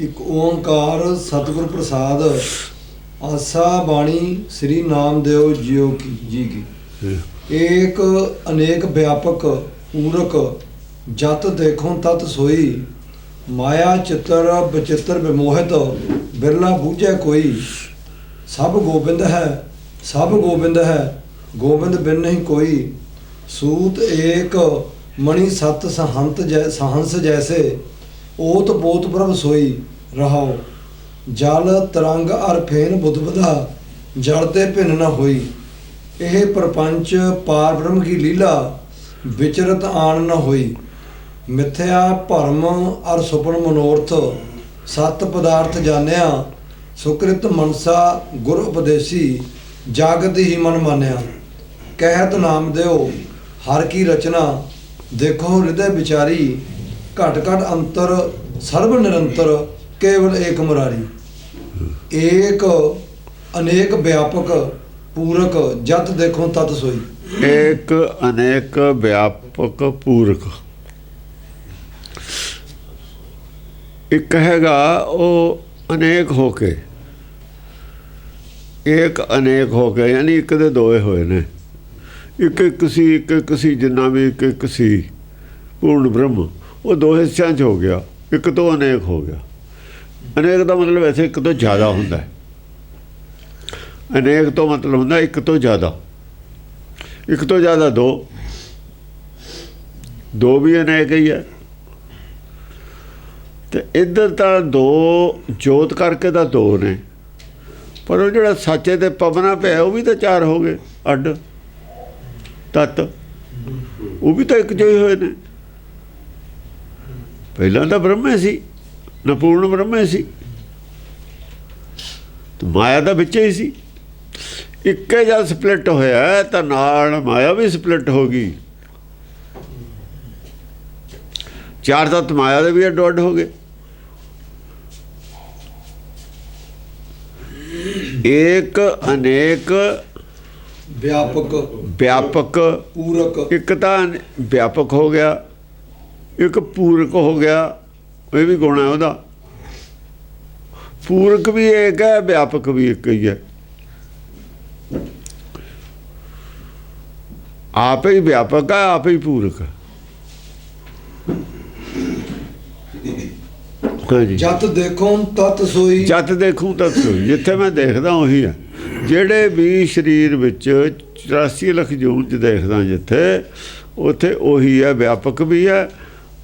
ਇੱਕ ਓੰਕਾਰ ਸਤਿਗੁਰ ਪ੍ਰਸਾਦ। ਆਸਾ ਬਾਣੀ ਸ੍ਰੀ ਨਾਮਦੇਵ ਜੀਓ ਕੀ ਜੀ ਕੀ। ਏਕ ਅਨੇਕ ਵਿਆਪਕ ਪੂਰਕ ਜਤ ਦੇਖੋ ਤਤ ਸੋਈ। ਮਾਇਆ ਚਿੱਤਰ ਬਚਿੱਤਰ ਵਿਮੋਹਿਤ ਬਿਰਲਾ ਬੂਝੈ ਕੋਈ। ਸਭ ਗੋਬਿੰਦ ਹੈ ਸਭ ਗੋਬਿੰਦ ਹੈ ਗੋਬਿੰਦ ਬਿਨ ਨਹੀਂ ਕੋਈ। ਸੂਤ ਏਕ ਮणि सत सहंस जैसे ओत बोत प्रभ सोई रहाओ। जल तरंग अर फेन बुधबधा जड़ते भिन्न न होई। एह प्रपंच पार ब्रह्म की लीला विचरत आन न होई। मिथ्या भरम अर सुपन मनोरथ सत पदार्थ जानिया। सुकृत मनसा गुर उपदेसी जागत ही मन मानिया। कहत नामदेव हर की रचना देखो हृदय विचारी। घट घट अंतर सर्व निरंतर केवल एक मुरारी। एक अनेक व्यापक पूरक जत देखो तत सोई। एक अनेक व्यापक पूरक एक हैगा वो अनेक होके एक अनेक होके यानी एक दे दोए होए ने। एक एक सी जिन्ना भी एक सी पूर्ण ब्रह्म वो दो हिस्सों च हो गया। एक तो अनेक हो गया। अनेक का मतलब वैसे एक तो ज़्यादा होंदा है। अनेक तो मतलब होंदा एक तो ज़्यादा। एक तो ज़्यादा दो दो भी अनेक ही है। तो इधर तो दो जोत करके तो दो ने पर वो जो सच्चे ते पवना पे वो भी तो चार हो गए अड्ड तत्त। वो भी तो एक जो ही होए ने। पहला तो ब्रह्म सी न पूर्ण ब्रह्म सी तो माया तो बिच ही सी। एक जब स्प्लिट होया तो नाल माया भी स्प्लिट हो गई। चार तत्त माया दे भी अड्डो अड्ड हो गए। एक अनेक व्यापक व्यापक पूरक। एक तो व्यापक हो गया एक पूरक हो गया। ये भी गुण है वह। पूरक भी एक है व्यापक भी एक ही है। आप ही व्यापक है आप ही पूरक है। हाँ जी। जत देखो तत सोई। जत देखूँ तत सोई जिथे मैं देखदा उही है। ਜਿਹੜੇ ਵੀ ਸਰੀਰ ਵਿੱਚ 84 ਲੱਖ ਜੂਨ 'ਚ ਦੇਖਦਾ ਜਿੱਥੇ ਉੱਥੇ ਉਹੀ ਹੈ। ਵਿਆਪਕ ਵੀ ਹੈ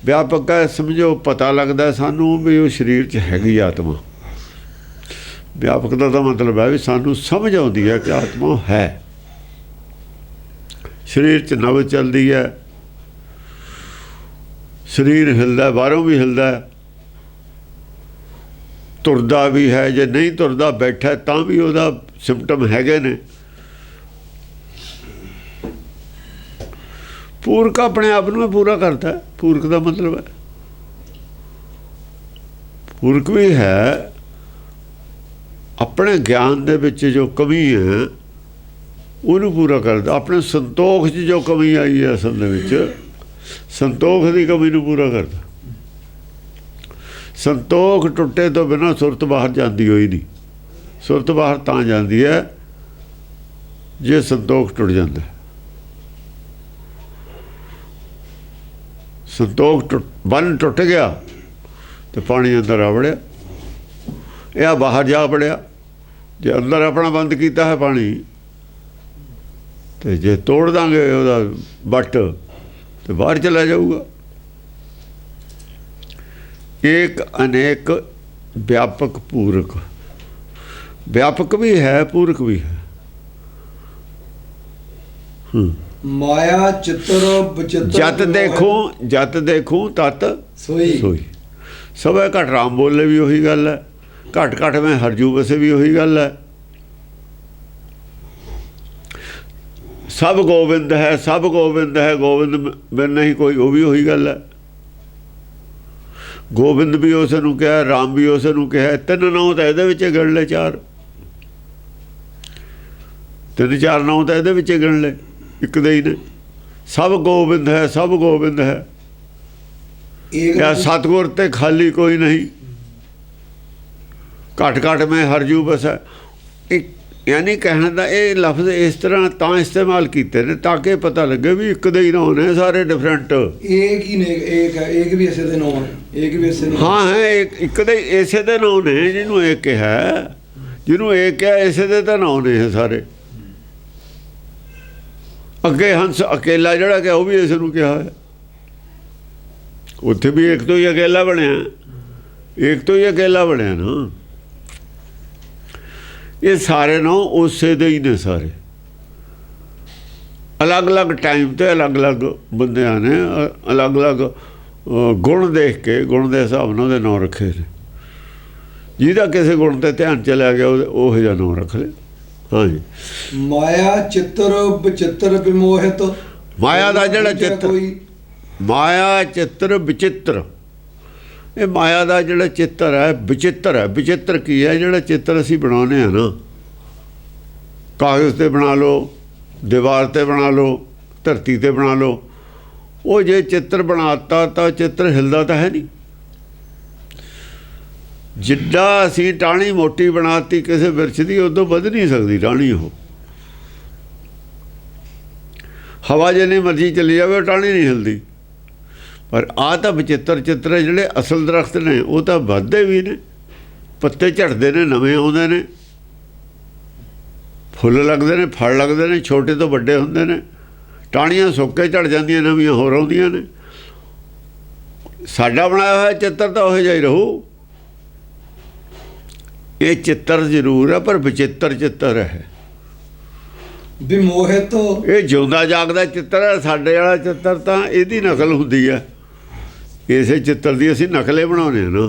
ਵਿਆਪਕ ਹੈ ਸਮਝੋ ਪਤਾ ਲੱਗਦਾ ਸਾਨੂੰ ਵੀ ਉਹ ਸਰੀਰ 'ਚ ਹੈਗੀ ਆਤਮਾ। ਵਿਆਪਕ ਦਾ ਤਾਂ ਮਤਲਬ ਹੈ ਵੀ ਸਾਨੂੰ ਸਮਝ ਆਉਂਦੀ ਹੈ ਕਿ ਆਤਮਾ ਹੈ। ਸਰੀਰ 'ਚ ਨਬਜ਼ ਚੱਲਦੀ ਹੈ ਸਰੀਰ ਹਿਲਦਾ ਬਾਹਰੋਂ ਵੀ ਹਿਲਦਾ ਤੁਰਦਾ ਵੀ ਹੈ। ਜੇ ਨਹੀਂ ਤੁਰਦਾ ਬੈਠਾ ਤਾਂ ਵੀ ਉਹਦਾ सिम्पटम हैगे ने। पूरक अपने आप में पूरा करता है। पूरक का मतलब है पूरक भी है अपने ज्ञान दे विच जो कमी है उन्हें पूरा करता। अपने संतोख च जो कमी आई है असल दे विच संतोख की कमी नूं पूरा करता। संतोख टुटे तो बिना सुरत बाहर जाती होई नहीं। सुरत बाहर तां जाती है जे संतोख टुट जाता है। संतोख बन टुट गया तो पानी अंदर आ वड़िया। यह बाहर जा पड़िया। जे अंदर अपना बंद किया है पानी तो जे तोड़ देंगे वह बट तो बाहर चला जाऊगा। एक अनेक व्यापक पूरक व्यापक भी है पूरक भी है। माया चित्र जत देखूं तत सोई। सोई सब है। घट राम बोले भी वही गल है। घट घट में हरजू बसे भी वही गल है। सब गोविंद है सब गोविंद है गोविंद बिन नहीं कोई वो भी वही गल है। गोविंद भी उस नूं कहा राम भी उस नूं कहा। तीन नाम तो ये गण ले चार तीन चार नाम तो ये गण ले एक दे ही ने। सब गोविंद है सब गोविंद है। या सतगुर ते खाली कोई नहीं। ਘਟ ਘਟ ਮੈਂ ਹਰਜੂ ਬਸੈ। ਇੱਕ ਯਾਨੀ ਕਹਿਣ ਦਾ ਇਹ ਲਫ਼ਜ਼ ਇਸ ਤਰ੍ਹਾਂ ਤਾਂ ਇਸਤੇਮਾਲ ਕੀਤੇ ਨੇ ਤਾਂ ਕਿ ਪਤਾ ਲੱਗੇ ਵੀ ਇੱਕ ਦੇ ਹੀ ਨਾਂ ਨੇ ਸਾਰੇ ਡਿਫਰੈਂਟ। एक ही ने एक है, एक भी ऐसे दे नाम है, एक भी ऐसे नाम ਹਾਂ ਹੈ ਇੱਕ ਦੇ ਇਸੇ ਦੇ ਨਾਂ ਨੇ, ਜਿਹਨੂੰ ਇਹ ਕਿਹਾ, ਜਿਹਨੂੰ ਇਹ ਕਿਹਾ ਇਸੇ ਦੇ ਤਾਂ ਨਾਂ ਨੇ ਇਹ ਸਾਰੇ। ਅੱਗੇ ਹੰਸ ਅਕੇਲਾ ਜਿਹੜਾ ਕਿ ਉਹ ਵੀ ਇਸ ਨੂੰ ਕਿਹਾ ਹੈ, ਉੱਥੇ ਵੀ ਇੱਕ ਤੋਂ ਹੀ ਅਕੇਲਾ ਬਣਿਆ, ਇੱਕ ਤੋਂ ਹੀ ਅਕੇਲਾ ਬਣਿਆ ਨਾ। ਇਹ ਸਾਰੇ ਨਾਂ ਉਸੇ ਦੇ ਹੀ ਨੇ ਸਾਰੇ, ਅਲੱਗ-ਅਲੱਗ ਟਾਈਮ ਤੇ ਅਲੱਗ-ਅਲੱਗ ਬੰਦਿਆਂ ਨੇ ਅਲੱਗ-ਅਲੱਗ ਗੁਣ ਦੇਖ ਕੇ, ਗੁਣ ਦੇ ਹਿਸਾਬ ਨਾਲ ਉਹਦੇ ਨਾਂ ਰੱਖੇ ਨੇ। ਜਿਹਦਾ ਕਿਸੇ ਗੁਣ ਤੇ ਧਿਆਨ ਚਲਿਆ ਗਿਆ ਉਹ ਜਿਹਾ ਨਾਂ ਰੱਖ ਲਿਆ। ਹਾਂਜੀ, माया चित्र विचित्र विमोहित। ਮਾਇਆ ਦਾ ਜਿਹੜਾ दूजा ਚਿੱਤਰ, कोई ਮਾਇਆ ਚਿੱਤਰ ਵਿਚਿੱਤਰ, ਇਹ ਮਾਇਆ ਦਾ ਜਿਹੜਾ ਚਿੱਤਰ ਹੈ ਵਿਚਿੱਤਰ ਹੈ। ਵਿਚਿੱਤਰ ਕੀ ਹੈ? ਜਿਹੜਾ ਚਿੱਤਰ ਅਸੀਂ ਬਣਾਉਂਦੇ ਹਾਂ ਨਾ, ਕਾਗਜ਼ ਤੇ ਬਣਾ ਲਓ, ਦੀਵਾਰ ਤੇ ਬਣਾ ਲਓ, ਧਰਤੀ ਤੇ ਬਣਾ ਲਓ, ਉਹ ਜੇ ਚਿੱਤਰ ਬਣਾਤਾ ਤਾਂ ਚਿੱਤਰ ਹਿਲਦਾ ਤਾਂ ਹੈ ਨਹੀਂ। ਜਿੱਡਾ ਅਸੀਂ ਟਾਹਣੀ ਮੋਟੀ ਬਣਾਤੀ ਕਿਸੇ ਬਿਰਛ ਦੀ, ਉਦੋਂ ਵੱਧ ਨਹੀਂ ਸਕਦੀ ਟਾਹਣੀ। ਉਹ ਹਵਾ ਜਿੰਨੀ ਮਰਜ਼ੀ ਚੱਲੀ ਜਾਵੇ ਉਹ ਟਾਹਣੀ ਨਹੀਂ ਹਿਲਦੀ। ਪਰ ਆਹ ਤਾਂ ਵਿਚਿੱਤਰ ਚਿੱਤਰ ਹੈ। ਜਿਹੜੇ ਅਸਲ ਦਰਖਤ ਨੇ ਉਹ ਤਾਂ ਵੱਧਦੇ ਵੀ ਨੇ, ਪੱਤੇ ਝੜਦੇ ਨੇ, ਨਵੇਂ ਆਉਂਦੇ ਨੇ, ਫੁੱਲ ਲੱਗਦੇ ਨੇ, ਫਲ ਲੱਗਦੇ ਨੇ, ਛੋਟੇ ਤੋਂ ਵੱਡੇ ਹੁੰਦੇ ਨੇ, ਟਾਹਣੀਆਂ ਸੁੱਕ ਕੇ ਝੜ ਜਾਂਦੀਆਂ, ਨਵੀਆਂ ਹੋਰ ਆਉਂਦੀਆਂ ਨੇ। ਸਾਡਾ ਬਣਾਇਆ ਹੋਇਆ ਚਿੱਤਰ ਤਾਂ ਉਹੋ ਜਿਹਾ ਹੀ ਰਹੂ। ਇਹ ਚਿੱਤਰ ਜ਼ਰੂਰ ਹੈ ਪਰ ਵਿਚਿੱਤਰ ਚਿੱਤਰ ਹੈ। विमोहित ਇਹ ਜਿਉਂਦਾ ਜਾਗਦਾ ਚਿੱਤਰ ਹੈ। ਸਾਡੇ ਵਾਲਾ ਚਿੱਤਰ ਤਾਂ ਇਹਦੀ ਨਕਲ ਹੁੰਦੀ ਹੈ। ਇਸੇ ਚਿੱਤਰ ਦੀ ਅਸੀਂ ਨਕਲੇ ਬਣਾਉਂਦੇ ਹਾਂ ਨਾ।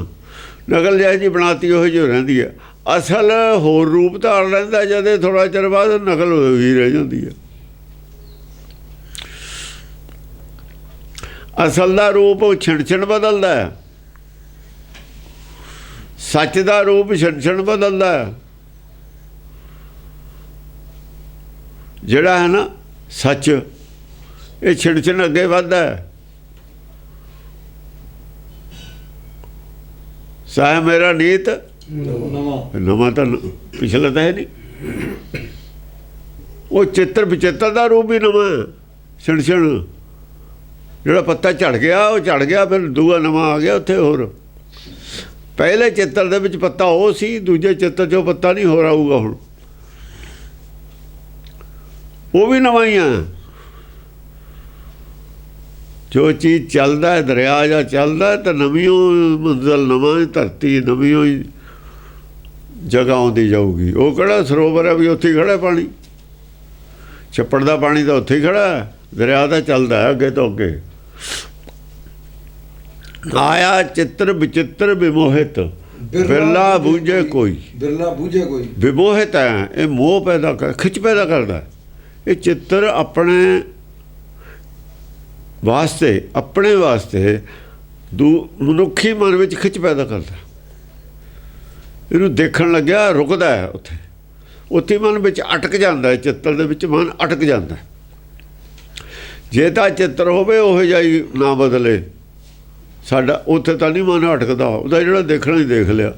ਨਕਲ ਜਿਹੀ ਜੀ ਬਣਾਤੀ ਉਹ ਜਿਹੀ ਰਹਿੰਦੀ ਹੈ। ਅਸਲ ਹੋਰ ਰੂਪ ਧਾਰ ਲੈਂਦਾ ਜਦ ਥੋੜ੍ਹਾ ਚਿਰ ਬਾਅਦ ਨਕਲ ਹੀ ਰਹਿ ਜਾਂਦੀ ਹੈ। ਅਸਲ ਦਾ ਰੂਪ ਛਿਣ ਬਦਲਦਾ ਹੈ, ਸੱਚ ਦਾ ਰੂਪ ਛਿਣ ਬਦਲਦਾ ਹੈ। ਜਿਹੜਾ ਹੈ ਨਾ ਸੱਚ, ਇਹ ਛਿਣ ਅੱਗੇ ਵੱਧਦਾ ਹੈ। ਸਾਹ ਮੇਰਾ ਨੀਤ नवा ਨਵਾਂ ਤਾਂ ਪਿਛਲਾ ਤਾਂ ਹੈ ਨਹੀਂ। ਉਹ ਚਿੱਤਰ ਵਿਚਿੱਤਰ ਦਾ ਰੂਪ ਵੀ ਨਵਾਂ ਛਿਣ ਜਿਹੜਾ ਪੱਤਾ ਝੜ ਗਿਆ ਉਹ ਝੜ ਗਿਆ, ਫਿਰ ਦੂਆ ਨਵਾਂ ਆ ਗਿਆ ਉੱਥੇ ਹੋਰ। ਪਹਿਲੇ ਚਿੱਤਰ ਦੇ ਵਿੱਚ ਪੱਤਾ ਉਹ ਸੀ, ਦੂਜੇ ਚਿੱਤਰ 'ਚੋਂ ਪੱਤਾ ਨਹੀਂ ਹੋਰ ਆਊਗਾ ਹੁਣ, ਉਹ ਵੀ ਨਵਾਂ ਹੀ ਆ। ਜੋ ਚੀਜ਼ ਚੱਲਦਾ ਹੈ, ਦਰਿਆ ਜਾਂ ਚੱਲਦਾ ਤਾਂ ਨਵੀਂ ਮੰਜ਼ਲ, ਨਵਾਂ ਧਰਤੀ, ਨਵੀਂ ਹੀ ਜਗ੍ਹਾ ਆਉਂਦੀ ਜਾਊਗੀ। ਉਹ ਕਿਹੜਾ ਸਰੋਵਰ ਹੈ ਵੀ ਉੱਥੇ ਹੀ ਖੜਾ ਪਾਣੀ, ਛੱਪੜ ਦਾ ਪਾਣੀ ਤਾਂ ਉੱਥੇ ਹੀ ਖੜਾ, ਦਰਿਆ ਤਾਂ ਚੱਲਦਾ ਹੈ ਅੱਗੇ ਤੋਂ ਅੱਗੇ। ਆਇਆ ਚਿੱਤਰ ਵਿਚਿੱਤਰ ਵਿਮੋਹਿਤ, ਬਿਰਲਾ ਬੂਝੇ ਕੋਈ। बिरला बूझे कोई ਵਿਮੋਹਿਤ ਹੈ, ਇਹ ਮੋਹ ਪੈਦਾ ਕਰ, ਖਿੱਚ ਪੈਦਾ ਕਰਦਾ। ਇਹ ਚਿੱਤਰ ਆਪਣੇ ਵਾਸਤੇ, ਆਪਣੇ ਵਾਸਤੇ ਮਨੁੱਖੀ ਮਨ ਵਿੱਚ ਖਿੱਚ ਪੈਦਾ ਕਰਦਾ। ਇਹਨੂੰ ਦੇਖਣ ਲੱਗਿਆ ਰੁਕਦਾ ਹੈ, ਉੱਥੇ ਮਨ ਵਿੱਚ ਅਟਕ ਜਾਂਦਾ ਹੈ। ਚਿੱਤਰ ਦੇ ਵਿੱਚ ਮਨ ਅਟਕ ਜਾਂਦਾ। ਜੇ ਤਾਂ ਚਿੱਤਰ ਹੋਵੇ ਉਹ ਜਿਹਾ ਹੀ ਨਾ ਬਦਲੇ ਸਾਡਾ, ਉੱਥੇ ਤਾਂ ਨਹੀਂ ਮਨ ਅਟਕਦਾ। ਉਹਦਾ ਜਿਹੜਾ ਦੇਖਣਾ ਹੀ ਦੇਖ ਲਿਆ।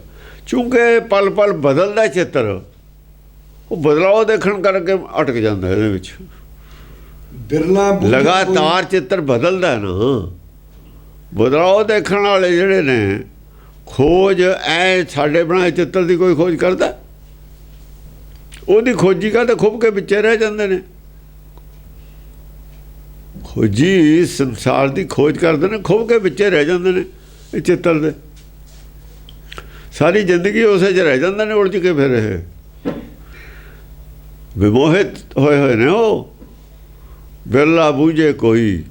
ਚੂੰਕਿ ਪਲ ਪਲ ਬਦਲਦਾ ਚਿੱਤਰ, ਉਹ ਬਦਲਾਅ ਦੇਖਣ ਕਰਕੇ ਅਟਕ ਜਾਂਦਾ ਇਹਦੇ ਵਿੱਚ। बिरला बूझे ਲਗਾਤਾਰ ਚਿੱਤਰ ਬਦਲਦਾ ਨਾ। ਬਦਲਾਅ ਦੇਖਣ ਵਾਲੇ ਜਿਹੜੇ ਨੇ, ਖੋਜ ਐ ਸਾਡੇ ਬਣਾਏ ਚਿੱਤਰ ਦੀ ਕੋਈ ਖੋਜ ਕਰਦਾ? ਉਹਦੀ ਖੋਜੀ ਕਰਦੇ ਖੁੱਭ ਕੇ ਵਿੱਚੇ ਰਹਿ ਜਾਂਦੇ ਨੇ। ਖੋਜੀ ਸੰਸਾਰ ਦੀ ਖੋਜ ਕਰਦੇ ਨੇ, ਖੁੱਭ ਕੇ ਵਿੱਚੇ ਰਹਿ ਜਾਂਦੇ ਨੇ ਇਹ ਚਿੱਤਰ ਦੇ। ਸਾਰੀ ਜ਼ਿੰਦਗੀ ਉਸੇ 'ਚ ਰਹਿ ਜਾਂਦੇ ਨੇ, ਉਲਝ ਕੇ ਫਿਰ ਇਹ ਵਿਮੋਹਿਤ ਹੋਏ ਨੇ। ਉਹ ਬਿਰਲਾ ਬੂਝੇ ਕੋਈ।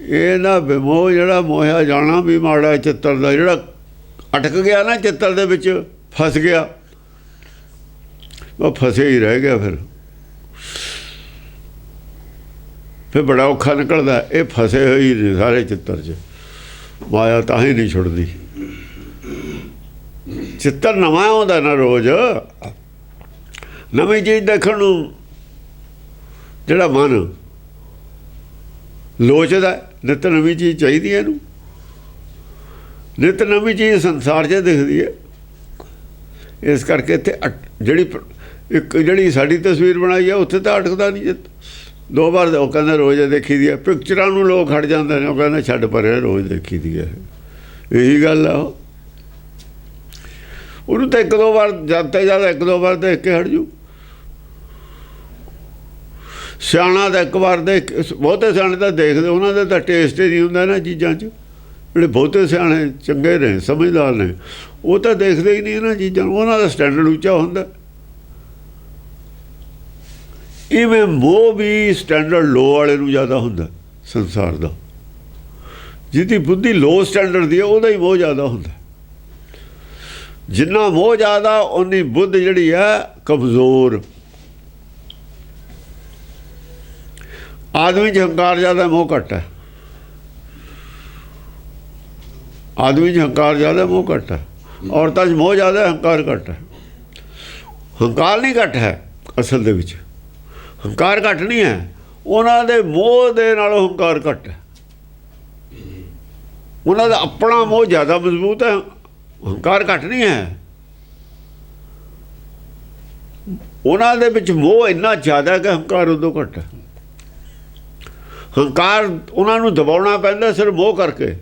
ਇਹ ਨਾ ਵਿਮੋਹ, ਜਿਹੜਾ ਮੋਹਿਆ ਜਾਣਾ ਵੀ ਮਾੜਾ ਚਿੱਤਰ ਦਾ, ਜਿਹੜਾ ਅਟਕ ਗਿਆ ਨਾ ਚਿੱਤਰ ਦੇ ਵਿੱਚ, ਫਸ ਗਿਆ, ਉਹ ਫਸੇ ਹੀ ਰਹਿ ਗਿਆ। ਫਿਰ ਬੜਾ ਔਖਾ ਨਿਕਲਦਾ। ਇਹ ਫਸੇ ਹੋਏ ਹੀ ਨੇ ਸਾਰੇ ਚਿੱਤਰ 'ਚ, ਮਾਇਆ ਤਾਂ ਹੀ ਨਹੀਂ ਛੁੱਟਦੀ। ਚਿੱਤਰ ਨਵਾਂ ਆਉਂਦਾ ਨਾ ਰੋਜ਼, ਨਵੀਂ ਚੀਜ਼ ਦੇਖਣ ਨੂੰ ਜਿਹੜਾ ਮਨ ਲੋਚਦਾ। ਨਿੱਤ ਨਵੀਂ ਚੀਜ਼ ਚਾਹੀਦੀ ਹੈ ਇਹਨੂੰ, ਨਿੱਤ ਨਵੀਂ ਚੀਜ਼ ਸੰਸਾਰ 'ਚ ਦਿਖਦੀ ਹੈ। ਇਸ ਕਰਕੇ ਇੱਥੇ ਜਿਹੜੀ ਸਾਡੀ ਤਸਵੀਰ ਬਣਾਈ ਆ ਉੱਥੇ ਤਾਂ ਅਟਕਦਾ ਨਹੀਂ ਜਿੱਤ 2 ਵਾਰ ਉਹ ਕਹਿੰਦਾ ਰੋਜ਼ ਦੇਖੀ ਦੀ ਹੈ। ਪਿਕਚਰਾਂ ਨੂੰ ਲੋਕ ਖੜ ਜਾਂਦੇ ਨੇ, ਉਹ ਕਹਿੰਦੇ ਛੱਡ ਪਰੇ ਰੋਜ਼ ਦੇਖੀ ਦੀ ਹੈ। ਇਹੀ ਗੱਲ ਆ। ਉਹਨੂੰ ਤਾਂ 1-2 ਵਾਰ ਜਦ ਤੇ ਜਦ 1-2 ਵਾਰ ਦੇਖ ਕੇ ਹਟ ਜੂ। ਸਿਆਣਾ ਤਾਂ 1 ਵਾਰ ਦੇਖ, ਬਹੁਤੇ ਸਿਆਣੇ ਤਾਂ ਦੇਖਦੇ, ਉਹਨਾਂ ਦਾ ਤਾਂ ਟੇਸਟ ਹੀ ਨਹੀਂ ਹੁੰਦਾ ਇਹਨਾਂ ਚੀਜ਼ਾਂ 'ਚ। ਜਿਹੜੇ ਬਹੁਤੇ ਸਿਆਣੇ ਚੰਗੇ ਨੇ, ਸਮਝਦਾਰ ਨੇ, ਉਹ ਤਾਂ ਦੇਖਦੇ ਹੀ ਨਹੀਂ ਇਹਨਾਂ ਚੀਜ਼ਾਂ ਨੂੰ। ਉਹਨਾਂ ਦਾ ਸਟੈਂਡਰਡ ਉੱਚਾ ਹੁੰਦਾ। ਇਵੇਂ ਮੋਹ ਵੀ ਸਟੈਂਡਰਡ ਲੋ ਵਾਲੇ ਨੂੰ ਜ਼ਿਆਦਾ ਹੁੰਦਾ ਸੰਸਾਰ ਦਾ। ਜਿਹਦੀ ਬੁੱਧੀ ਲੋ ਸਟੈਂਡਰਡ ਦੀ ਹੈ ਉਹਦਾ ਹੀ ਮੋਹ ਜ਼ਿਆਦਾ ਹੁੰਦਾ। ਜਿੰਨਾ ਮੋਹ ਜ਼ਿਆਦਾ ਉਨੀ ਬੁੱਧ ਜਿਹੜੀ ਹੈ ਕਮਜ਼ੋਰ। ਆਦਮੀ 'ਚ ਹੰਕਾਰ ਜ਼ਿਆਦਾ, ਮੋਹ ਘੱਟ ਹੈ। ਆਦਮੀ 'ਚ ਹੰਕਾਰ ਜ਼ਿਆਦਾ, ਮੋਹ ਘੱਟ ਹੈ। ਔਰਤਾਂ 'ਚ ਮੋਹ ਜ਼ਿਆਦਾ, ਹੰਕਾਰ ਘੱਟ ਹੈ। ਹੰਕਾਰ ਨਹੀਂ ਘੱਟ ਹੈ, ਅਸਲ ਦੇ ਵਿੱਚ ਹੰਕਾਰ ਘੱਟ ਨਹੀਂ ਹੈ। ਉਹਨਾਂ ਦੇ ਮੋਹ ਦੇ ਨਾਲੋਂ ਹੰਕਾਰ ਘੱਟ ਹੈ। ਉਹਨਾਂ ਦਾ ਆਪਣਾ ਮੋਹ ਜ਼ਿਆਦਾ ਮਜ਼ਬੂਤ ਹੈ, ਹੰਕਾਰ ਘੱਟ ਨਹੀਂ ਹੈ। ਉਹਨਾਂ ਦੇ ਵਿੱਚ ਮੋਹ ਇੰਨਾ ਜ਼ਿਆਦਾ ਕਿ ਹੰਕਾਰ ਉਦੋਂ ਘੱਟ ਹੈ। ਹੰਕਾਰ ਉਹਨਾਂ ਨੂੰ ਦਬਾਉਣਾ ਪੈਂਦਾ ਸਿਰਫ ਮੋਹ ਕਰਕੇ।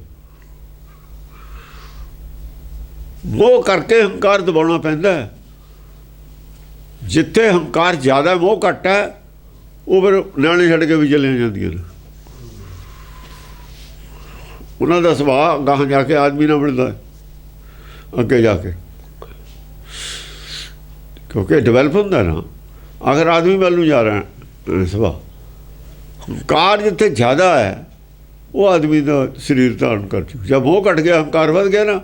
ਮੋਹ ਕਰਕੇ ਹੰਕਾਰ ਦਬਾਉਣਾ ਪੈਂਦਾ। ਜਿੱਥੇ ਹੰਕਾਰ ਜ਼ਿਆਦਾ, ਮੋਹ ਘੱਟ ਹੈ, ਉਹ ਫਿਰ ਨਿਆਣੇ ਛੱਡ ਕੇ ਵੀ ਚਲੀਆਂ ਜਾਂਦੀਆਂ ਨੇ। ਉਹਨਾਂ ਦਾ ਸੁਭਾਅ ਗਾਹਾਂ ਜਾ ਕੇ ਆਦਮੀ ਨਾਲ ਮਿਲਦਾ ਅੱਗੇ ਜਾ ਕੇ, ਕਿਉਂਕਿ ਡਿਵੈਲਪ ਹੁੰਦਾ ਨਾ। ਆਖਰ ਆਦਮੀ ਵੱਲ ਨੂੰ ਜਾ ਰਿਹਾ ਸੁਭਾਅ। ਹੰਕਾਰ ਜਿੱਥੇ ਜ਼ਿਆਦਾ ਹੈ ਉਹ ਆਦਮੀ ਦਾ ਸਰੀਰ ਧਾਰਨ ਕਰ ਚੁੱਕਾ। ਜਦ ਮੋਹ ਘੱਟ ਗਿਆ, ਹੰਕਾਰ ਵੱਧ ਗਿਆ ਨਾ,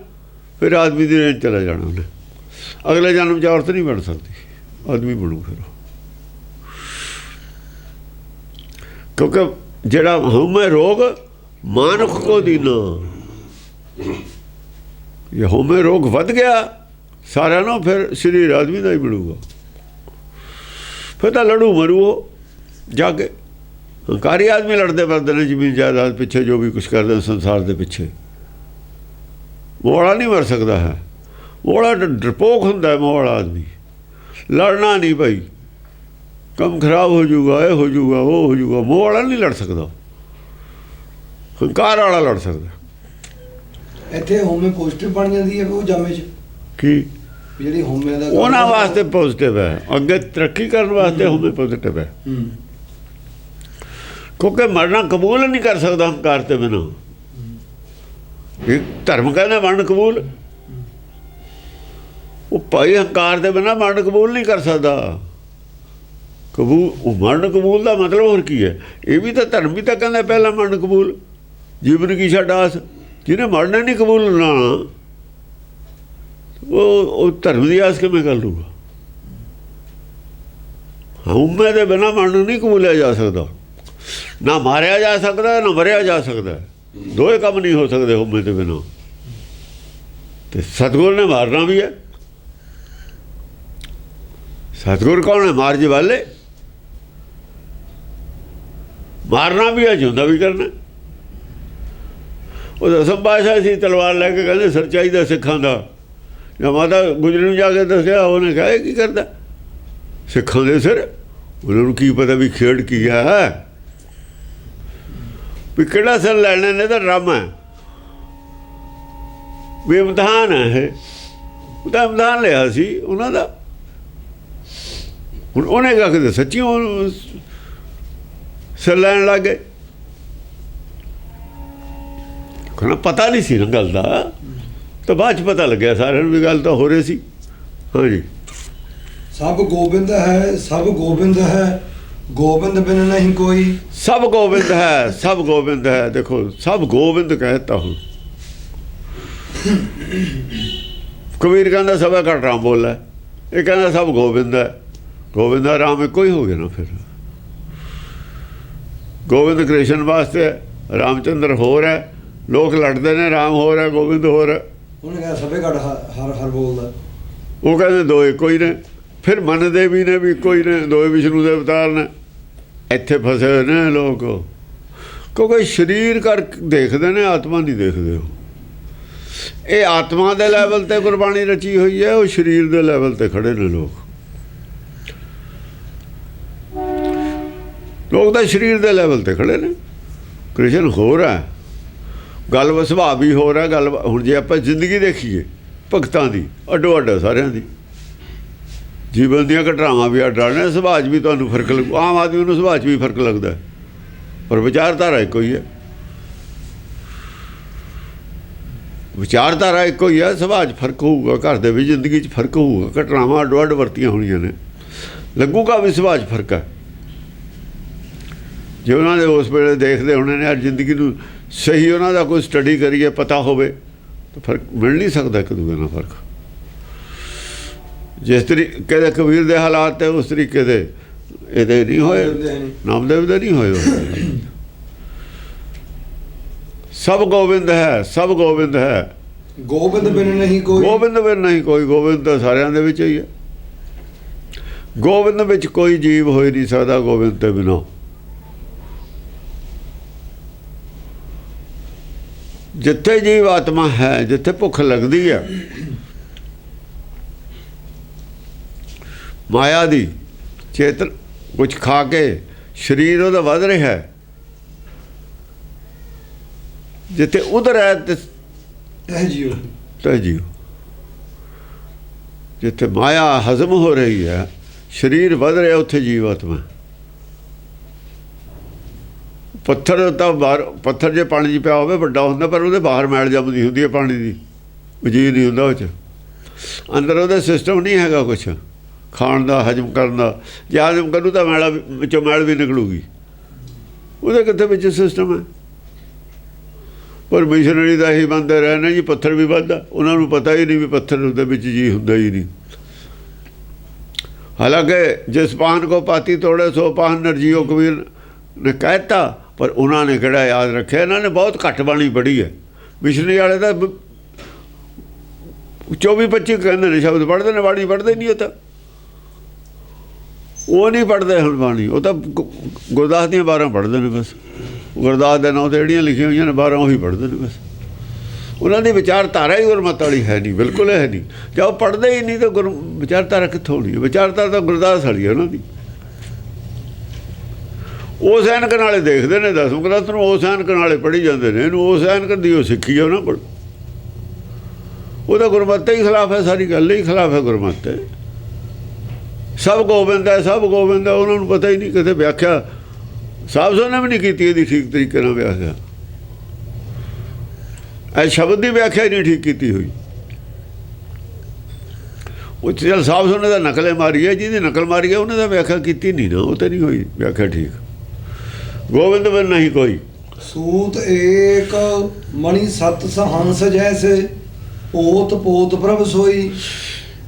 ਫਿਰ ਆਦਮੀ ਦੀ ਰੇਂਜ ਚਲਾ ਜਾਣਾ ਉਹਨੇ। ਅਗਲੇ ਜਨਮ 'ਚ ਔਰਤ ਨਹੀਂ ਬਣ ਸਕਦੀ, ਆਦਮੀ ਬਣੂ ਫਿਰ। ਕਿਉਂਕਿ ਜਿਹੜਾ ਹਉਮੈ ਰੋਗ ਮਾਨੁਖ ਕੋ ਦੀਨਾ, ਇਹ ਹਉਮੈ ਰੋਗ ਵੱਧ ਗਿਆ ਸਾਰਿਆਂ ਨੂੰ, ਫਿਰ ਸਰੀਰ ਆਦਮੀ ਦਾ ਹੀ ਬਣੂਗਾ। ਫਿਰ ਤਾਂ ਲੜੂ ਮਰੂ ਉਹ ਜਾ ਕੇ। ਹੰਕਾਰੀ ਆਦਮੀ ਲੜਦੇ ਫਿਰਦੇ ਨੇ ਜ਼ਮੀਨ ਜਾਇਦਾਦ ਪਿੱਛੇ, ਜੋ ਵੀ ਕੁਛ ਕਰਦੇ ਸੰਸਾਰ ਦੇ ਪਿੱਛੇ। ਮੋਹ ਵਾਲਾ ਨਹੀਂ ਮਰ ਸਕਦਾ ਹੈ। ਮੋਹ ਵਾਲਾ ਡਰਪੋਕ ਹੁੰਦਾ ਹੈ। ਮੋਹ ਵਾਲਾ ਆਦਮੀ ਲੜਨਾ ਨਹੀਂ ਭਾਈ, ਕੰਮ ਖਰਾਬ ਹੋ ਜਾਊਗਾ, ਇਹ ਹੋ ਜਾਊਗਾ, ਉਹ ਹੋ ਜਾਊਗਾ। ਮੋਹ ਵਾਲਾ ਨਹੀਂ ਲੜ ਸਕਦਾ, ਹੰਕਾਰ ਵਾਲਾ ਲੜ ਸਕਦਾ। ਇੱਥੇ ਹੋਮੇ ਪੋਜ਼ਿਟਿਵ ਬਣ ਜਾਂਦੀ ਹੈ ਉਹ ਜਾਮੇ 'ਚ ਕੀ ਜਿਹੜੀ ਹੋਮੇ ਦਾ ਉਹਨਾਂ ਵਾਸਤੇ ਪੋਜ਼ਿਟਿਵ ਹੈ, ਅੱਗੇ ਤਰੱਕੀ ਕਰਨ ਵਾਸਤੇ ਹੋਮੇ ਪੋਜ਼ਿਟਿਵ ਹੈ। ਕਿਉਂਕਿ ਮਰਨਾ ਕਬੂਲ ਨਹੀਂ ਕਰ ਸਕਦਾ ਹੰਕਾਰ ਤੋਂ ਬਿਨਾਂ। ਇਹ ਧਰਮ ਕਹਿੰਦਾ ਮਰਨ ਕਬੂਲ, ਉਹ ਭਾਈ ਹੰਕਾਰ ਦੇ ਬਿਨਾਂ ਮਰਨ ਕਬੂਲ ਨਹੀਂ ਕਰ ਸਕਦਾ। ਉਹ ਮਰਨ ਕਬੂਲ ਦਾ ਮਤਲਬ ਹੋਰ ਕੀ ਹੈ? ਇਹ ਵੀ ਤਾਂ ਧਰਮ ਵੀ ਤਾਂ ਕਹਿੰਦਾ ਪਹਿਲਾਂ ਮਰਨ ਕਬੂਲ, ਜੀਵਨ ਕੀ ਛੱਡ ਆਸ। ਜਿਹਨੇ ਮਰਨਾ ਨਹੀਂ ਕਬੂਲ ਨਾ, ਉਹ ਧਰਮ ਦੀ ਆਸ ਕਿਵੇਂ ਕਰ ਲੂਗਾ? ਹਉਮੈ ਦੇ ਬਿਨਾਂ ਮਰਨ ਨਹੀਂ ਕਬੂਲਿਆ ਜਾ ਸਕਦਾ। ਨਾ ਮਾਰਿਆ ਜਾ ਸਕਦਾ, ਨਾ ਮਰਿਆ ਜਾ ਸਕਦਾ। ਦੋਏ ਕੰਮ ਨਹੀਂ ਹੋ ਸਕਦੇ ਹਉਮੈ ਦੇ ਬਿਨਾਂ। ਤੇ ਸਤਿਗੁਰ ਨੇ ਮਾਰਨਾ ਵੀ ਹੈ। ਸਤਿਗੁਰ ਕੌਣ ਹੈ? ਮਾਰ ਜਵਾਲੇ। ਮਾਰਨਾ ਵੀ ਹੈ, ਜਿਉਂਦਾ ਵੀ ਕਰਨਾ। ਉਹ ਦਸਮ ਪਾਤਸ਼ਾਹ ਸੀ, ਤਲਵਾਰ ਲੈ ਕੇ ਕਹਿੰਦੇ ਸਿਰ ਚਾਹੀਦਾ ਸਿੱਖਾਂ ਦਾ। ਜਾਂ ਮਾਤਾ ਗੁਜਰੀ ਨੂੰ ਜਾ ਕੇ ਦੱਸਿਆ, ਉਹਨੇ ਕਿਹਾ ਇਹ ਕੀ ਕਰਦਾ ਸਿੱਖਾਂ ਦੇ ਸਿਰ? ਉਹਨਾਂ ਨੂੰ ਕੀ ਪਤਾ ਵੀ ਖੇਡ ਕੀ ਹੈ, ਵੀ ਕਿਹੜਾ ਸਿਰ ਲੈਣੇ ਨੇ। ਤਾਂ ਡਰਾਮਾ ਹੈ, ਵੀ ਇਮਤਿਹਾਨ ਹੈ ਇਹ। ਉਹ ਤਾਂ ਇਮਤਿਹਾਨ ਲਿਆ ਸੀ ਉਹਨਾਂ ਦਾ। ਹੁਣ ਉਹਨੇ ਕਹਾ ਕਿ ਸੱਚੀ ਸਿਰ ਲੈਣ ਲੱਗ ਗਏ। ਕਹਿੰਦਾ ਪਤਾ ਨਹੀਂ ਸੀ ਨਾ ਗੱਲ ਦਾ, ਤਾਂ ਬਾਅਦ 'ਚ ਪਤਾ ਲੱਗਿਆ ਸਾਰਿਆਂ ਨੂੰ ਵੀ ਗੱਲ ਤਾਂ ਹੋ ਰਹੀ ਸੀ। ਹਾਂਜੀ, ਸਭ ਗੋਬਿੰਦ ਹੈ, ਸਭ ਗੋਬਿੰਦ ਹੈ, ਗੋਬਿੰਦ ਬਿਨ ਨਹੀਂ ਕੋਈ। ਸਭ ਗੋਬਿੰਦ ਹੈ, ਸਭ ਗੋਬਿੰਦ ਹੈ। ਦੇਖੋ ਸਭ ਗੋਬਿੰਦ ਕਹਿਤਾ ਹੁਣ। ਕਬੀਰ ਕਹਿੰਦਾ ਸਭਾ ਘਟ ਰਾਮ ਬੋਲਾ, ਇਹ ਕਹਿੰਦਾ ਸਭ ਗੋਬਿੰਦ ਹੈ। ਗੋਬਿੰਦ ਦਾ ਰਾਮ ਇੱਕੋ ਹੀ ਹੋ ਗਿਆ ਨਾ ਫਿਰ। ਗੋਬਿੰਦ ਕ੍ਰਿਸ਼ਨ ਵਾਸਤੇ, ਰਾਮਚੰਦਰ ਹੋਰ ਹੈ। ਲੋਕ ਲੜਦੇ ਨੇ, ਰਾਮ ਹੋਰ ਹੈ, ਗੋਬਿੰਦ ਹੋਰ ਹੈ। ਉਹਨੇ ਕਿਹਾ ਸਭੇ ਘਟ ਹਰ ਬੋਲਦਾ। ਉਹ ਕਹਿੰਦੇ ਦੋ ਇੱਕੋ ਹੀ ਨੇ। ਫਿਰ ਮੰਨਦੇ ਵੀ ਨੇ ਵੀ ਇੱਕੋ ਹੀ ਨੇ, ਦੋਏ ਵਿਸ਼ਨੂੰ ਦੇ ਅਵਤਾਰ ਨੇ। ਇੱਥੇ ਫਸੇ ਹੋਏ ਨੇ ਲੋਕ, ਕਿਉਂਕਿ ਸਰੀਰ ਕਰ ਦੇਖਦੇ ਨੇ, ਆਤਮਾ ਨਹੀਂ ਦੇਖਦੇ। ਉਹ ਇਹ ਆਤਮਾ ਦੇ ਲੈਵਲ ਤੇ ਗੁਰਬਾਣੀ ਰਚੀ ਹੋਈ ਹੈ, ਉਹ ਸਰੀਰ ਦੇ ਲੈਵਲ ਤੇ ਖੜੇ ਨੇ ਲੋਕ ਤਾਂ ਸਰੀਰ ਦੇ ਲੈਵਲ ਤੇ ਖੜੇ ਨੇ। ਕ੍ਰਿਸ਼ਨ ਹੋਰ ਹੈ, ਗੱਲ ਸੁਭਾਅ ਵੀ ਹੋਰ ਹੈ। ਗੱਲ ਹੁਣ ਜੇ ਆਪਾਂ ਜ਼ਿੰਦਗੀ ਦੇਖੀਏ ਭਗਤਾਂ ਦੀ ਅੱਡੋ ਅੱਡ ਸਾਰਿਆਂ ਦੀ, ਜੀਵਨ ਦੀਆਂ ਘਟਨਾਵਾਂ ਵੀ ਅੱਡ ਨੇ, ਸੁਭਾਅ 'ਚ ਵੀ ਤੁਹਾਨੂੰ ਫਰਕ ਲੱਗੂ। ਆਮ ਆਦਮੀ ਨੂੰ ਸੁਭਾਅ 'ਚ ਵੀ ਫਰਕ ਲੱਗਦਾ, ਪਰ ਵਿਚਾਰਧਾਰਾ ਇੱਕੋ ਹੀ ਹੈ। ਵਿਚਾਰਧਾਰਾ ਇੱਕੋ ਹੀ ਹੈ, ਸੁਭਾਅ 'ਚ ਫਰਕ ਹੋਊਗਾ, ਘਰ ਦੇ ਵਿੱਚ ਜ਼ਿੰਦਗੀ 'ਚ ਫਰਕ ਹੋਊਗਾ, ਘਟਨਾਵਾਂ ਅੱਡੋ ਅੱਡ ਵਰਤੀਆਂ ਹੋਣੀਆਂ ਨੇ, ਲੱਗੂਗਾ ਵੀ ਸੁਭਾਅ 'ਚ ਫਰਕ ਹੈ। ਜੇ ਉਹਨਾਂ ਦੇ ਉਸ ਵੇਲੇ ਦੇਖਦੇ ਹੋਣੇ ਨੇ, ਅੱਜ ਜ਼ਿੰਦਗੀ ਨੂੰ ਸਹੀ ਉਹਨਾਂ ਦਾ ਕੋਈ ਸਟੱਡੀ ਕਰੀਏ, ਪਤਾ ਹੋਵੇ, ਤਾਂ ਫਰਕ ਮਿਲ ਨਹੀਂ ਸਕਦਾ ਇੱਕ ਦੂਜੇ ਨਾਲ ਫਰਕ। ਜਿਸ ਤਰੀਕੇ ਦੇ ਕਬੀਰ ਦੇ ਹਾਲਾਤ ਤੇ ਉਸ ਤਰੀਕੇ ਦੇ ਇਹਦੇ ਨਹੀਂ ਹੋਏ, ਨਾਮਦੇਵ ਦੇ ਨਹੀਂ ਹੋਏ। ਸਭ ਗੋਬਿੰਦ ਹੈ, ਸਭ ਗੋਬਿੰਦ ਹੈ, ਗੋਬਿੰਦ ਬਿਨ ਨਹੀਂ ਕੋਈ, ਗੋਬਿੰਦ ਬਿਨ ਨਹੀਂ ਕੋਈ। ਗੋਬਿੰਦ ਤਾਂ ਸਾਰਿਆਂ ਦੇ ਵਿੱਚ ਹੀ ਹੈ। ਗੋਬਿੰਦ ਵਿੱਚ ਕੋਈ ਜੀਵ ਹੋ ਹੀ ਨਹੀਂ ਸਕਦਾ ਗੋਬਿੰਦ ਤੋਂ ਬਿਨਾਂ। ਜਿੱਥੇ ਜੀਵ ਆਤਮਾ ਹੈ, ਜਿੱਥੇ ਭੁੱਖ ਲੱਗਦੀ ਹੈ ਮਾਇਆ ਦੀ, ਚੇਤਨ ਕੁਝ ਖਾ ਕੇ ਸਰੀਰ ਉਹਦਾ ਵੱਧ ਰਿਹਾ ਹੈ, ਜਿੱਥੇ ਉਧਰ ਹੈ ਤਹਿ ਜੀਓ, ਤਹਿ ਜੀਓ। ਜਿੱਥੇ ਮਾਇਆ ਹਜ਼ਮ ਹੋ ਰਹੀ ਹੈ, ਸਰੀਰ ਵੱਧ ਰਿਹਾ, ਉੱਥੇ ਜੀਵ ਆਤਮਾ। ਪੱਥਰ ਤਾਂ ਬਾਹਰ, ਪੱਥਰ ਜੇ ਪਾਣੀ 'ਚ ਪਿਆ ਹੋਵੇ ਵੱਡਾ ਹੁੰਦਾ, ਪਰ ਉਹਦੇ ਬਾਹਰ ਮੈਲ ਜੰਮਦੀ ਹੁੰਦੀ ਹੈ ਪਾਣੀ ਦੀ, ਵਜੀਦ ਨਹੀਂ ਹੁੰਦਾ ਉਹ 'ਚ। ਅੰਦਰ ਉਹਦਾ ਸਿਸਟਮ ਨਹੀਂ ਹੈਗਾ ਕੁਛ ਖਾਣ ਦਾ, ਹਜਮ ਕਰਨ ਦਾ। ਜੇ ਹਜਮ ਕਰੂ ਤਾਂ ਮੈਲਾ ਵਿੱਚੋਂ ਮੈਲ ਵੀ ਨਿਕਲੂਗੀ, ਉਹਦੇ ਕਿੱਥੇ ਵਿੱਚ ਸਿਸਟਮ ਹੈ। ਪਰ ਮਿਸ਼ਨਰੀ ਦਾ ਇਹੀ ਬੰਦੇ ਰਹੇ ਨੇ ਜੀ, ਪੱਥਰ ਵੀ ਵੱਧਦਾ, ਉਹਨਾਂ ਨੂੰ ਪਤਾ ਹੀ ਨਹੀਂ ਵੀ ਪੱਥਰ ਦੇ ਵਿੱਚ ਜੀ ਹੁੰਦਾ ਹੀ ਨਹੀਂ। ਹਾਲਾਂਕਿ ਜਿਸ ਪਾਨ ਕੋ ਪਾਤੀ ਤੋੜੇ ਸੋ ਪਾਨ ਨਰਜੀਓ, ਕਬੀਰ ਨੇ ਕਹਿਤਾ, ਪਰ ਉਹਨਾਂ ਨੇ ਕਿਹੜਾ ਯਾਦ ਰੱਖਿਆ। ਇਹਨਾਂ ਨੇ ਬਹੁਤ ਘੱਟ ਬਾਣੀ ਪੜ੍ਹੀ ਹੈ। ਮਿਸ਼ਨਰੀ ਵਾਲੇ ਤਾਂ 24-25 ਕਹਿੰਦੇ ਨੇ ਸ਼ਬਦ ਪੜ੍ਹਦੇ ਨੇ, ਬਾਣੀ ਪੜ੍ਹਦੇ ਨਹੀਂ। ਉਹ ਨਹੀਂ ਪੜ੍ਹਦੇ ਹੁਣ ਬਾਣੀ, ਉਹ ਤਾਂ ਗੁਰਦਾਸ ਦੀਆਂ 12 ਪੜ੍ਹਦੇ ਨੇ ਬਸ। ਗੁਰਦਾਸ ਦੇ ਨਾਂ 'ਤੇ ਜਿਹੜੀਆਂ ਲਿਖੀਆਂ ਹੋਈਆਂ ਨੇ 12 ਉਹੀ ਪੜ੍ਹਦੇ ਨੇ ਬਸ। ਉਹਨਾਂ ਦੀ ਵਿਚਾਰਧਾਰਾ ਹੀ ਗੁਰਮਤ ਵਾਲੀ ਹੈ ਨਹੀਂ, ਬਿਲਕੁਲ ਹੈ ਨਹੀਂ। ਜੇ ਉਹ ਪੜ੍ਹਦੇ ਹੀ ਨਹੀਂ ਤਾਂ ਵਿਚਾਰਧਾਰਾ ਕਿੱਥੋਂ ਹੋਣੀ ਹੈ? ਵਿਚਾਰਧਾਰਾ ਤਾਂ ਗੁਰਦਾਸ ਵਾਲੀ ਹੈ ਉਹਨਾਂ ਦੀ। ਉਸ ਐਨਕ ਨਾਲੇ ਦੇਖਦੇ ਨੇ, 10ਵੇਂ ਗ੍ਰੰਥ ਨੂੰ ਉਸ ਐਨਕ ਨਾਲੇ ਪੜ੍ਹੀ ਜਾਂਦੇ ਨੇ। ਇਹਨੂੰ ਉਸ ਐਨਕ ਦੀ ਉਹ ਸਿੱਖੀ ਹੈ ਉਹਨਾਂ ਕੋਲ। ਉਹਦਾ ਗੁਰਮਤਿ ਹੀ ਖਿਲਾਫ ਹੈ, ਸਾਰੀ ਗੱਲ ਹੀ ਖਿਲਾਫ ਹੈ ਗੁਰਮਤਿ। ਸਭ ਗੋਬਿੰਦ ਹੈ, ਸਭ ਗੋਬਿੰਦ ਹੈ, ਉਹਨਾਂ ਨੂੰ ਪਤਾ ਹੀ ਨਹੀਂ। ਕਿਤੇ ਵਿਆਖਿਆ ਸਾਹਿਬ ਨੇ ਵੀ ਨਹੀਂ ਕੀਤੀ ਇਹਦੀ ਠੀਕ ਤਰੀਕੇ ਨਾਲ ਵਿਆਖਿਆ। ਇਹ ਸ਼ਬਦ ਦੀ ਵਿਆਖਿਆ ਹੀ ਨਹੀਂ ਠੀਕ ਕੀਤੀ ਹੋਈ। ਉਹ ਚੱਲ ਸਾਹਿਬ ਨੇ ਤਾਂ ਨਕਲੇ ਮਾਰੀ ਹੈ, ਜਿਹਦੀ ਨਕਲ ਮਾਰੀ ਹੈ ਉਹਨੇ ਤਾਂ ਵਿਆਖਿਆ ਕੀਤੀ ਨਹੀਂ ਨਾ, ਉਹ ਤਾਂ ਨਹੀਂ ਹੋਈ ਵਿਆਖਿਆ ਠੀਕ। ਗੋਬਿੰਦ ਬਿਨ ਨਹੀਂ ਕੋਈ, ਸੂਤ ਏਕ ਮਣੀ ਸਤ ਸਹੰਸ ਜੈਸੇ, ਓਤ ਪੋਤ ਪ੍ਰਭ ਸੋਈ।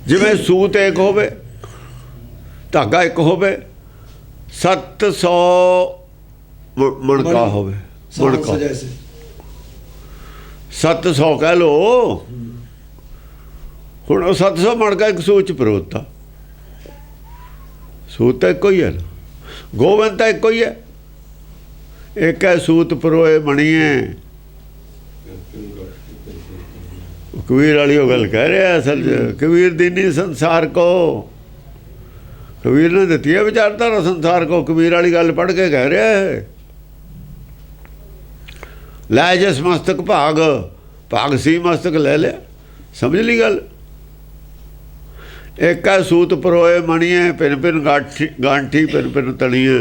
ਜਿਵੇਂ ਸੂਤ ਇੱਕ ਹੋਵੇ, ਧਾਗਾ ਇੱਕ ਹੋਵੇ, 700 ਮਣਕਾ ਹੋਵੇ। ਮਣਕਾ 700 ਕਹਿ ਲਓ। ਹੁਣ ਉਹ 700 ਮਣਕਾ ਇੱਕ ਸੂਤ 'ਚ ਪਰੋਤਾ। ਸੂਤ ਤਾਂ ਇੱਕੋ ਹੀ ਹੈ ਨਾ, ਗੋਬਿੰਦ ਤਾਂ ਇੱਕੋ ਹੀ ਹੈ। ਇੱਕ ਹੈ ਸੂਤ ਪਰੋਏ ਮਣੀਏ। ਕਬੀਰ ਵਾਲੀ ਉਹ ਗੱਲ ਕਹਿ ਰਿਹਾ ਅਸਲ 'ਚ। ਕਬੀਰ ਦੀਨੀ ਸੰਸਾਰ ਕੋ, ਕਬੀਰ ਨੇ ਦਿੱਤੀ ਹੈ ਵਿਚਾਰਧਾਰਾ ਸੰਸਾਰ ਕੋ। ਕਬੀਰ ਵਾਲੀ ਗੱਲ ਪੜ੍ਹ ਕੇ ਕਹਿ ਰਿਹਾ ਹੈ। ਲੈ ਜਿਸ ਮਸਤਕ ਭਾਗ, ਭਾਗ ਸੀ ਮਸਤਕ ਲੈ ਲਿਆ। ਸਮਝ ਲਈ ਗੱਲ। ਇੱਕ ਹੈ ਸੂਤ ਪਰੋਏ ਮਣੀਏ, ਪਿੰਨ ਪਿੰਨ ਗਾਂਠੀ ਪਿੰਨ ਪਿੰਨ ਤਣੀਏ।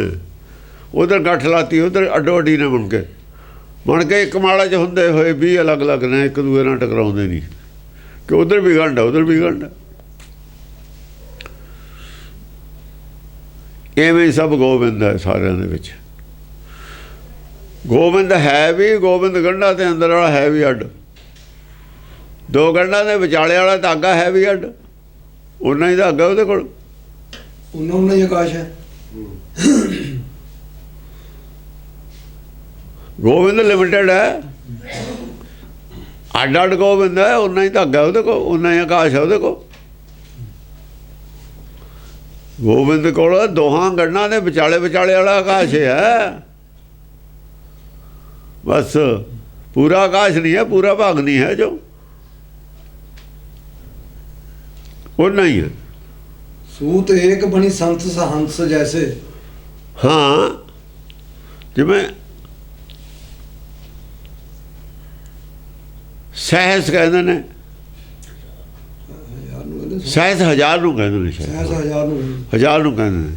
ਉਧਰ ਗੱਠ ਲਾਤੀ, ਉਧਰ ਅੱਡੋ ਅੱਡੀ ਨੇ ਬਣ ਕੇ ਇੱਕ ਮਾਲਾ 'ਚ ਹੁੰਦੇ ਹੋਏ 20 ਅਲੱਗ ਅਲੱਗ ਨੇ, ਇੱਕ ਦੂਏ ਨਾਲ ਟਕਰਾਉਂਦੇ ਨਹੀਂ। ਕਿ ਉਧਰ ਵੀ ਗੰਢ, ਉਧਰ ਵੀ ਗੰਢ। ਇਵੇਂ ਸਭ ਗੋਬਿੰਦ ਹੈ ਸਾਰਿਆਂ ਦੇ ਵਿੱਚ। ਗੋਬਿੰਦ ਹੈ ਵੀ, ਗੋਬਿੰਦ ਗੰਢਾਂ ਤੇ ਅੰਦਰ ਵਾਲਾ ਹੈ ਵੀ ਅੱਡ। ਦੋ ਗੰਢਾਂ ਦੇ ਵਿਚਾਲੇ ਵਾਲਾ ਧਾਗਾ ਹੈ ਵੀ ਅੱਡ। ਉਹਨਾਂ ਹੀ ਧਾਗਾ ਉਹਦੇ ਕੋਲ, ਉਹਨਾਂ ਹੀ ਆਕਾਸ਼ ਹੈ। ਗੋਬਿੰਦ ਲਿਮਿਟਡ ਹੈ, ਅੱਡ ਅੱਡ ਗੋਬਿੰਦ ਹੈ। ਉਹਨਾਂ ਹੀ ਧਾਗਾ ਉਹਦੇ ਕੋਲ, ਉਹਨਾਂ ਹੀ ਆਕਾਸ਼ ਹੈ ਉਹਦੇ ਕੋਲ। ਗੋਬਿੰਦ ਕੋਲ ਦੋਹਾਂ ਗੰਢਾਂ ਦੇ ਵਿਚਾਲੇ ਵਾਲਾ ਆਕਾਸ਼ ਹੈ ਬਸ। ਪੂਰਾ ਆਕਾਸ਼ ਨਹੀਂ ਹੈ, ਪੂਰਾ ਭਾਗ ਨਹੀਂ ਹੈ ਜੋ। ਉਹਨਾਂ ਹੀ ਹੈ। ਸੂਤ ਏਕ ਬਣੀ ਸੰਤ ਸਹੰਸ ਜੈਸੇ। ਹਾਂ, ਜਿਵੇਂ ਸਹਿਸ ਕਹਿੰਦੇ ਨੇ, ਸਹਿਸ ਹਜ਼ਾਰ ਨੂੰ ਕਹਿੰਦੇ ਨੇ, ਸਹਿਸ ਹਜ਼ਾਰ ਨੂੰ, ਹਜ਼ਾਰ ਨੂੰ ਕਹਿੰਦੇ ਨੇ।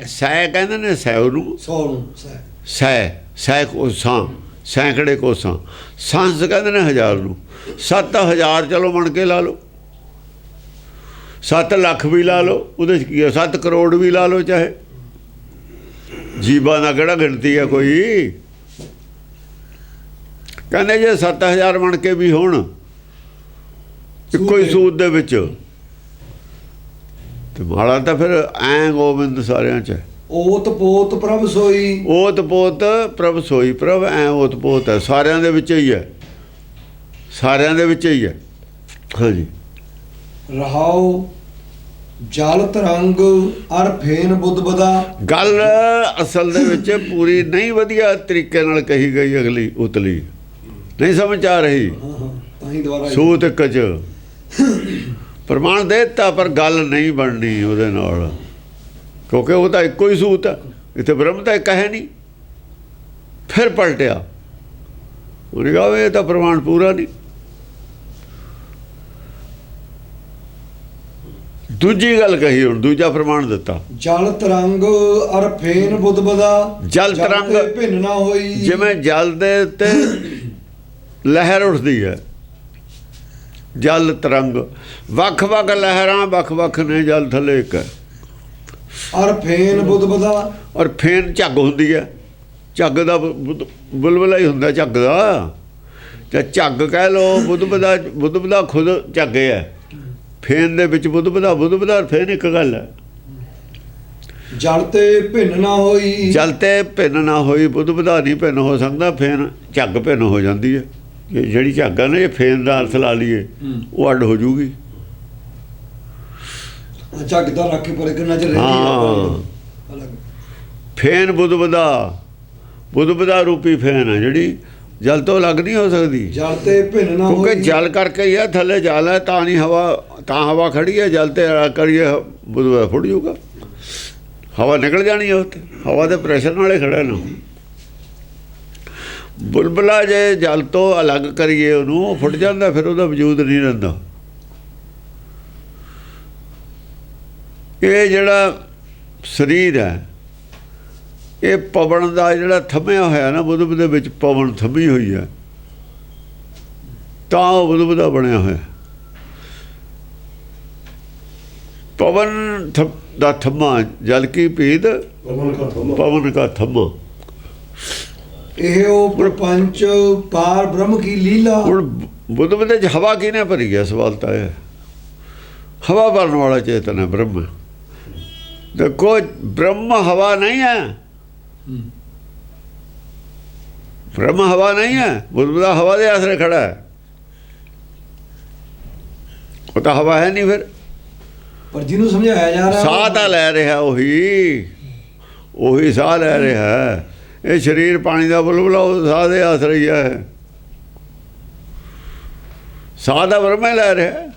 ਸਹਿ ਕਹਿੰਦੇ ਨੇ ਸਹਿ ਨੂੰ, 100 ਨੂੰ ਸਹਿ ਕੋਸਾਂ, ਸੈਂਕੜੇ ਕੋਸਾਂ। ਸੰਸ ਕਹਿੰਦੇ ਨੇ ਹਜ਼ਾਰ ਨੂੰ। 7,000 ਚਲੋ ਬਣ ਕੇ ਲਾ ਲਓ, 7 ਲੱਖ ਵੀ ਲਾ ਲਓ, ਉਹਦੇ 'ਚ ਕੀ ਹੈ, 7 ਕਰੋੜ ਵੀ ਲਾ ਲਓ, ਚਾਹੇ ਜੀਵਾਂ ਦਾ ਕਿਹੜਾ ਗਿਣਤੀ ਹੈ ਕੋਈ। ਕਹਿੰਦੇ ਜੇ 7,000 ਬਣ ਕੇ ਵੀ ਹੋਣ ਇੱਕੋ ਹੀ ਸੂਤ ਦੇ ਵਿੱਚ, ਤੇ ਮਾੜਾ ਤਾਂ ਫਿਰ ਐਂ ਗੋਬਿੰਦ ਸਾਰਿਆਂ 'ਚ ਹੈ। ਓਤ ਪੋਤ ਪ੍ਰਭ ਸੋਈ। ਓਤ ਪੋਤ ਪ੍ਰਭ ਸੋਈ, ਪ੍ਰਭ ਐ ਓਤ ਪੋਤ ਹੈ, ਸਾਰਿਆਂ ਦੇ ਵਿੱਚ ਹੀ ਹੈ, ਸਾਰਿਆਂ ਦੇ ਵਿੱਚ ਹੀ ਹੈ। ਹਾਂਜੀ। ਰਹਾਉ ਜਲ ਤਰੰਗ ਅਰ ਫੇਨ ਬੁੱਧ ਬਦਾ। ਗੱਲ ਅਸਲ ਦੇ ਵਿੱਚ ਪੂਰੀ ਨਹੀਂ ਵਧੀਆ ਤਰੀਕੇ ਨਾਲ ਕਹੀ ਗਈ, ਅਗਲੀ ਉਤਲੀ ਨਹੀਂ ਸਮਝ ਆ ਰਹੀ। ਤਾਂ ਹੀ ਦੁਬਾਰਾ ਸੂਤ ਇੱਕ 'ਚ ਪ੍ਰਮਾਣ ਦੇ ਦਿੱਤਾ, ਪਰ ਗੱਲ ਨਹੀਂ ਬਣਨੀ ਉਹਦੇ ਨਾਲ, ਕਿਉਂਕਿ ਉਹ ਤਾਂ ਇੱਕੋ ਹੀ ਸੂਤ ਹੈ। ਇੱਥੇ ਬ੍ਰਹਮ ਤਾਂ ਇੱਕ ਹੈ ਨਹੀਂ। ਫਿਰ ਪਲਟਿਆ, ਉਹਨੇ ਕਿਹਾ ਇਹ ਤਾਂ ਪ੍ਰਮਾਣ ਪੂਰਾ ਨਹੀਂ। ਦੂਜੀ ਗੱਲ ਕਹੀ, ਹੁਣ ਦੂਜਾ ਪ੍ਰਮਾਣ ਦਿੱਤਾ। ਜਲ ਤਰੰਗ ਅਰ ਫੇਨ ਬੁੱਧ ਬਦਾ। ਜਲ ਤਰੰਗ ਭਿੰਨ ਨਾ ਹੋਈ। ਜਿਵੇਂ ਜਲ ਦੇ ਉੱਤੇ ਲਹਿਰ ਉੱਠਦੀ ਹੈ, ਜਲ ਤਰੰਗ, ਵੱਖ-ਵੱਖ ਲਹਿਰਾਂ ਵੱਖ-ਵੱਖ ਨੇ, ਜਲ ਥੱਲੇ ਇੱਕ ਹੈ। ਅਰ ਫੇਨ ਬੁੱਧ ਬਦਾ। ਔਰ ਫੇਨ ਝੱਗ ਹੁੰਦੀ ਹੈ, ਝੱਗ ਦਾ ਬੁਲਬੁਲਾ ਹੀ ਹੁੰਦਾ ਝੱਗ ਦਾ, ਜਾਂ ਝੱਗ ਕਹਿ ਲਓ। ਬੁੱਧ ਬਦਾ ਖੁਦ ਝੱਗ ਹੈ, ਫੇਨ ਦੇ ਵਿੱਚ ਬੁੱਧ ਬਦਾ ਫੇਨ ਇੱਕ ਗੱਲ ਹੈ। ਜਲ ਤੇ ਭਿੰਨ ਨਾ ਹੋਈ। ਜਲ ਤੇ ਭਿੰਨ ਨਾ ਹੋਈ, ਬੁੱਧ ਬਦਾ ਨਹੀਂ ਭਿੰਨ ਹੋ ਸਕਦਾ, ਫੇਨ ਝੱਗ ਭਿੰਨ ਹੋ ਜਾਂਦੀ ਹੈ। ਇਹ ਜਿਹੜੀ ਝੱਗ ਹੈ ਨਾ, ਇਹ ਫੇਨ ਦਾ ਅਰਥ ਲਾ ਲਈਏ, ਉਹ ਅੱਡ ਹੋ ਜੂਗੀ। ਝੱਗ ਦਾ ਰੱਖ ਕੇ ਪਰ ਕਿੰਨਾ ਚਿਰ ਰਹਿੰਦੀ। ਫੇਨ ਬੁੱਧ ਬਦਾ ਰੂਪੀ ਫੇਨ ਹੈ, ਜਿਹੜੀ ਜਲ ਤੋਂ ਅਲੱਗ ਨਹੀਂ ਹੋ ਸਕਦੀ। ਜਲ ਤੇ ਭਿੰਨ ਨਾ ਹੋਈ, ਕਿਉਂਕਿ ਜਲ ਕਰਕੇ ਹੀ ਹੈ, ਥੱਲੇ ਜਲ ਹੈ ਤਾਂ ਨਹੀਂ ਹਵਾ, ਤਾਂ ਹਵਾ ਖੜੀ ਹੈ। ਜਲ ਤੇ ਕਰੀਏ ਬੁੱਧ ਬਦਾ ਫੁੱਟ ਜਾਊਗਾ, ਹਵਾ ਨਿਕਲ ਜਾਣੀ ਹੈ ਉੱਥੇ, ਹਵਾ ਦੇ ਪ੍ਰੈਸ਼ਰ ਨਾਲੇ ਖੜਾ ਨਾ। ਬੁਲਬੁਲਾ ਜੇ ਜਲ ਤੋਂ ਅਲੱਗ ਕਰੀਏ ਉਹਨੂੰ, ਫੁੱਟ ਜਾਂਦਾ, ਫਿਰ ਉਹਦਾ ਵਜੂਦ ਨਹੀਂ ਰਹਿੰਦਾ। ਇਹ ਜਿਹੜਾ ਸਰੀਰ ਹੈ, ਇਹ ਪਵਨ ਦਾ ਜਿਹੜਾ ਥੰਮਿਆ ਹੋਇਆ ਨਾ, ਬੁੱਧ ਦੇ ਵਿੱਚ ਪਵਨ ਥੰਮੀ ਹੋਈ ਹੈ, ਤਾਂ ਉਹ ਬੁੱਧ ਦਾ ਬਣਿਆ ਹੋਇਆ। ਪਵਨ ਦਾ ਥੰਮਾ, ਜਲ ਕੀ ਭੀਦ ਪਵਨ ਕਾ ਥੰਮਾ। ਇਹ ਉਹ ਪ੍ਰਪੰਚ ਪਾਰ ਬ੍ਰਹਮ ਕੀ ਲੀਲਾ। ਹੁਣ ਬੁੱਧ ਦੇ 'ਚ ਹਵਾ ਕਿਹਨੇ ਭਰੀ ਗਿਆ, ਸਵਾਲ ਤਾਂ ਇਹ। ਹਵਾ ਭਰਨ ਵਾਲਾ ਚੇਤਨ ਹੈ ਬ੍ਰਹਮ। ਦੇਖੋ ਬ੍ਰਹਮ ਹਵਾ ਨਹੀਂ ਹੈ, ਬ੍ਰਹਮ ਹਵਾ ਨਹੀਂ ਹੈ। ਬੁੱਧ ਦਾ ਹਵਾ ਦੇ ਆਸਰੇ ਖੜਾ ਹੈ, ਉਹ ਤਾਂ ਹਵਾ ਹੈ ਨਹੀਂ। ਫਿਰ ਪਰ ਜਿਹਨੂੰ ਸਮਝਾਇਆ ਜਾ ਰਿਹਾ, ਸਾਹ ਤਾਂ ਲੈ ਰਿਹਾ, ਉਹੀ ਸਾਹ ਲੈ ਰਿਹਾ। ਇਹ ਸਰੀਰ ਪਾਣੀ ਦਾ ਬੁਲਬੁਲਾ, ਉਹ ਸਾਹ ਦੇ ਆਸਰੇ ਹੀ ਹੈ। ਸਾਹ ਦਾ ਬ੍ਰਹਮ ਹੀ ਲੈ ਰਿਹਾ।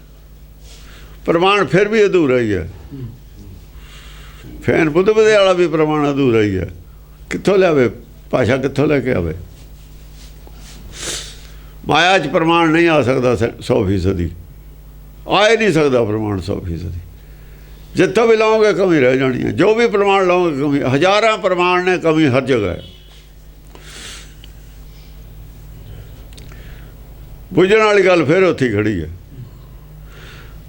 ਪ੍ਰਮਾਣ ਫਿਰ ਵੀ ਅਧੂਰਾ ਹੀ ਹੈ। ਫੇਨ ਬੁੱਧ ਵਾਲਾ ਵੀ ਪ੍ਰਮਾਣ ਅਧੂਰਾ ਹੀ ਹੈ। ਕਿੱਥੋਂ ਲਿਆਵੇ ਭਾਸ਼ਾ, ਕਿੱਥੋਂ ਲੈ ਕੇ ਆਵੇ? ਮਾਇਆ 'ਚ ਪ੍ਰਮਾਣ ਨਹੀਂ ਆ ਸਕਦਾ 100%, ਆ ਹੀ ਨਹੀਂ ਸਕਦਾ ਪ੍ਰਮਾਣ 100%। ਜਿੱਥੋਂ ਵੀ ਲਾਓਗੇ ਕਮੀ ਰਹਿ ਜਾਣੀ ਹੈ। ਜੋ ਵੀ ਪ੍ਰਮਾਣ ਲਾਓਗੇ ਕਮੀ, ਹਜ਼ਾਰਾਂ ਪ੍ਰਮਾਣ ਨੇ, ਕਮੀ ਹਰ ਜਗ੍ਹਾ ਹੈ। ਬੁੱਝਣ ਵਾਲੀ ਗੱਲ ਫਿਰ ਉੱਥੇ ਖੜੀ ਹੈ।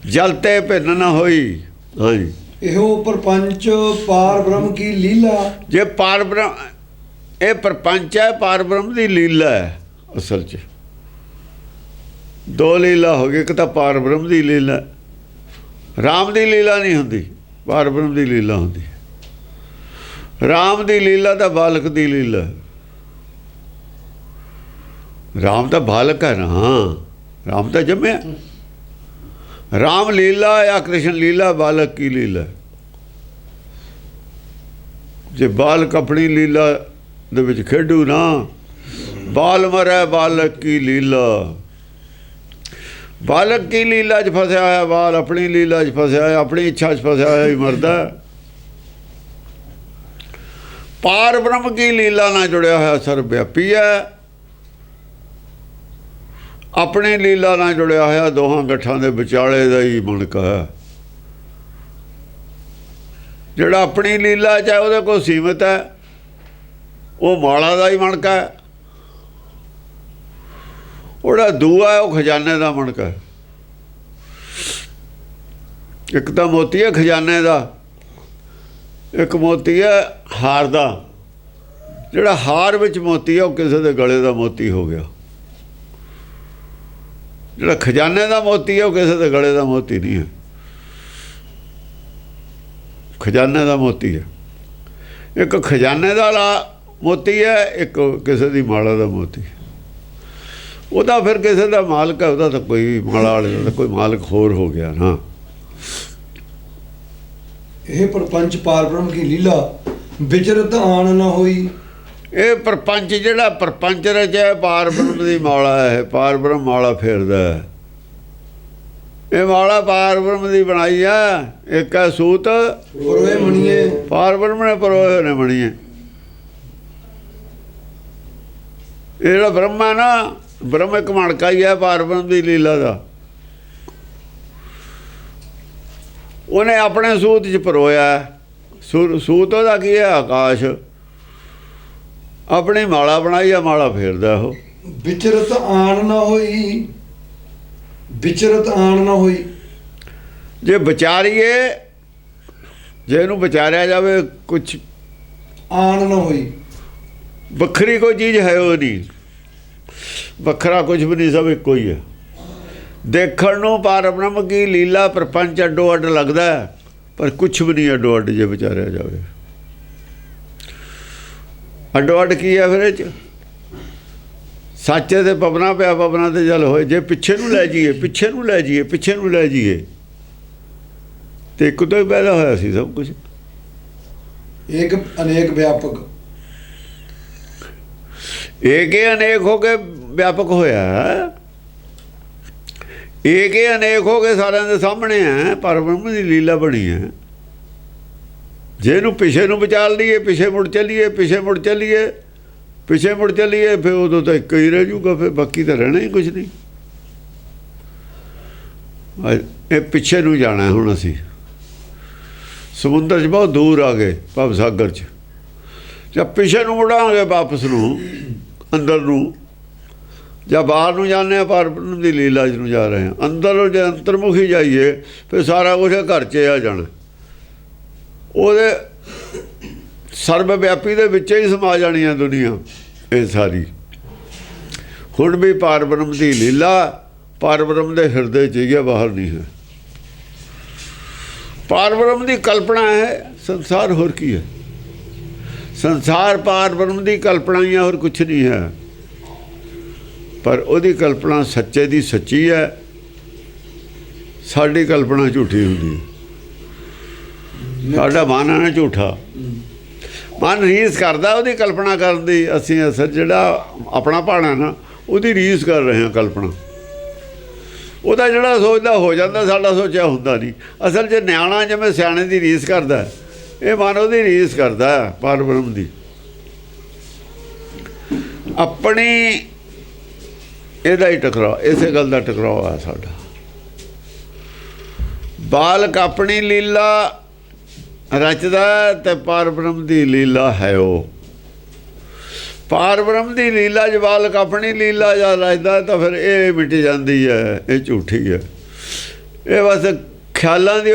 ਜਲ ਤੇ ਭਿੰਨ ਨਾ ਹੋਈ। ਹਾਂਜੀ, ਇਹੋ ਪ੍ਰਪੰਚ ਪਾਰ ਬ੍ਰਹਮ ਕੀ ਲੀਲਾ। ਜੇ ਪਾਰ ਬ੍ਰਹਮ, ਇਹ ਪ੍ਰਪੰਚ ਹੈ, ਪਾਰ ਬ੍ਰਹਮ ਦੀ ਲੀਲਾ ਹੈ। ਅਸਲ 'ਚ ਦੋ ਲੀਲਾ ਹੋ ਗਈ, ਇੱਕ ਤਾਂ ਪਾਰ ਬ੍ਰਹਮ ਦੀ ਲੀਲਾ, ਰਾਮ ਦੀ ਲੀਲਾ ਨਹੀਂ ਹੁੰਦੀ, ਪਾਰ ਬ੍ਰਹਮ ਦੀ ਲੀਲਾ ਹੁੰਦੀ। ਰਾਮ ਦੀ ਲੀਲਾ ਤਾਂ ਬਾਲਕ ਦੀ ਲੀਲਾ। ਰਾਮ ਤਾਂ ਬਾਲਕ ਹੈ ਨਾ, ਰਾਮ ਤਾਂ ਜੰਮਿਆ। ਰਾਮ ਲੀਲਾ ਜਾਂ ਕ੍ਰਿਸ਼ਨ ਲੀਲਾ, ਬਾਲਕ ਕੀ ਲੀਲਾ। ਜੇ ਬਾਲਕ ਆਪਣੀ ਲੀਲਾ ਦੇ ਵਿੱਚ ਖੇਡੂ ਨਾ, ਬਾਲ ਮਰੈ ਬਾਲਕ ਕੀ ਲੀਲਾ। ਬਾਲਕ ਕੀ ਲੀਲਾ 'ਚ ਫਸਿਆ ਹੋਇਆ, ਬਾਲ ਆਪਣੀ ਲੀਲਾ 'ਚ ਫਸਿਆ ਹੋਇਆ, ਆਪਣੀ ਇੱਛਾ 'ਚ ਫਸਿਆ ਹੋਇਆ ਹੀ ਮਰਦਾ। ਪਾਰ ਬ੍ਰਹਮ ਕੀ ਲੀਲਾ ਨਾਲ ਜੁੜਿਆ ਹੋਇਆ ਸਰਬ ਵਿਆਪੀ ਹੈ, ਆਪਣੀ ਲੀਲਾ ਨਾਲ ਜੁੜਿਆ ਹੋਇਆ ਦੋਹਾਂ ਗੱਠਾਂ ਦੇ ਵਿਚਾਲੇ ਦਾ ਹੀ ਮਣਕਾ ਹੈ। ਜਿਹੜਾ ਆਪਣੀ ਲੀਲਾ 'ਚ ਹੈ ਉਹਦੇ ਕੋਲ ਸੀਮਤ ਹੈ, ਉਹ ਮਾਲਾ ਦਾ ਹੀ ਮਣਕਾ ਹੈ। ਉਹਦਾ ਦੂਆ ਹੈ, ਉਹ ਖਜ਼ਾਨੇ ਦਾ ਮਣਕਾ ਹੈ। ਇੱਕ ਤਾਂ ਮੋਤੀ ਹੈ ਖਜ਼ਾਨੇ ਦਾ, ਇੱਕ ਮੋਤੀ ਹੈ ਹਾਰ ਦਾ। ਜਿਹੜਾ ਹਾਰ ਵਿੱਚ ਮੋਤੀ ਹੈ ਉਹ ਕਿਸੇ ਦੇ ਗਲੇ ਦਾ ਮੋਤੀ ਹੋ ਗਿਆ। ਜਿਹੜਾ ਖਜ਼ਾਨੇ ਦਾ ਮੋਤੀ ਹੈ ਉਹ ਕਿਸੇ ਦੇ ਗਲੇ ਦਾ ਮੋਤੀ ਨਹੀਂ ਹੈ, ਖਜ਼ਾਨੇ ਦਾ ਮੋਤੀ ਹੈ। ਇੱਕ ਖਜ਼ਾਨੇ ਦਾ ਮੋਤੀ ਹੈ, ਇੱਕ ਕਿਸੇ ਦੀ ਮਾਲਾ ਦਾ ਮੋਤੀ। ਉਹਦਾ ਫਿਰ ਕਿਸੇ ਦਾ ਮਾਲਕ ਹੈ, ਉਹਦਾ ਤਾਂ ਕੋਈ ਮਾਲਾ ਵਾਲੇ ਦਾ ਕੋਈ ਮਾਲਕ ਹੋਰ ਹੋ ਗਿਆ ਨਾ। ਇਹ ਪਰਪੰਚ ਪਾਰ ਬ੍ਰਹਮ ਕੀ ਲੀਲਾ ਵਿਚਰਤ ਆਣ ਨਾ ਹੋਈ। ਇਹ ਪਰਪੰਚ ਜਿਹੜਾ ਪਰਪੰਚ ਰਚਿਆ ਪਾਰ ਬ੍ਰਹਮ ਦੀ ਮਾਲਾ ਹੈ, ਪਾਰ ਬ੍ਰਹਮ ਮਾਲਾ ਫੇਰਦਾ ਹੈ। ਇਹ ਮਾਲਾ ਪਾਰ ਬ੍ਰਹਮ ਦੀ ਬਣਾਈ ਆ। ਇੱਕ ਹੈ ਸੂਤ ਪਰੋਏ ਮਣੀਏ, ਪਾਰ ਬ੍ਰਹਮ ਨੇ ਪਰੋਏ ਹੋਏ ਨੇ ਮਣੀਏ। ਇਹ ਜਿਹੜਾ ਬ੍ਰਹਮ ਹੈ ਨਾ, ਬ੍ਰਹਮ ਇੱਕ ਮਣਕਾ ਹੀ ਹੈ ਪਾਰ ਬ੍ਰਹਮ ਦੀ ਲੀਲਾ ਦਾ। ਉਹਨੇ ਆਪਣੇ ਸੂਤ 'ਚ ਪਰੋਇਆ। ਸੂਤ ਉਹਦਾ ਕੀ ਹੈ? ਆਕਾਸ਼। ਆਪਣੀ ਮਾਲਾ ਬਣਾਈ ਆ, ਮਾਲਾ ਫੇਰਦਾ ਉਹ। ਵਿਚਰਤ ਆਣ ਨਾ ਹੋਈ, ਵਿਚਰਤ ਆਣ ਨਾ ਹੋਈ। ਜੇ ਵਿਚਾਰੀਏ, ਜੇ ਇਹਨੂੰ ਵਿਚਾਰਿਆ ਜਾਵੇ, ਕੁਛ ਆਣ ਨਾ ਹੋਈ। ਵੱਖਰੀ ਕੋਈ ਚੀਜ਼ ਹੈ ਉਹ ਨਹੀਂ, ਵੱਖਰਾ ਕੁਝ ਵੀ ਨਹੀਂ, ਸਭ ਇੱਕੋ ਹੀ ਹੈ। ਦੇਖਣ ਨੂੰ ਪਾਰ ਬ੍ਰਹਮ ਕੀ ਲੀਲਾ ਪ੍ਰਪੰਚ ਅੱਡੋ ਅੱਡ ਲੱਗਦਾ, ਪਰ ਕੁਛ ਵੀ ਨਹੀਂ ਅੱਡੋ ਅੱਡ ਜੇ ਵਿਚਾਰਿਆ ਜਾਵੇ। ਅੱਡੋ ਅੱਡ ਕੀ ਹੈ ਫਿਰ ਇਹ 'ਚ? ਸੱਚੇ ਤੇ ਪਵਨਾ ਪਿਆ, ਪਵਨਾ ਤੇ ਜਲ ਹੋਏ। ਜੇ ਪਿੱਛੇ ਨੂੰ ਲੈ ਜਾਈਏ, ਪਿੱਛੇ ਨੂੰ ਲੈ ਜਾਈਏ, ਪਿੱਛੇ ਨੂੰ ਲੈ ਜਾਈਏ, ਤੇ ਇੱਕ ਤੋਂ ਹੀ ਪੈਦਾ ਹੋਇਆ ਸੀ ਸਭ ਕੁਝ। ਇੱਕ ਅਨੇਕ ਵਿਆਪਕ, ਇੱਕ ਹੀ ਅਨੇਕ ਹੋ ਕੇ ਵਿਆਪਕ ਹੋਇਆ। ਇੱਕ ਹੀ ਅਨੇਕ ਹੋ ਕੇ ਸਾਰਿਆਂ ਦੇ ਸਾਹਮਣੇ ਹੈ। ਪਰ ਬ੍ਰਹਮ ਦੀ ਲੀਲਾ ਬਣੀ ਹੈ। ਜੇ ਇਹਨੂੰ ਪਿੱਛੇ ਨੂੰ ਵਿਚਾਰ ਲਈਏ, ਪਿੱਛੇ ਮੁੜ ਚੱਲੀਏ, ਪਿੱਛੇ ਮੁੜ ਚੱਲੀਏ, ਪਿੱਛੇ ਮੁੜ ਚੱਲੀਏ, ਫਿਰ ਉਦੋਂ ਤਾਂ ਇੱਕ ਹੀ ਰਹਿ ਜੂਗਾ, ਫਿਰ ਬਾਕੀ ਤਾਂ ਰਹਿਣਾ ਹੀ ਕੁਝ ਨਹੀਂ। ਇਹ ਪਿੱਛੇ ਨੂੰ ਜਾਣਾ ਹੁਣ ਅਸੀਂ। ਸਮੁੰਦਰ 'ਚ ਬਹੁਤ ਦੂਰ ਆ ਗਏ, ਭਵ ਸਾਗਰ 'ਚ। ਜਦ ਪਿੱਛੇ ਨੂੰ ਮੁੜਾਂਗੇ ਵਾਪਸ ਨੂੰ, ਅੰਦਰ ਨੂੰ, ਜਾਂ ਬਾਹਰ ਨੂੰ ਜਾਂਦੇ ਹਾਂ, ਪਾਰ ਬ੍ਰਹਮ ਦੀ ਲੀਲਾ 'ਚ ਨੂੰ ਜਾ ਰਹੇ ਹਾਂ। ਅੰਦਰ ਜੇ ਅੰਤਰਮੁਖੀ ਜਾਈਏ, ਫਿਰ ਸਾਰਾ ਕੁਛ ਘਰ 'ਚ ਆ ਜਾਣਾ। ਉਹਦੇ ਸਰਬ ਵਿਆਪੀ ਦੇ ਵਿੱਚ ਹੀ ਸਮਾ ਜਾਣੀ ਆ ਦੁਨੀਆ ਇਹ ਸਾਰੀ। ਹੁਣ ਵੀ ਪਾਰ ਬ੍ਰਹਮ ਦੀ ਲੀਲਾ ਪਾਰ ਬ੍ਰਹਮ ਦੇ ਹਿਰਦੇ 'ਚ ਹੀ ਹੈ, ਬਾਹਰ ਨਹੀਂ ਹੈ। ਪਾਰ ਬ੍ਰਹਮ ਦੀ ਕਲਪਨਾ ਹੈ ਸੰਸਾਰ, ਹੋਰ ਕੀ ਹੈ? ਸੰਸਾਰ ਪਾਰ ਬ੍ਰਹਮ ਦੀ ਕਲਪਨਾ ਹੀ ਹੈ, ਹੋਰ ਕੁਛ ਨਹੀਂ ਹੈ। ਪਰ ਉਹਦੀ ਕਲਪਨਾ ਸੱਚੇ ਦੀ ਸੱਚੀ ਹੈ, ਸਾਡੀ ਕਲਪਨਾ ਝੂਠੀ ਹੁੰਦੀ ਹੈ। ਸਾਡਾ ਮਨ ਹੈ ਨਾ ਝੂਠਾ, ਮਨ ਰੀਸ ਕਰਦਾ ਉਹਦੀ ਕਲਪਨਾ ਕਰਨ ਦੀ। ਅਸੀਂ ਅਸਲ ਜਿਹੜਾ ਆਪਣਾ ਭਾਣਾ ਨਾ, ਉਹਦੀ ਰੀਸ ਕਰ ਰਹੇ ਹਾਂ ਕਲਪਨਾ। ਉਹਦਾ ਜਿਹੜਾ ਸੋਚਦਾ ਹੋ ਜਾਂਦਾ, ਸਾਡਾ ਸੋਚਿਆ ਹੁੰਦਾ ਨਹੀਂ। ਅਸਲ 'ਚ ਨਿਆਣਾ ਜਿਵੇਂ ਸਿਆਣੇ ਦੀ ਰੀਸ ਕਰਦਾ, ਇਹ ਮਨ ਉਹਦੀ ਰੀਸ ਕਰਦਾ ਪਾਰ ਬ੍ਰਹਮ ਦੀ। ਆਪਣੀ ਇਹਦਾ ਹੀ ਟਕਰਾਅ, ਇਸੇ ਗੱਲ ਦਾ ਟਕਰਾਅ ਆ ਸਾਡਾ। ਬਾਲਕ ਆਪਣੀ ਲੀਲਾ ਰਚਦਾ ਤੇ ਪਾਰ ਬ੍ਰਹਮ ਦੀ ਲੀਲਾ ਹੈ ਉਹ। ਪਾਰ ਬ੍ਰਹਮ ਦੀ ਲੀਲਾ 'ਚ ਬਾਲਕ ਆਪਣੀ ਲੀਲਾ ਜਾਂ ਰਚਦਾ, ਤਾਂ ਫਿਰ ਇਹ ਮਿਟ ਜਾਂਦੀ ਹੈ, ਇਹ ਝੂਠੀ ਹੈ। ਇਹ ਬਸ ਖਿਆਲਾਂ ਦੀ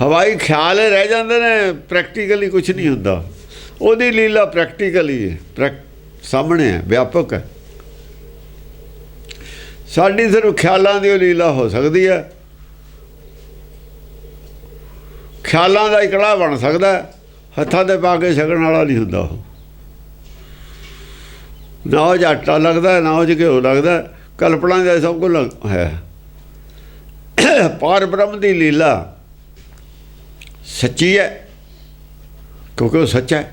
ਹਵਾਈ ਖਿਆਲ ਰਹਿ ਜਾਂਦੇ ਨੇ, ਪ੍ਰੈਕਟੀਕਲੀ ਕੁਛ ਨਹੀਂ ਹੁੰਦਾ। ਉਹਦੀ ਲੀਲਾ ਪ੍ਰੈਕਟੀਕਲੀ ਹੈ, ਸਾਹਮਣੇ ਹੈ, ਵਿਆਪਕ ਹੈ। ਸਾਡੀ ਸਿਰਫ ਖਿਆਲਾਂ ਦੀ ਉਹ ਲੀਲਾ ਹੋ ਸਕਦੀ ਹੈ। ਖਿਆਲਾਂ ਦਾ ਇਕੜਾ ਬਣ ਸਕਦਾ, ਹੱਥਾਂ 'ਤੇ ਪਾ ਕੇ ਛਕਣ ਵਾਲਾ ਨਹੀਂ ਹੁੰਦਾ ਉਹ। ਨਾ ਉਹ 'ਚ ਆਟਾ ਲੱਗਦਾ, ਨਾ ਉਹ 'ਚ ਘਿਓ ਲੱਗਦਾ, ਕਲਪਨਾ ਦਾ ਸਭ ਕੁਝ ਹੈ। ਪਾਰ ਬ੍ਰਹਮ ਦੀ ਲੀਲਾ ਸੱਚੀ ਹੈ, ਕਿਉਂਕਿ ਉਹ ਸੱਚਾ ਹੈ।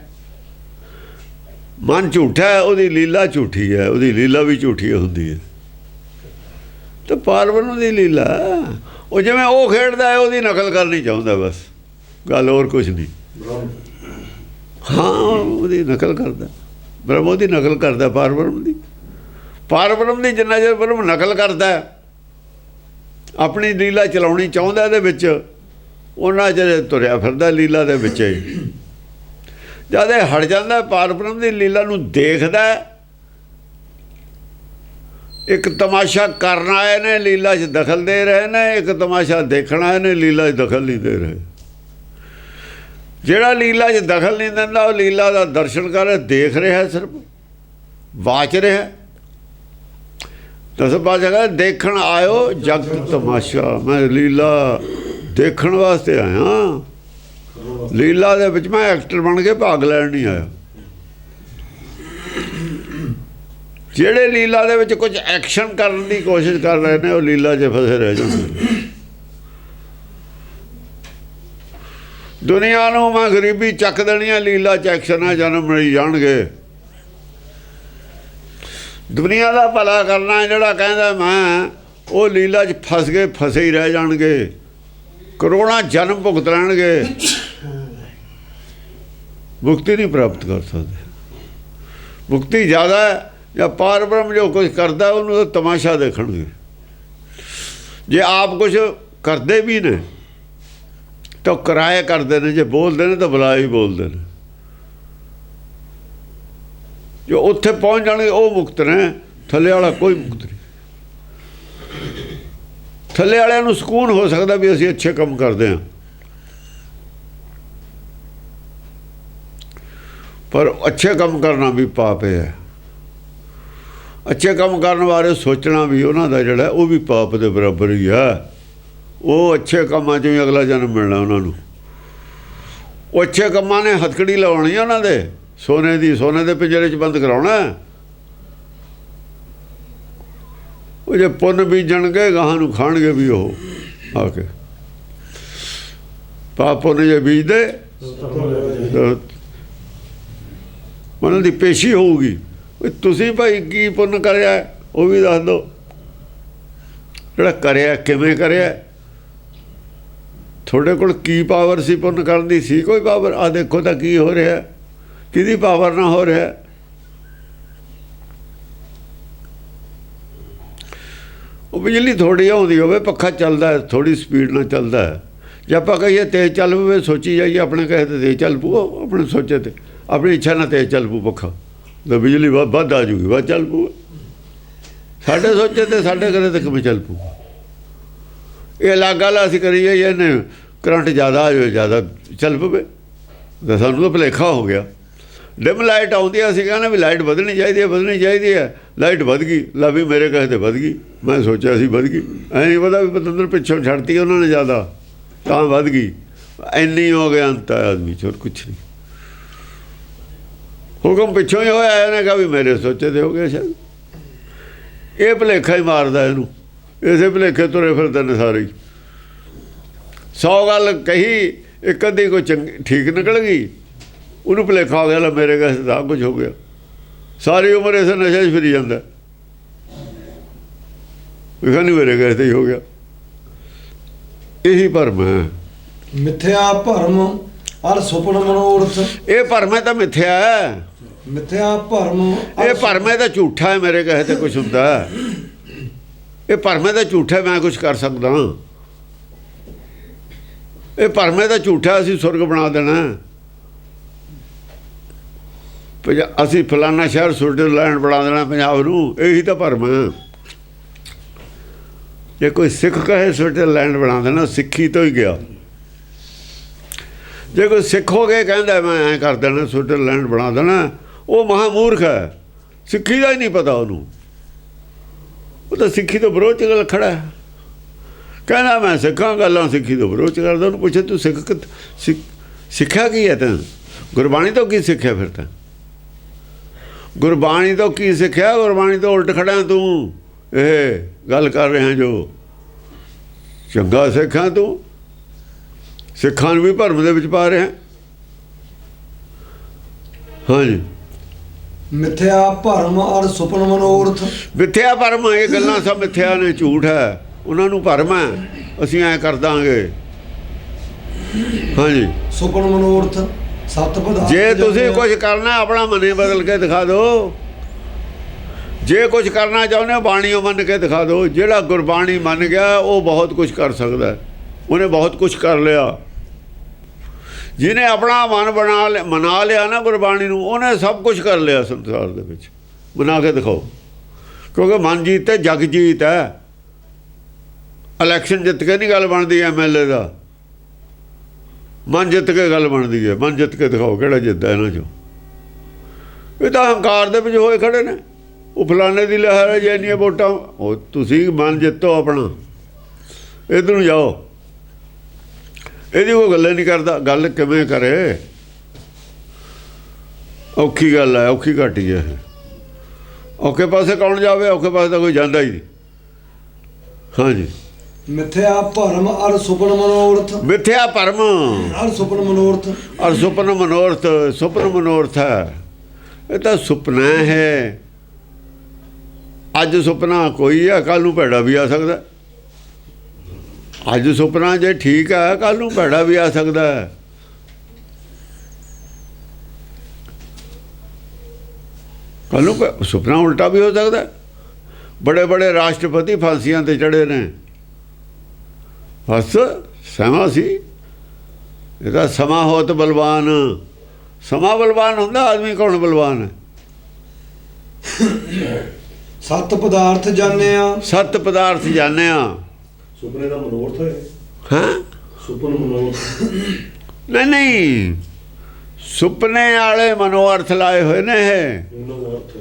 ਮਨ ਝੂਠਾ ਹੈ, ਉਹਦੀ ਲੀਲਾ ਝੂਠੀ ਹੈ, ਉਹਦੀ ਲੀਲਾ ਵੀ ਝੂਠੀ ਹੁੰਦੀ ਹੈ। ਤਾਂ ਪਾਰਬ੍ਰਹਮ ਦੀ ਲੀਲਾ। ਉਹ ਜਿਵੇਂ ਉਹ ਖੇਡਦਾ ਹੈ ਉਹਦੀ ਨਕਲ ਕਰਨੀ ਚਾਹੁੰਦਾ, ਬਸ ਗੱਲ ਹੋਰ ਕੁਛ ਨਹੀਂ। ਹਾਂ ਉਹਦੀ ਨਕਲ ਕਰਦਾ ਬ੍ਰਹਮ, ਉਹਦੀ ਨਕਲ ਕਰਦਾ ਪਾਰਬ੍ਰਹਮ ਦੀ। ਪਾਰਬ੍ਰਹਮ ਦੀ ਜਿੰਨਾ ਚਿਰ ਬ੍ਰਹਮ ਨਕਲ ਕਰਦਾ, ਆਪਣੀ ਲੀਲਾ ਚਲਾਉਣੀ ਚਾਹੁੰਦਾ ਇਹਦੇ ਵਿੱਚ, ਉਹਨਾਂ ਚਿਰ ਤੁਰਿਆ ਫਿਰਦਾ ਲੀਲਾ ਦੇ ਵਿੱਚ ਹੀ। ਜਦ ਇਹ ਹਟ ਜਾਂਦਾ, ਪਾਰਬ੍ਰਹਮ ਦੀ ਲੀਲਾ ਨੂੰ ਦੇਖਦਾ, ਇੱਕ ਤਮਾਸ਼ਾ ਕਰਨ ਆਏ ਨੇ ਲੀਲਾ 'ਚ ਦਖਲ ਦੇ ਰਹੇ ਨੇ, ਇੱਕ ਤਮਾਸ਼ਾ ਦੇਖਣ ਆਏ ਨੇ ਲੀਲਾ 'ਚ ਦਖਲ ਨਹੀਂ ਦੇ ਰਹੇ। ਜਿਹੜਾ ਲੀਲਾ 'ਚ ਦਖਲ ਨਹੀਂ ਦਿੰਦਾ ਉਹ ਲੀਲਾ ਦਾ ਦਰਸ਼ਨ ਕਰ ਰਿਹਾ, ਦੇਖ ਰਿਹਾ, ਸਿਰਫ ਵਾਚ ਰਿਹਾ। ਦਸ ਪਾਤਸ਼ਾਹ ਦੇਖਣ ਆਇਓ ਜਗ ਤਮਾਸ਼ਾ, ਮੈਂ ਲੀਲਾ ਦੇਖਣ ਵਾਸਤੇ ਆਇਆ, ਲੀਲਾ ਦੇ ਵਿੱਚ ਮੈਂ ਐਕਟਰ ਬਣ ਕੇ ਭਾਗ ਲੈਣ ਨਹੀਂ ਆਇਆ। ਜਿਹੜੇ ਲੀਲਾ ਦੇ ਵਿੱਚ ਕੁਝ ਐਕਸ਼ਨ ਕਰਨ ਦੀ ਕੋਸ਼ਿਸ਼ ਕਰ ਰਹੇ ਨੇ ਉਹ ਲੀਲਾ 'ਚ ਫਸੇ ਰਹਿ ਜਾਂਦੇ। ਦੁਨੀਆ ਨੂੰ ਮੈਂ ਗਰੀਬੀ ਚੱਕ ਦੇਣੀ ਆ, ਲੀਲਾ 'ਚ ਐਕਸ਼ਨਾਂ ਜਨਮ ਮਿਲ ਜਾਣਗੇ। ਦੁਨੀਆ ਦਾ ਭਲਾ ਕਰਨਾ ਜਿਹੜਾ ਕਹਿੰਦਾ ਮੈਂ, ਉਹ ਲੀਲਾ 'ਚ ਫਸੇ ਹੀ ਰਹਿ ਜਾਣਗੇ, ਕਰੋੜਾਂ ਜਨਮ ਭੁਗਤ ਲੈਣਗੇ, ਮੁਕਤੀ ਨਹੀਂ ਪ੍ਰਾਪਤ ਕਰ ਸਕਦੇ। ਮੁਕਤੀ ਜ਼ਿਆਦਾ ਜਾਂ ਪਾਰਬ੍ਰਹਮ ਜੋ ਕੁਝ ਕਰਦਾ ਉਹਨੂੰ ਤਾਂ ਤਮਾਸ਼ਾ ਦੇਖਣਗੇ। ਜੇ ਆਪ ਕੁਝ ਕਰਦੇ ਵੀ ਨੇ ਤਾਂ ਕਿਰਾਏ ਕਰਦੇ ਨੇ, ਜੇ ਬੋਲਦੇ ਨੇ ਤਾਂ ਬੁਲਾ ਹੀ ਬੋਲਦੇ ਨੇ। ਜੋ ਉੱਥੇ ਪਹੁੰਚ ਜਾਣਗੇ ਉਹ ਮੁਕਤ ਨੇ, ਥੱਲੇ ਵਾਲਾ ਕੋਈ ਮੁਕਤ ਨਹੀਂ। ਥੱਲੇ ਵਾਲਿਆਂ ਨੂੰ ਸਕੂਨ ਹੋ ਸਕਦਾ ਵੀ ਅਸੀਂ ਅੱਛੇ ਕੰਮ ਕਰਦੇ ਹਾਂ, ਪਰ ਅੱਛੇ ਕੰਮ ਕਰਨਾ ਵੀ ਪਾਪ ਹੈ। ਅੱਛੇ ਕੰਮ ਕਰਨ ਬਾਰੇ ਸੋਚਣਾ ਵੀ ਉਹਨਾਂ ਦਾ ਜਿਹੜਾ ਉਹ ਵੀ ਪਾਪ ਦੇ ਬਰਾਬਰ ਹੀ ਆ। ਉਹ ਅੱਛੇ ਕੰਮਾਂ 'ਚ ਵੀ ਅਗਲਾ ਜਨਮ ਮਿਲਣਾ ਉਹਨਾਂ ਨੂੰ। ਉਹ ਅੱਛੇ ਕੰਮਾਂ ਨੇ ਹੱਥਕੜੀ ਲਾਉਣੀ ਉਹਨਾਂ ਦੇ, ਸੋਨੇ ਦੀ, ਸੋਨੇ ਦੇ ਪਿੰਜਰੇ 'ਚ ਬੰਦ ਕਰਾਉਣਾ। ਉਹ ਜੇ ਪੁੰਨ ਬੀਜਣਗੇ ਗਾਹਾਂ ਨੂੰ ਖਾਣਗੇ ਵੀ ਉਹ ਆ ਕੇ। ਪਾਪ ਪੁੰਨ ਜੇ ਬੀਜਦੇ ਉਹਨਾਂ ਦੀ ਪੇਸ਼ੀ ਹੋਊਗੀ। ਤੁਸੀਂ ਭਾਈ ਕੀ ਪੁੰਨ ਕਰਿਆ ਉਹ ਵੀ ਦੱਸ ਦਿਓ, ਜਿਹੜਾ ਕਰਿਆ ਕਿਵੇਂ ਕਰਿਆ, ਤੁਹਾਡੇ ਕੋਲ ਕੀ ਪਾਵਰ ਸੀ ਪੁੰਨ ਕਰਨ ਦੀ? ਸੀ ਕੋਈ ਪਾਵਰ? ਆ ਦੇਖੋ ਤਾਂ ਕੀ ਹੋ ਰਿਹਾ, ਕਿਹਦੀ ਪਾਵਰ ਨਾਲ ਹੋ ਰਿਹਾ। ਉਹ ਬਿਜਲੀ ਥੋੜ੍ਹੀ ਆਉਂਦੀ ਹੋਵੇ, ਪੱਖਾ ਚੱਲਦਾ ਥੋੜ੍ਹੀ ਸਪੀਡ ਨਾਲ ਚੱਲਦਾ, ਜੇ ਆਪਾਂ ਕਹੀਏ ਤੇਜ਼ ਚੱਲ ਪਵੇ, ਸੋਚੀ ਜਾਈਏ ਆਪਣੇ ਕਹੇ ਤੇ ਤੇਜ਼ ਚੱਲ ਪਊ, ਆਪਣੇ ਸੋਚੇ ਤੇ ਆਪਣੀ ਇੱਛਾ ਨਾਲ ਤੇਜ਼ ਚੱਲ ਪਊ ਪੱਖਾ, ਤਾਂ ਬਿਜਲੀ ਵੱਧ ਆ ਜੂਗੀ, ਵੱਧ ਚੱਲ ਪਊ। ਸਾਡੇ ਸੋਚੇ ਤੇ ਸਾਡੇ ਕਰੇ ਤੇ ਕਿਵੇਂ ਚੱਲ ਪਊ? ਇਹ ਅਲੱਗ ਗੱਲ ਅਸੀਂ ਕਰੀ ਜਾਈਏ, ਇਹਨੇ ਕਰੰਟ ਜ਼ਿਆਦਾ ਆ ਜਾਵੇ, ਜ਼ਿਆਦਾ ਚੱਲ ਪਵੇ, ਤਾਂ ਸਾਨੂੰ ਤਾਂ ਭੁਲੇਖਾ ਹੋ ਗਿਆ। ਡਿਮ ਲਾਈਟ ਆਉਂਦੀ ਆ, ਅਸੀਂ ਕਹਿੰਦੇ ਵੀ ਲਾਈਟ ਵਧਣੀ ਚਾਹੀਦੀ ਹੈ, ਵਧਣੀ ਚਾਹੀਦੀ ਹੈ, ਲਾਈਟ ਵੱਧ ਗਈ, ਲਾ ਵੀ ਮੇਰੇ ਕਹੇ ਤੇ ਵੱਧ ਗਈ। ਮੈਂ ਸੋਚਿਆ ਸੀ ਵੱਧ ਗਈ, ਐਂ ਨਹੀਂ ਪਤਾ ਵੀ ਪਤੰਦਰ ਪਿੱਛੋਂ ਛੱਡਤੀ ਉਹਨਾਂ ਨੇ ਜ਼ਿਆਦਾ, ਤਾਂ ਵੱਧ ਗਈ। ਇੰਨੀ ਹੋ ਗਿਆ ਅੰਤ ਆਦਮੀ 'ਚ, ਹੋਰ ਕੁਛ ਨਹੀਂ। ਹੁਕਮ ਪਿੱਛੋਂ ਹੀ ਹੋਇਆ, ਇਹਨੇ ਕਿਹਾ ਵੀ ਮੇਰੇ ਸੋਚੇ ਤੇ ਹੋ ਗਿਆ ਸ਼ਾਇਦ। ਇਹ ਭੁਲੇਖਾ ਹੀ ਮਾਰਦਾ ਇਹਨੂੰ, ਇਸੇ ਭੁਲੇਖੇ ਤੁਰੇ ਫਿਰਦੇ ਨੇ ਸਾਰੇ ਹੀ। 100 ਗੱਲ ਕਹੀ, ਇੱਕ ਅੱਧੀ ਕੋਈ ਚੰਗੀ ਠੀਕ ਨਿਕਲ ਗਈ, ਉਹਨੂੰ ਭੁਲੇਖਾ ਹੋ ਗਿਆ ਲੈ ਮੇਰੇ ਕਹੇ ਤਾਂ ਕੁਝ ਹੋ ਗਿਆ। ਸਾਰੀ ਉਮਰ ਇਸੇ ਨਸ਼ੇ 'ਚ ਫਿਰੀ ਜਾਂਦਾ, ਵੇਖਾ ਨਹੀਂ ਮੇਰੇ ਕਹੇ ਤੇ ਹੀ ਹੋ ਗਿਆ। ਇਹੀ ਭਰਮ ਹੈ, ਮਿੱਥਿਆ ਭਰਮ ਅਰ ਸੁਪਨ ਮਨੋਰਥ। ਇਹ ਭਰਮ ਹੈ ਤਾਂ ਮਿੱਥਿਆ ਹੈ, ਮਿੱਥਿਆ ਭਰਮ। ਇਹ ਭਰਮ ਹੈ ਤਾਂ ਝੂਠਾ ਹੈ, ਮੇਰੇ ਕਹੇ ਤੇ ਕੁਛ ਹੁੰਦਾ। ਇਹ ਭਰਮ ਹੈ ਤਾਂ ਝੂਠਾ, ਮੈਂ ਕੁਛ ਕਰ ਸਕਦਾ। ਇਹ ਭਰਮ ਹੈ ਤਾਂ ਝੂਠਾ, ਅਸੀਂ ਸੁਰਗ ਬਣਾ ਦੇਣਾ, ਅਸੀਂ ਫਲਾਨਾ ਸ਼ਹਿਰ ਸਵਿਟਜ਼ਰਲੈਂਡ ਬਣਾ ਦੇਣਾ ਪੰਜਾਬ ਨੂੰ। ਇਹੀ ਤਾਂ ਭਰਮ ਹੈ। ਜੇ ਕੋਈ ਸਿੱਖ ਕਹੇ ਸਵਿਟਜ਼ਰਲੈਂਡ ਬਣਾ ਦੇਣਾ, ਸਿੱਖੀ ਤੋਂ ਹੀ ਗਿਆ। ਜੇ ਕੋਈ ਸਿੱਖ ਹੋ ਕੇ ਕਹਿੰਦਾ ਮੈਂ ਐਂ ਕਰ ਦੇਣਾ, ਸਵਿਟਜ਼ਰਲੈਂਡ ਬਣਾ ਦੇਣਾ, ਉਹ ਮਹਾਮੂਰਖ ਹੈ, ਸਿੱਖੀ ਦਾ ਹੀ ਨਹੀਂ ਪਤਾ ਉਹਨੂੰ। ਉਹ ਤਾਂ ਸਿੱਖੀ ਤੋਂ ਵਿਰੋਧ 'ਚ ਗੱਲ ਖੜਾ ਹੈ, ਕਹਿੰਦਾ ਮੈਂ ਸਿੱਖਾਂ, ਗੱਲਾਂ ਸਿੱਖੀ ਤੋਂ ਵਿਰੋਧ 'ਚ ਕਰਦਾ। ਉਹਨੂੰ ਪੁੱਛੇ ਤੂੰ ਸਿੱਖਿਆ ਕੀ ਹੈ? ਤੈਂ ਗੁਰਬਾਣੀ ਤੋਂ ਕੀ ਸਿੱਖਿਆ? ਫਿਰ ਤਾਂ ਗੁਰਬਾਣੀ ਤੋਂ ਕੀ ਸਿੱਖਿਆ? ਗੁਰਬਾਣੀ ਤੋਂ ਉਲਟ ਖੜਾ ਤੂੰ। ਇਹ ਗੱਲ ਕਰ ਰਿਹਾ ਜੋ ਚੰਗਾ ਸਿੱਖਾਂ ਤੂੰ, ਸਿੱਖਾਂ ਨੂੰ ਵੀ ਭਰਮ ਦੇ ਵਿੱਚ ਪਾ ਰਿਹਾ। ਹਾਂਜੀ, ਮਿਥਿਆ ਭਰਮ ਅਰ ਸੁਪਨ ਮਨੋਰਥ। ਮਿੱਥਿਆ ਭਰਮ, ਇਹ ਗੱਲਾਂ ਸਭ ਮਿੱਥਿਆ ਨੇ, ਝੂਠ ਹੈ, ਉਹਨਾਂ ਨੂੰ ਭਰਮ ਹੈ, ਅਸੀਂ ਐਂ ਕਰ ਦਾਂਗੇ। ਹਾਂਜੀ, ਸੁਪਨ ਮਨੋਰਥ ਸੱਤ ਪਦਾਰਥ। ਜੇ ਤੁਸੀਂ ਕੁਝ ਕਰਨਾ ਆਪਣਾ ਮਨੇ ਬਦਲ ਕੇ ਦਿਖਾ ਦਿਓ। ਜੇ ਕੁਝ ਕਰਨਾ ਚਾਹੁੰਦੇ ਹੋ ਬਾਣੀਓ ਮੰਨ ਕੇ ਦਿਖਾ ਦਿਓ। ਜਿਹੜਾ ਗੁਰਬਾਣੀ ਮੰਨ ਗਿਆ ਉਹ ਬਹੁਤ ਕੁਝ ਕਰ ਸਕਦਾ, ਉਹਨੇ ਬਹੁਤ ਕੁਝ ਕਰ ਲਿਆ। ਜਿਹਨੇ ਆਪਣਾ ਮਨ ਮਨਾ ਲਿਆ ਨਾ ਗੁਰਬਾਣੀ ਨੂੰ, ਉਹਨੇ ਸਭ ਕੁਝ ਕਰ ਲਿਆ ਸੰਸਾਰ ਦੇ ਵਿੱਚ। ਬਣਾ ਕੇ ਦਿਖਾਓ, ਕਿਉਂਕਿ ਮਨ ਜੀਤ ਹੈ, ਜਗ ਜੀਤ ਹੈ। ਇਲੈਕਸ਼ਨ ਜਿੱਤ ਕੇ ਨਹੀਂ ਗੱਲ ਬਣਦੀ MLA ਦਾ, ਮਨ ਜਿੱਤ ਕੇ ਗੱਲ ਬਣਦੀ ਹੈ। ਮਨ ਜਿੱਤ ਕੇ ਦਿਖਾਓ ਕਿਹੜਾ ਜਿੱਤਦਾ ਇਹਨਾਂ 'ਚੋਂ। ਇਹ ਤਾਂ ਹੰਕਾਰ ਦੇ ਵਿੱਚ ਹੋਏ ਖੜੇ ਨੇ, ਉਹ ਫਲਾਣੇ ਦੀ ਲਹਿਰ ਹੈ, ਜੇ ਇੰਨੀਆਂ ਵੋਟਾਂ। ਉਹ ਤੁਸੀਂ ਮਨ ਜਿੱਤੋ ਆਪਣਾ, ਇੱਧਰ ਨੂੰ ਜਾਓ। ਇਹਦੀ ਕੋਈ ਗੱਲ ਨਹੀਂ ਕਰਦਾ, ਗੱਲ ਕਿਵੇਂ ਕਰੇ? ਔਖੀ ਗੱਲ ਹੈ, ਔਖੀ ਘਾਟੀ ਹੈ। ਔਖੇ ਪਾਸੇ ਕੌਣ ਜਾਵੇ? ਔਖੇ ਪਾਸੇ ਤਾਂ ਕੋਈ ਜਾਂਦਾ ਹੀ ਨਹੀਂ। ਹਾਂਜੀ, ਮਿਥਿਆ ਭਰਮ ਅਰ ਸੁਪਨ ਮਨੋਰਥ। ਮਿੱਥਿਆ ਭਰਮ ਅਰ ਸੁਪਨ ਮਨੋਰਥ। ਔਰ ਸੁਪਨ ਮਨੋਰਥ। ਸੁਪਨ ਮਨੋਰਥ ਹੈ, ਇਹ ਤਾਂ ਸੁਪਨਾ ਹੈ। ਅੱਜ ਸੁਪਨਾ ਕੋਈ ਹੈ, ਕੱਲ੍ਹ ਨੂੰ ਭੈੜਾ ਵੀ ਆ ਸਕਦਾ। ਅੱਜ ਸੁਪਨਾ ਜੇ ਠੀਕ ਹੈ, ਕੱਲ੍ਹ ਨੂੰ ਭੈੜਾ ਵੀ ਆ ਸਕਦਾ ਹੈ। ਕੱਲ੍ਹ ਨੂੰ ਸੁਪਨਾ ਉਲਟਾ ਵੀ ਹੋ ਸਕਦਾ। ਬੜੇ ਬੜੇ ਰਾਸ਼ਟਰਪਤੀ ਫਾਂਸੀਆਂ 'ਤੇ ਚੜ੍ਹੇ ਨੇ। ਬਸ ਸਮਾਂ ਸੀ, ਇਹਦਾ ਸਮਾਂ ਹੋਤ ਬਲਵਾਨ। ਸਮਾਂ ਬਲਵਾਨ ਹੁੰਦਾ, ਆਦਮੀ ਕੌਣ ਬਲਵਾਨ ਹੈ? ਸੱਤ ਪਦਾਰਥ ਜਾਣਿਆ। ਸੱਤ ਪਦਾਰਥ ਜਾਣਿਆ। ਸੁਪਨੇ ਦਾ ਮਨੋਰਥ ਹੈ। ਹਾਂ, ਸੁਪਨ ਮਨੋਰਥ ਨਹੀਂ, ਸੁਪਨੇ ਵਾਲੇ ਮਨੋਅਰਥ ਲਾਏ ਹੋਏ ਨੇ। ਇਹ ਇਹਨਾਂ ਦਾ ਅਰਥ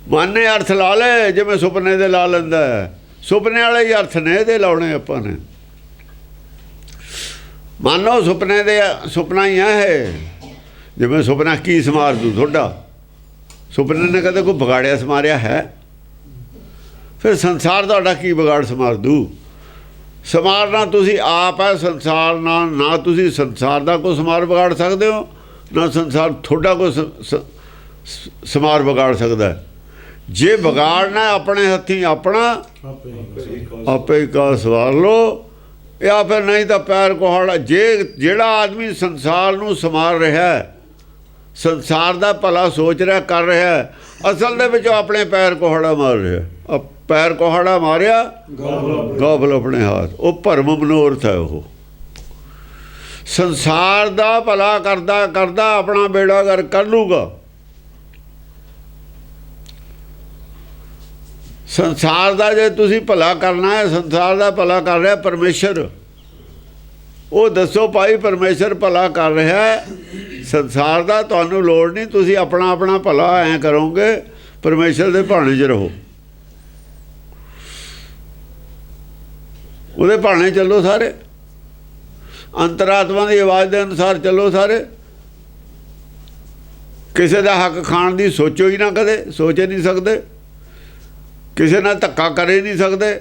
ਮਨ ਨੇ ਅਰਥ ਲਾ ਲਏ, ਜਿਵੇਂ ਸੁਪਨੇ ਦੇ ਲਾ ਲੈਂਦਾ। ਸੁਪਨੇ ਵਾਲੇ ਹੀ ਅਰਥ ਨੇ ਇਹਦੇ ਲਾਉਣੇ ਆਪਾਂ ਨੇ। ਮਾਨੋ ਸੁਪਨੇ ਦੇ ਸੁਪਨਾ ਹੀ ਹੈ ਇਹ। ਜਿਵੇਂ ਸੁਪਨਾ ਕੀ ਸਮਾਰ ਦੂ ਤੁਹਾਡਾ? ਸੁਪਨੇ ਨੇ ਕਦੇ ਕੋਈ ਵਿਗਾੜਿਆ ਸਮਾਰਿਆ ਹੈ? ਫਿਰ ਸੰਸਾਰ ਤੁਹਾਡਾ ਕੀ ਵਿਗਾੜ ਸਮਾਰ ਦੂ? ਸਮਾਰਨਾ ਤੁਸੀਂ ਆਪ ਹੈ ਸੰਸਾਰ ਨਾਲ। ਨਾ ਤੁਸੀਂ ਸੰਸਾਰ ਦਾ ਕੋਈ ਸਮਾਰ ਵਿਗਾੜ ਸਕਦੇ ਹੋ, ਨਾ ਸੰਸਾਰ ਤੁਹਾਡਾ ਕੋਈ ਸਮਾਰ ਵਿਗਾੜ ਸਕਦਾ। ਜੇ ਵਿਗਾੜਨਾ ਆਪਣੇ ਹੱਥੀਂ ਆਪਣਾ, ਆਪੇ ਹੀ ਕਾ ਸਵਾਰ ਲਓ। ਜਾਂ ਫਿਰ ਨਹੀਂ ਤਾਂ ਪੈਰ ਕੁਹਾੜਾ। ਜਿਹੜਾ ਆਦਮੀ ਸੰਸਾਰ ਨੂੰ ਸਮਾਰ ਰਿਹਾ, ਸੰਸਾਰ ਦਾ ਭਲਾ ਸੋਚ ਰਿਹਾ, ਕਰ ਰਿਹਾ, ਅਸਲ ਦੇ ਵਿੱਚ ਆਪਣੇ ਪੈਰ ਕੁਹਾੜਾ ਮਾਰ ਰਿਹਾ। ਪੈਰ ਕੁਹਾੜਾ ਮਾਰਿਆ, ਗੋਬਲ ਆਪਣੇ ਹੱਥ। ਉਹ ਭਰਮ ਮਨੋਰਥ ਹੈ। ਉਹ ਸੰਸਾਰ ਦਾ ਭਲਾ ਕਰਦਾ ਕਰਦਾ ਆਪਣਾ ਬੇੜਾ ਗਰ ਕਰ ਲੂਗਾ। ਸੰਸਾਰ ਦਾ ਜੇ ਤੁਸੀਂ ਭਲਾ ਕਰਨਾ ਹੈ, ਸੰਸਾਰ ਦਾ ਭਲਾ ਕਰ ਰਿਹਾ ਪਰਮੇਸ਼ਰ। ਉਹ ਦੱਸੋ ਭਾਈ, ਪਰਮੇਸ਼ਰ ਭਲਾ ਕਰ ਰਿਹਾ ਹੈ ਸੰਸਾਰ ਦਾ, ਤੁਹਾਨੂੰ ਲੋੜ ਨਹੀਂ। ਤੁਸੀਂ ਆਪਣਾ ਆਪਣਾ ਭਲਾ ਐਂ ਕਰੋਗੇ, ਪਰਮੇਸ਼ਰ ਦੇ ਭਾਣੇ 'ਚ ਰਹੋ, ਉਹਦੇ ਭਾਣੇ ਚੱਲੋ ਸਾਰੇ। ਅੰਤਰਾਤਮਾ ਦੀ ਆਵਾਜ਼ ਦੇ ਅਨੁਸਾਰ ਚੱਲੋ ਸਾਰੇ। ਕਿਸੇ ਦਾ ਹੱਕ ਖਾਣ ਦੀ ਸੋਚੋ ਹੀ ਨਾ, ਕਦੇ ਸੋਚ ਹੀ ਨਹੀਂ ਸਕਦੇ। ਕਿਸੇ ਨਾਲ ਧੱਕਾ ਕਰ ਹੀ ਨਹੀਂ ਸਕਦੇ।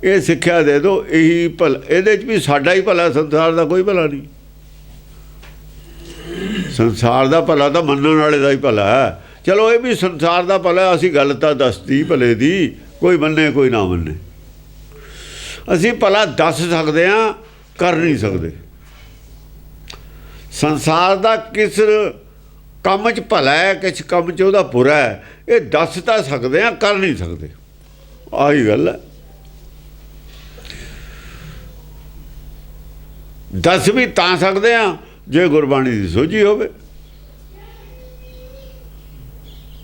ਇਹ ਸਿੱਖਿਆ ਦੇ ਦਿਓ, ਇਹੀ ਭਲਾ। ਇਹਦੇ 'ਚ ਵੀ ਸਾਡਾ ਹੀ ਭਲਾ, ਸੰਸਾਰ ਦਾ ਕੋਈ ਭਲਾ ਨਹੀਂ। ਸੰਸਾਰ ਦਾ ਭਲਾ ਤਾਂ ਮੰਨਣ ਵਾਲੇ ਦਾ ਹੀ ਭਲਾ ਹੈ। ਚਲੋ ਇਹ ਵੀ ਸੰਸਾਰ ਦਾ ਭਲਾ, ਅਸੀਂ ਗੱਲ ਤਾਂ ਦੱਸਤੀ ਭਲੇ ਦੀ, ਕੋਈ ਮੰਨੇ ਕੋਈ ਨਾ ਮੰਨੇ। ਅਸੀਂ ਭਲਾ ਦੱਸ ਸਕਦੇ ਹਾਂ, ਕਰ ਨਹੀਂ ਸਕਦੇ। ਸੰਸਾਰ ਦਾ ਕਿਸ ਕੰਮ 'ਚ ਭਲਾ ਹੈ, ਕਿਸ ਕੰਮ 'ਚ ਉਹਦਾ ਬੁਰਾ ਹੈ, ਇਹ ਦੱਸ ਤਾਂ ਸਕਦੇ ਹਾਂ, ਕਰ ਨਹੀਂ ਸਕਦੇ। ਆਹੀ ਗੱਲ ਹੈ। ਦੱਸ ਵੀ ਤਾਂ ਸਕਦੇ ਹਾਂ ਜੇ ਗੁਰਬਾਣੀ ਦੀ ਸੋਝੀ ਹੋਵੇ।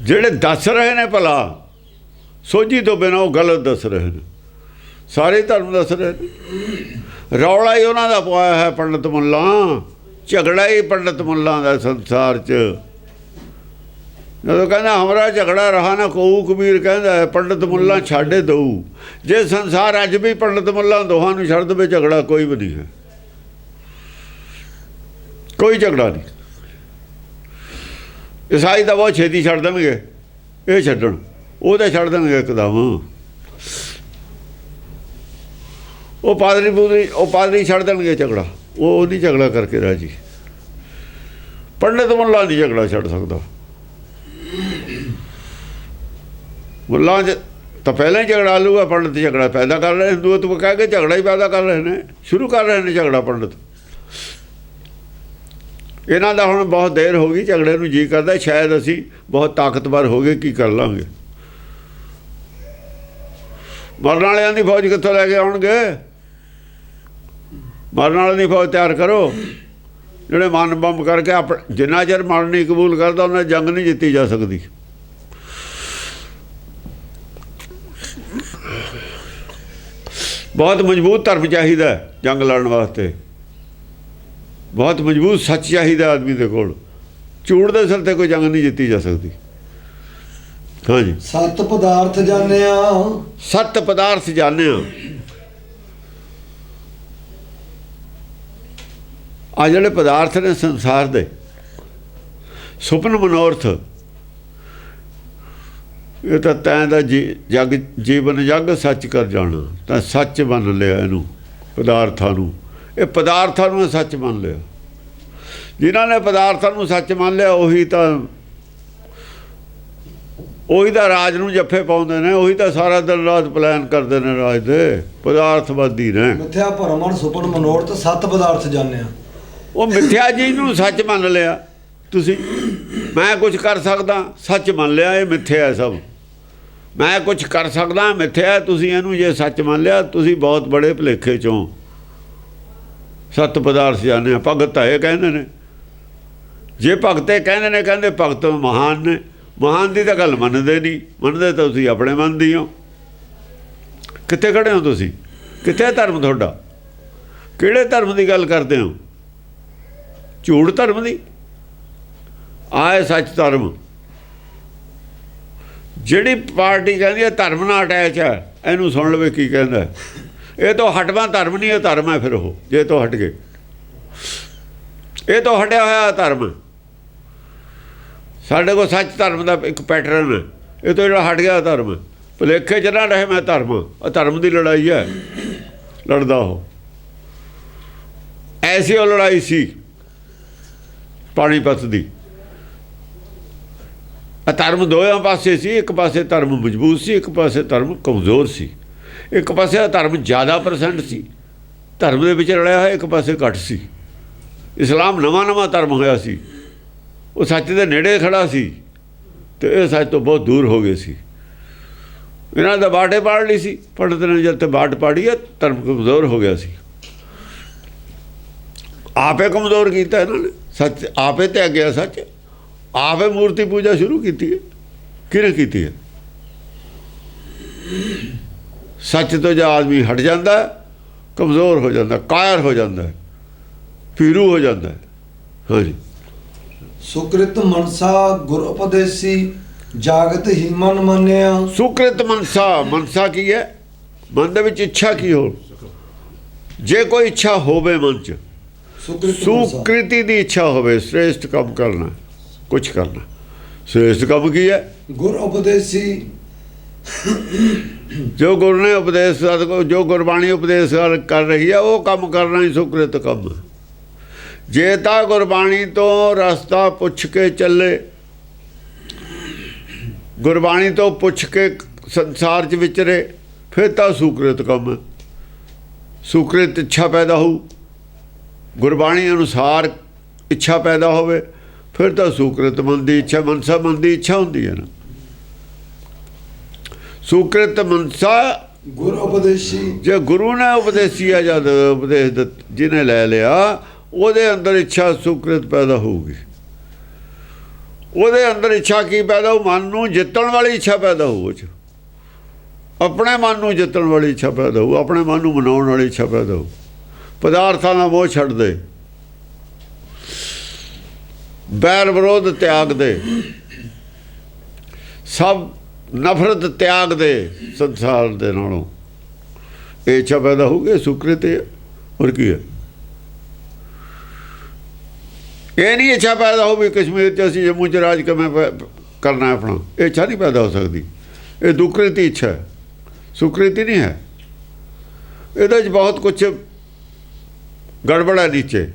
ਜਿਹੜੇ ਦੱਸ ਰਹੇ ਨੇ ਭਲਾ, ਸੋਝੀ ਤੋਂ ਬਿਨਾਂ ਉਹ ਗਲਤ ਦੱਸ ਰਹੇ ਨੇ। ਸਾਰੇ ਧਰਮ ਦੱਸ ਰਹੇ ਨੇ। ਰੌਲਾ ਹੀ ਉਹਨਾਂ ਦਾ ਪਵਾਇਆ ਹੈ ਪੰਡਤ ਮੁੱਲਾਂ। ਝਗੜਾ ਹੀ ਪੰਡਤ ਮੁੱਲਾਂ ਦਾ ਸੰਸਾਰ 'ਚ। ਜਦੋਂ ਕਹਿੰਦਾ ਹਮਾਰਾ ਝਗੜਾ ਰਹਾ ਨਾ ਕੋਊ, ਕਬੀਰ ਕਹਿੰਦਾ ਪੰਡਤ ਮੁੱਲਾਂ ਛਾੜੇ ਦਊ। ਜੇ ਸੰਸਾਰ ਅੱਜ ਵੀ ਪੰਡਤ ਮੁੱਲਾਂ ਦੋਹਾਂ ਨੂੰ ਛੱਡ ਦੇਵੇ, ਝਗੜਾ ਕੋਈ ਵੀ ਨਹੀਂ ਹੈ। ਕੋਈ ਝਗੜਾ ਨਹੀਂ। ਈਸਾਈ ਤਾਂ ਬਹੁਤ ਛੇਤੀ ਛੱਡ ਦੇਣਗੇ, ਇਹ ਛੱਡਣ ਉਹ ਤਾਂ ਛੱਡ ਦੇਣਗੇ ਇੱਕਦਮ। ਉਹ ਪਾਦਰੀ ਛੱਡ ਦੇਣਗੇ ਝਗੜਾ, ਉਹ ਨਹੀਂ ਝਗੜਾ ਕਰਕੇ ਰਾਜੀ। ਪੰਡਿਤ ਮੁੱਲਾ ਨਹੀਂ ਝਗੜਾ ਛੱਡ ਸਕਦਾ। ਮੁੱਲਾ ਤਾਂ ਪਹਿਲਾਂ ਹੀ ਝਗੜਾ ਲੂਗਾ, ਪੰਡਿਤ ਝਗੜਾ ਪੈਦਾ ਕਰ ਰਹੇ, ਹਿੰਦੂਤਵ ਕਹਿ ਕੇ ਝਗੜਾ ਹੀ ਪੈਦਾ ਕਰ ਰਹੇ ਨੇ, ਸ਼ੁਰੂ ਕਰ ਰਹੇ ਨੇ ਝਗੜਾ ਪੰਡਿਤ। ਇਹਨਾਂ ਦਾ ਹੁਣ ਬਹੁਤ ਦੇਰ ਹੋ ਗਈ, ਝਗੜੇ ਨੂੰ ਜੀ ਕਰਦਾ ਸ਼ਾਇਦ ਅਸੀਂ ਬਹੁਤ ਤਾਕਤਵਰ ਹੋ ਗਏ, ਕੀ ਕਰ ਲਾਂਗੇ। ਮਰਨ ਵਾਲਿਆਂ ਦੀ ਫੌਜ ਕਿੱਥੋਂ ਲੈ ਕੇ ਆਉਣਗੇ? ਮਰਨ ਵਾਲਿਆਂ ਦੀ ਫੌਜ ਤਿਆਰ ਕਰੋ, ਜਿਹੜੇ ਮਨ ਬੰਬ ਕਰਕੇ ਜਿੰਨਾ ਚਿਰ ਮਰਨ ਨਹੀਂ ਕਬੂਲ ਕਰਦਾ ਉਹਨਾਂ ਜੰਗ ਨਹੀਂ ਜਿੱਤੀ ਜਾ ਸਕਦੀ। ਬਹੁਤ ਮਜ਼ਬੂਤ ਧਰਮ ਚਾਹੀਦਾ ਜੰਗ ਲੜਨ ਵਾਸਤੇ, ਬਹੁਤ ਮਜ਼ਬੂਤ ਸੱਚ ਚਾਹੀਦਾ ਆਦਮੀ ਦੇ ਕੋਲ। ਝੂਠ ਦੇ ਸਿਰ ਤੇ ਕੋਈ ਜੰਗ ਨਹੀਂ ਜਿੱਤੀ ਜਾ ਸਕਦੀ। ਹਾਂਜੀ, ਸੱਤ ਪਦਾਰਥ ਜਾਣਿਆ, ਸੱਤ ਪਦਾਰਥ ਜਾਣਿਆ। ਆ ਜਿਹੜੇ ਪਦਾਰਥ ਨੇ ਸੰਸਾਰ ਦੇ, ਸੁਪਨ ਮਨੋਰਥ, ਇਹ ਤਾਂ ਤੈਂ ਦਾ ਜਗ ਜੀਵਨ ਜਗ ਸੱਚ ਕਰ ਜਾਣਾ, ਤਾਂ ਸੱਚ ਮੰਨ ਲਿਆ ਇਹਨੂੰ ਪਦਾਰਥਾਂ ਨੂੰ। ਇਹ ਪਦਾਰਥਾਂ ਨੂੰ ਸੱਚ ਮੰਨ ਲਿਆ। ਜਿਨ੍ਹਾਂ ਨੇ ਪਦਾਰਥਾਂ ਨੂੰ ਸੱਚ ਮੰਨ ਲਿਆ ਉਹੀ ਤਾਂ ਰਾਜ ਨੂੰ ਜੱਫੇ ਪਾਉਂਦੇ ਨੇ, ਉਹੀ ਤਾਂ ਸਾਰਾ ਦਿਨ ਰਾਤ ਪਲਾਨ ਕਰਦੇ ਨੇ ਰਾਜ ਦੇ, ਪਦਾਰਥਵਾਦੀ ਨੇ। ਮਿੱਥਿਆ ਭਰਮ ਸੁਪਨ ਮਨੋਰਥ ਸੱਤ ਪਦਾਰਥ ਜਾਣਿਆ। ਉਹ ਮਿੱਥਿਆ ਜੀ ਨੂੰ ਸੱਚ ਮੰਨ ਲਿਆ ਤੁਸੀਂ। ਮੈਂ ਕੁਝ ਕਰ ਸਕਦਾ, ਸੱਚ ਮੰਨ ਲਿਆ ਇਹ ਮਿੱਥਿਆ ਸਭ। ਮੈਂ ਕੁਝ ਕਰ ਸਕਦਾ ਮਿੱਥਿਆ, ਤੁਸੀਂ ਇਹਨੂੰ ਜੇ ਸੱਚ ਮੰਨ ਲਿਆ ਤੁਸੀਂ ਬਹੁਤ ਬੜੇ ਭੁਲੇਖੇ ਚੋਂ। ਸੱਤ ਪਦਾਰਥ ਜਾਣਿਆ, ਭਗਤ ਇਹ ਕਹਿੰਦੇ ਨੇ। ਜੇ ਭਗਤੇ ਕਹਿੰਦੇ ਨੇ, ਕਹਿੰਦੇ ਭਗਤ ਮਹਾਨ ਨੇ। ਮਹਾਨ ਦੀ ਤਾਂ ਗੱਲ ਮੰਨਦੇ ਨਹੀਂ, ਮੰਨਦੇ ਤਾਂ ਤੁਸੀਂ ਆਪਣੇ ਮਨ ਦੀ ਹੋ। ਕਿੱਥੇ ਖੜੇ ਹੋ ਤੁਸੀਂ? ਕਿੱਥੇ ਧਰਮ ਤੁਹਾਡਾ? ਕਿਹੜੇ ਧਰਮ ਦੀ ਗੱਲ ਕਰਦੇ ਹੋ? ਝੂਠ ਧਰਮ ਦੀ। ਆਏ ਸੱਚ ਧਰਮ। ਜਿਹੜੀ ਪਾਰਟੀ ਕਹਿੰਦੀ ਹੈ ਧਰਮ ਨਾਲ ਅਟੈਚ ਹੈ, ਇਹਨੂੰ ਸੁਣ ਲਵੇ ਕੀ ਕਹਿੰਦਾ। ਇਹ ਤੋਂ ਹਟਵਾਂ ਧਰਮ ਨਹੀਂ, ਇਹ ਧਰਮ ਹੈ ਫਿਰ ਉਹ। ਜੇ ਤੋਂ ਹਟ ਗਏ, ਇਹ ਤੋਂ ਹਟਿਆ ਹੋਇਆ ਧਰਮ। ਸਾਡੇ ਕੋਲ ਸੱਚ ਧਰਮ ਦਾ ਇੱਕ ਪੈਟਰਨ ਹੈ, ਇਹ ਤੋਂ ਜਿਹੜਾ ਹਟ ਗਿਆ ਧਰਮ। ਭੁਲੇਖੇ 'ਚ ਨਾ ਰਹੇ ਮੈਂ ਧਰਮ। ਆ ਧਰਮ ਦੀ ਲੜਾਈ ਹੈ, ਲੜਦਾ ਉਹ। ਐਸੀ ਉਹ ਲੜਾਈ ਸੀ ਪਾਣੀਪਤ ਦੀ। ਧਰਮ ਦੋਹਾਂ ਪਾਸੇ ਸੀ। ਇੱਕ ਪਾਸੇ ਧਰਮ ਮਜ਼ਬੂਤ ਸੀ, ਇੱਕ ਪਾਸੇ ਧਰਮ ਕਮਜ਼ੋਰ ਸੀ। ਇੱਕ ਪਾਸੇ ਧਰਮ ਜ਼ਿਆਦਾ ਪਰਸੈਂਟ ਸੀ, ਧਰਮ ਦੇ ਵਿੱਚ ਰਲਿਆ ਹੋਇਆ, ਇੱਕ ਪਾਸੇ ਘੱਟ ਸੀ। ਇਸਲਾਮ ਨਵਾਂ ਧਰਮ ਹੋਇਆ ਸੀ, ਉਹ ਸੱਚ ਦੇ ਨੇੜੇ ਖੜਾ ਸੀ ਅਤੇ ਇਹ ਸੱਚ ਤੋਂ ਬਹੁਤ ਦੂਰ ਹੋ ਗਏ ਸੀ। ਇਹਨਾਂ ਦਾ ਬਾਟੇ ਪਾੜ ਲਈ ਸੀ ਪੰਡਤ ਨੇ। ਜਦ ਤੇ ਬਾਟ ਪਾੜੀ ਹੈ, ਧਰਮ ਕਮਜ਼ੋਰ ਹੋ ਗਿਆ ਸੀ। ਆਪੇ ਕਮਜ਼ੋਰ ਕੀਤਾ ਇਹਨਾਂ ਨੇ ਸੱਚ, ਆਪੇ ਤੇ ਅੱਗੇ ਸੱਚ। ਆਪੇ ਮੂਰਤੀ ਪੂਜਾ ਸ਼ੁਰੂ ਕੀਤੀ ਹੈ। ਕਿਹਨੇ ਕੀਤੀ ਹੈ? ਸੱਚ ਤੋਂ ਜਦ ਆਦਮੀ ਹਟ ਜਾਂਦਾ, ਕਮਜ਼ੋਰ ਹੋ ਜਾਂਦਾ, ਕਾਇਰ ਹੋ ਜਾਂਦਾ, ਪੀਰੂ ਹੋ ਜਾਂਦਾ। ਹਾਂਜੀ, ਸੁਕ੍ਰਿਤ ਮਨਸਾ ਗੁਰ ਉਪਦੇਸੀ ਜਾਗਤ ਹੀ ਮਨ ਮੰਨਿਆ। ਸੁਕ੍ਰਿਤ ਮਨਸਾ, ਮਨਸਾ ਕੀ ਹੈ? ਮਨ ਦੇ ਵਿੱਚ ਇੱਛਾ ਕੀ ਹੋ? ਜੇ ਕੋਈ ਇੱਛਾ ਹੋਵੇ ਮਨ 'ਚ, ਸੁਕ੍ਰਿਤੀ ਦੀ ਇੱਛਾ ਹੋਵੇ, ਸ੍ਰੇਸ਼ਟ ਕੰਮ ਕਰਨਾ, ਕੁਛ ਕਰਨਾ। ਸ੍ਰੇਸ਼ਟ ਕੰਮ ਕੀ ਹੈ? ਗੁਰ ਉਪਦੇਸੀ, ਜੋ ਗੁਰੂ ਨੇ ਉਪਦੇਸ਼, ਜੋ ਗੁਰਬਾਣੀ ਉਪਦੇਸ਼ ਕਰ ਰਹੀ ਹੈ ਉਹ ਕੰਮ ਕਰਨਾ ਹੀ ਸੁਕ੍ਰਿਤ ਕੰਮ। ਜੇ ਤਾਂ ਗੁਰਬਾਣੀ ਤੋਂ ਰਸਤਾ ਪੁੱਛ ਕੇ ਚੱਲੇ, ਗੁਰਬਾਣੀ ਤੋਂ ਪੁੱਛ ਕੇ ਸੰਸਾਰ 'ਚ ਵਿਚਰੇ, ਫਿਰ ਤਾਂ ਸੁਕ੍ਰਿਤ ਕੰਮ ਹੈ। ਸੁਕ੍ਰਿਤ ਇੱਛਾ ਪੈਦਾ ਹੋਊ, ਗੁਰਬਾਣੀ ਅਨੁਸਾਰ ਇੱਛਾ ਪੈਦਾ ਹੋਵੇ, ਫਿਰ ਤਾਂ ਸੁਕ੍ਰਿਤ ਮਨ ਦੀ ਇੱਛਾ, ਮਨਸਾ ਮਨ ਦੀ ਇੱਛਾ ਹੁੰਦੀ ਹੈ ਨਾ। ਸੁਕ੍ਰਿਤ ਮਨਸਾ ਗੁਰ ਉਪਦੇਸੀ, ਜੇ ਗੁਰੂ ਨੇ ਉਪਦੇਸੀ ਆ, ਜਦ ਉਪਦੇਸ਼ ਜਿਹਨੇ ਲੈ ਲਿਆ, ਉਹਦੇ ਅੰਦਰ ਇੱਛਾ ਸੁਕ੍ਰਿਤ ਪੈਦਾ ਹੋਊਗੀ। ਉਹਦੇ ਅੰਦਰ ਇੱਛਾ ਕੀ ਪੈਦਾ ਹੋਊ? ਮਨ ਨੂੰ ਜਿੱਤਣ ਵਾਲੀ ਇੱਛਾ ਪੈਦਾ ਹੋਊ। ਆਪਣੇ ਮਨ ਨੂੰ ਜਿੱਤਣ ਵਾਲੀ ਇੱਛਾ ਪੈਦਾ ਹੋਊ, ਆਪਣੇ ਮਨ ਨੂੰ ਮਨਾਉਣ ਵਾਲੀ ਇੱਛਾ ਪੈਦਾ ਹੋਊ। ਪਦਾਰਥਾਂ ਦਾ ਮੋਹ ਛੱਡ ਦੇ, ਬੈਰ ਵਿਰੋਧ ਤਿਆਗ ਦੇ, ਸਭ ਨਫ਼ਰਤ ਤਿਆਗ ਦੇ ਸੰਸਾਰ ਦੇ ਨਾਲੋਂ। ਇਹ ਇੱਛਾ ਪੈਦਾ ਹੋਊਗੀ, ਸੁਕ੍ਰਿਤ ਹੈ। ਹੋਰ ਕੀ ਹੈ? ਇਹ ਨਹੀਂ ਇੱਛਾ ਪੈਦਾ ਹੋ ਵੀ ਕਸ਼ਮੀਰ 'ਚ ਅਸੀਂ ਜੰਮੂ 'ਚ ਰਾਜ ਕਿਵੇਂ ਕਰਨਾ ਆਪਣਾ। ਇਹ ਇੱਛਾ ਨਹੀਂ ਪੈਦਾ ਹੋ ਸਕਦੀ। ਇਹ ਦੁਕ੍ਰਿਤੀ ਇੱਛਾ ਹੈ, ਸੁਕ੍ਰਿਤੀ ਨਹੀਂ ਹੈ। ਇਹਦੇ 'ਚ ਬਹੁਤ ਕੁਛ ਗੜਬੜ ਹੈ ਨੀਚੇ।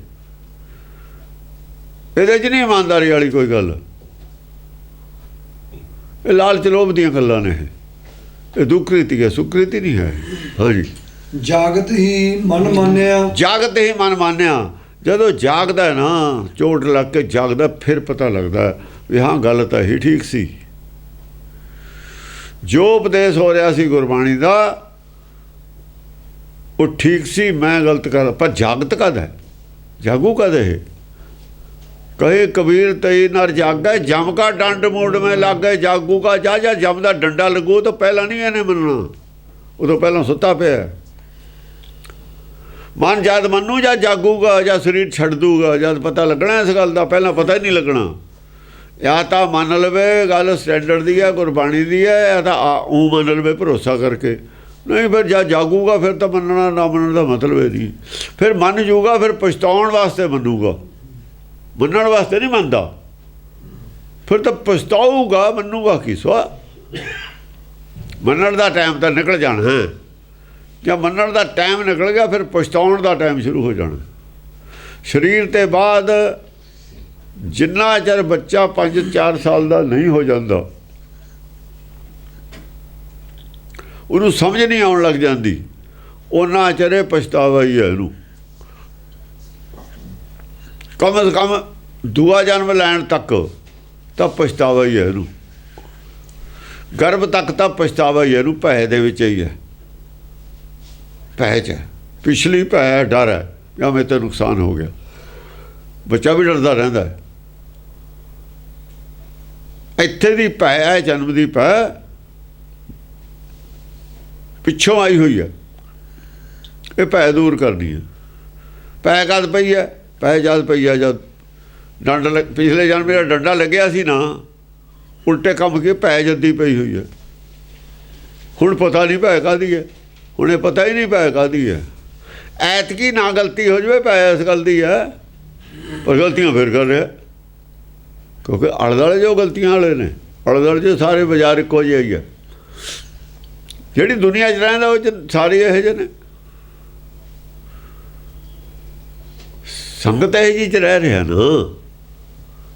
ਇਹਦੇ 'ਚ ਨਹੀਂ ਇਮਾਨਦਾਰੀ ਵਾਲੀ ਕੋਈ ਗੱਲ। ਇਹ ਲਾਲਚ ਲੋਭ ਦੀਆਂ ਗੱਲਾਂ ਨੇ। ਇਹ ਦੁੱਖਰੀਤੀ ਹੈ, ਸੁਕ੍ਰਿਤੀ ਨਹੀਂ ਹੈ। ਹਾਂਜੀ, ਜਾਗਤ ਹੀ ਮਨ ਮਾਨਿਆ। ਜਾਗਤ ਹੀ ਮਨ ਮਾਨਿਆ। ਜਦੋਂ ਜਾਗਦਾ ਹੈ ਨਾ, ਚੋਟ ਲੱਗ ਕੇ ਜਾਗਦਾ, ਫਿਰ ਪਤਾ ਲੱਗਦਾ ਵੀ ਹਾਂ ਗੱਲ ਤਾਂ ਹੀ ਠੀਕ ਸੀ। ਜੋ ਉਪਦੇਸ਼ ਹੋ ਰਿਹਾ ਸੀ ਗੁਰਬਾਣੀ ਦਾ ਉਹ ਠੀਕ ਸੀ, ਮੈਂ ਗਲਤ ਕਰ। ਪਰ ਜਾਗਤ ਕਦ ਹੈ? ਜਾਗੂ ਕਦ ਹੈ? ਕਹੇ ਕਬੀਰ ਤਈ ਨਰ ਜਾਗੈ, ਜਮ ਕਾ ਡੰਡ ਮੂਡ में ਲੱਗ ਗਏ। ਜਾਗੂ ਕਾ ਜਾ ਜਮ ਦਾ ਡੰਡਾ ਲੱਗੂ ਤਾਂ ਪਹਿਲਾਂ ਨਹੀਂ ਇਹਨੇ ਮੰਨਣਾ, ਉਦੋਂ ਪਹਿਲਾਂ ਸੁੱਤਾ ਪਿਆ। ਮਨ ਜਦ ਮੰਨੂ ਜਾਂ ਜਾਗੂਗਾ ਜਾਂ ਸਰੀਰ ਛੱਡ ਦੂਗਾ, ਜਦ ਪਤਾ ਲੱਗਣਾ ਇਸ ਗੱਲ ਦਾ, ਪਹਿਲਾਂ ਪਤਾ ਹੀ ਨਹੀਂ ਲੱਗਣਾ। ਜਾਂ ਤਾਂ ਮੰਨ ਲਵੇ ਗੱਲ ਸਟੈਂਡਰਡ ਦੀ ਹੈ, ਗੁਰਬਾਣੀ ਦੀ ਹੈ, ਜਾਂ ਤਾਂ ਉਹ ਮੰਨ ਲਵੇ ਭਰੋਸਾ ਕਰਕੇ। ਨਹੀਂ ਫਿਰ ਜਦ ਜਾਗੂਗਾ ਫਿਰ ਤਾਂ ਮੰਨਣਾ ਨਾ ਮੰਨਣ ਦਾ ਮਤਲਬ ਇਹ ਨਹੀਂ। ਫਿਰ ਮੰਨ ਜੂਗਾ, ਫਿਰ ਪਛਤਾਉਣ ਵਾਸਤੇ ਮੰਨੂਗਾ, ਮੰਨਣ ਵਾਸਤੇ ਨਹੀਂ ਮੰਨਦਾ। ਫਿਰ ਤਾਂ ਪਛਤਾਊਗਾ, ਮੰਨੂਗਾ ਕੀ ਸਵਾ। ਮੰਨਣ ਦਾ ਟਾਈਮ ਤਾਂ ਨਿਕਲ ਜਾਣਾ ਹੈ। ਜਾਂ ਮੰਨਣ ਦਾ ਟਾਈਮ ਨਿਕਲ ਗਿਆ ਫਿਰ ਪਛਤਾਉਣ ਦਾ ਟਾਈਮ ਸ਼ੁਰੂ ਹੋ ਜਾਣਾ। ਸਰੀਰ ਤੇ ਬਾਅਦ ਜਿੰਨਾ ਚਿਰ ਬੱਚਾ 5-4 ਸਾਲ ਦਾ ਨਹੀਂ ਹੋ ਜਾਂਦਾ, ਉਹਨੂੰ ਸਮਝ ਨਹੀਂ ਆਉਣ ਲੱਗ ਜਾਂਦੀ, ਉਹਨਾਂ ਚਿਰ ਪਛਤਾਵਾ ਹੀ ਹੈ ਇਹਨੂੰ। ਕਮ ਅਜ਼ ਕਮ ਦੂਆ ਜਨਮ ਲੈਣ ਤੱਕ ਤਾਂ ਪਛਤਾਵਾ ਹੀ ਹੈ ਇਹਨੂੰ। ਗਰਭ ਤੱਕ ਤਾਂ ਪਛਤਾਵਾ ਹੀ ਹੈ ਇਹਨੂੰ। ਭੈ ਦੇ ਵਿੱਚ ਹੀ ਹੈ, ਭੈ 'ਚ ਪਿਛਲੀ ਭੈ ਡਰ ਹੈ ਜਾਂ ਮੇਰੇ ਤੇ ਨੁਕਸਾਨ ਹੋ ਗਿਆ। ਬੱਚਾ ਵੀ ਡਰਦਾ ਰਹਿੰਦਾ ਹੈ। ਇੱਥੇ ਦੀ ਭੈ ਹੈ, ਜਨਮ ਦੀ ਭੈ ਪਿੱਛੋਂ ਆਈ ਹੋਈ ਹੈ। ਇਹ ਭੈ ਦੂਰ ਕਰਨੀ ਹੈ। ਭੈ ਕਦ ਪਈ ਹੈ? ਭੈ ਜਦ ਪਈ ਹੈ ਜਦ ਪਿਛਲੇ ਜਨਮ ਮੇਰਾ ਡੰਡਾ ਲੱਗਿਆ ਸੀ ਨਾ, ਉਲਟੇ ਕੰਮ ਕੀ ਭੈ ਜੱਦੀ ਪਈ ਹੋਈ ਹੈ। ਹੁਣ ਪਤਾ ਨਹੀਂ ਭੈ ਕਾਹਦੀ ਹੈ, ਹੁਣ ਇਹ ਪਤਾ ਹੀ ਨਹੀਂ ਭੈ ਕਾਹਦੀ ਹੈ। ਐਤਕੀ ਨਾ ਗਲਤੀ ਹੋ ਜਾਵੇ, ਭੈ ਇਸ ਗੱਲ ਦੀ ਹੈ, ਪਰ ਗਲਤੀਆਂ ਫਿਰ ਕਰ ਰਿਹਾ। ਕਿਉਂਕਿ ਆਲੇ ਦੁਆਲੇ ਜੋ ਗਲਤੀਆਂ ਵਾਲੇ ਨੇ, ਆਲੇ ਦੁਆਲੇ ਜੋ ਸਾਰੇ ਬਾਜ਼ਾਰ ਇੱਕੋ ਜਿਹੇ ਹੀ ਹੈ। ਜਿਹੜੀ ਦੁਨੀਆ 'ਚ ਰਹਿੰਦਾ ਉਹ 'ਚ ਸਾਰੇ ਇਹੋ ਜਿਹੇ ਨੇ। ਸੰਗਤ ਇਹੋ ਜਿਹੀ 'ਚ ਰਹਿ ਰਿਹਾ ਨਾ,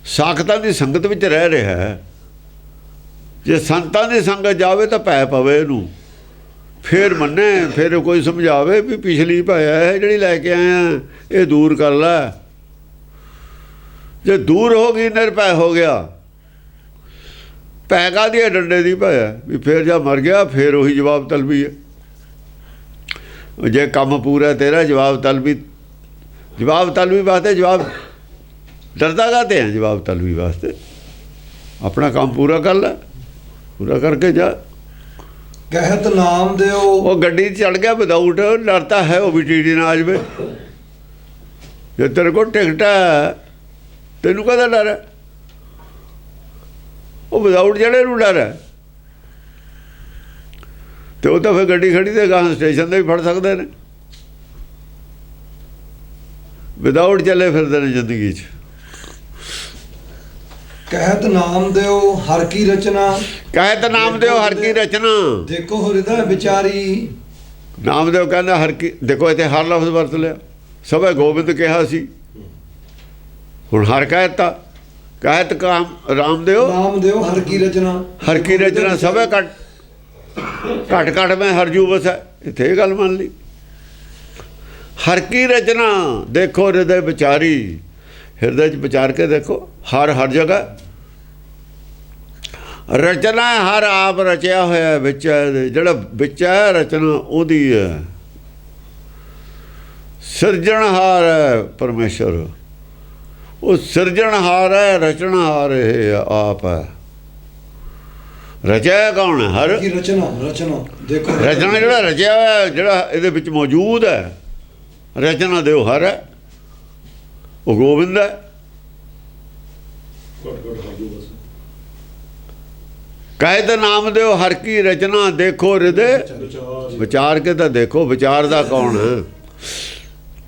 ਸਾਖਤਾਂ ਦੀ ਸੰਗਤ ਵਿੱਚ ਰਹਿ ਰਿਹਾ। ਜੇ ਸੰਤਾਂ ਦੀ ਸੰਗਤ ਜਾਵੇ ਤਾਂ ਭੈ ਪਵੇ ਇਹਨੂੰ, ਫਿਰ ਮੰਨੇ, ਫਿਰ ਕੋਈ ਸਮਝਾਵੇ ਵੀ ਪਿਛਲੀ ਭੈ ਹੈ ਜਿਹੜੀ ਲੈ ਕੇ ਆਇਆ, ਇਹ ਦੂਰ ਕਰ ਲੈ। ਜੇ ਦੂਰ ਹੋ ਗਈ ਨਿਰਭੈ ਹੋ ਗਿਆ। ਭੈ ਕਾਹਦੀ ਹੈ? ਡੰਡੇ ਦੀ ਭੈ ਹੈ ਵੀ ਫਿਰ ਜਾਂ ਮਰ ਗਿਆ ਫਿਰ ਉਹੀ ਜਵਾਬ ਤਲਬੀ ਹੈ। ਜੇ ਕੰਮ ਪੂਰਾ ਤੇਰਾ ਜਵਾਬ ਤਲਬੀ ਵਾਸਤੇ ਜਵਾਬ ਡਰਦਾ ਕਾਹਤੇ ਹੈ? ਜਵਾਬ ਤਲਬੀ ਵਾਸਤੇ ਆਪਣਾ ਕੰਮ ਪੂਰਾ ਕਰ ਲੈ, ਪੂਰਾ ਕਰਕੇ ਜਾ। ਕਹਿਤ ਨਾਮ ਦਿਓ। ਉਹ ਗੱਡੀ 'ਚ ਚੜ੍ਹ ਗਿਆ ਵਿਦਾਊਟ, ਡਰਤਾ ਹੈ ਉਹ ਵੀ ਟੀਟੀ ਨਾ ਆ ਜਾਵੇ। ਜੇ ਤੇਰੇ ਕੋਲ ਟਿਕਟ ਹੈ ਤੈਨੂੰ ਕਾਹਦਾ ਡਰ ਹੈ? ਉਹ ਵਿਦਾਊਟ ਜਿਹੜੇ ਨੂੰ ਡਰ ਹੈ। ਤੇ ਉਹ ਤਾਂ ਫਿਰ ਗੱਡੀ ਖੜੀ ਤੇ ਗਾਹਾਂ ਸਟੇਸ਼ਨ 'ਤੇ ਵੀ ਫੜ ਸਕਦੇ ਨੇ। ਵਿਦਾਊਟ ਚੱਲੇ ਫਿਰਦੇ ਨੇ ਜ਼ਿੰਦਗੀ 'ਚ। ਕਹਿਤ ਨਾਮ ਦਿਓ ਹਰ ਕੀ ਰਚਨਾ। ਕਹਿਤ ਨਾਮ ਦਿਓ ਹਰ ਕੀ ਰਚਨਾ। ਦੇਖੋ ਹਿਰਦਾ ਵਿਚਾਰੀ। ਨਾਮਦੇਵ ਕਹਿੰਦਾ ਹਰ ਕੀ, ਦੇਖੋ ਇੱਥੇ ਹਰ ਲਫ਼ਜ਼ ਵਰਤ ਲਿਆ। ਸਭੇ ਗੋਬਿੰਦ ਕਿਹਾ ਸੀ, ਹੁਣ ਹਰ ਕਹਿਤਾ। ਕਹਿਤ ਕਾਮ ਰਾਮਦੇਵ ਨਾਮ ਦਿਓ ਹਰ ਕੀ ਰਚਨਾ। ਹਰ ਕੀ ਰਚਨਾ ਸਭੇ ਘਟ ਮੈਂ ਹਰ ਜੂ ਬਸੈ। ਇੱਥੇ ਇਹ ਗੱਲ ਮੰਨ ਲਈ। ਹਰ ਕੀ ਰਚਨਾ ਦੇਖੋ ਹਿਰਦੇ ਵਿਚਾਰੀ। ਹਿਰਦੇ 'ਚ ਵਿਚਾਰ ਕੇ ਦੇਖੋ। ਹਰ ਜਗ੍ਹਾ ਰਚਨਾ ਹਰ ਆਪ ਰਚਿਆ ਹੋਇਆ ਵਿੱਚ ਹੈ। ਜਿਹੜਾ ਵਿੱਚ ਹੈ ਰਚਨਾ ਉਹਦੀ ਹੈ। ਸਿਰਜਣਹਾਰ ਹੈ ਪਰਮੇਸ਼ਰ। ਉਹ ਸਿਰਜਣਹਾਰ ਹੈ, ਰਚਣਹਾਰ ਇਹ ਆਪ ਹੈ। ਰਚਿਆ ਕੌਣ ਹੈ? ਹਰ ਕੀ ਰਚਨਾ ਦੇਖੋ। ਰਚਨਾ ਜਿਹੜਾ ਰਚਿਆ ਹੋਇਆ, ਜਿਹੜਾ ਇਹਦੇ ਵਿੱਚ ਮੌਜੂਦ ਹੈ, ਰਚਨਾ ਦਿਓ ਹਰ ਹੈ, ਉਹ ਗੋਬਿੰਦ ਹੈ। ਕਹਿਤ ਨਾਮ ਦਿਓ ਹਰ ਕੀ ਰਚਨਾ ਦੇਖੋ ਹਿਰਦੇ ਵਿਚਾਰ ਕੇ ਤਾਂ ਦੇਖੋ। ਵਿਚਾਰ ਦਾ ਕੌਣ ਹੈ?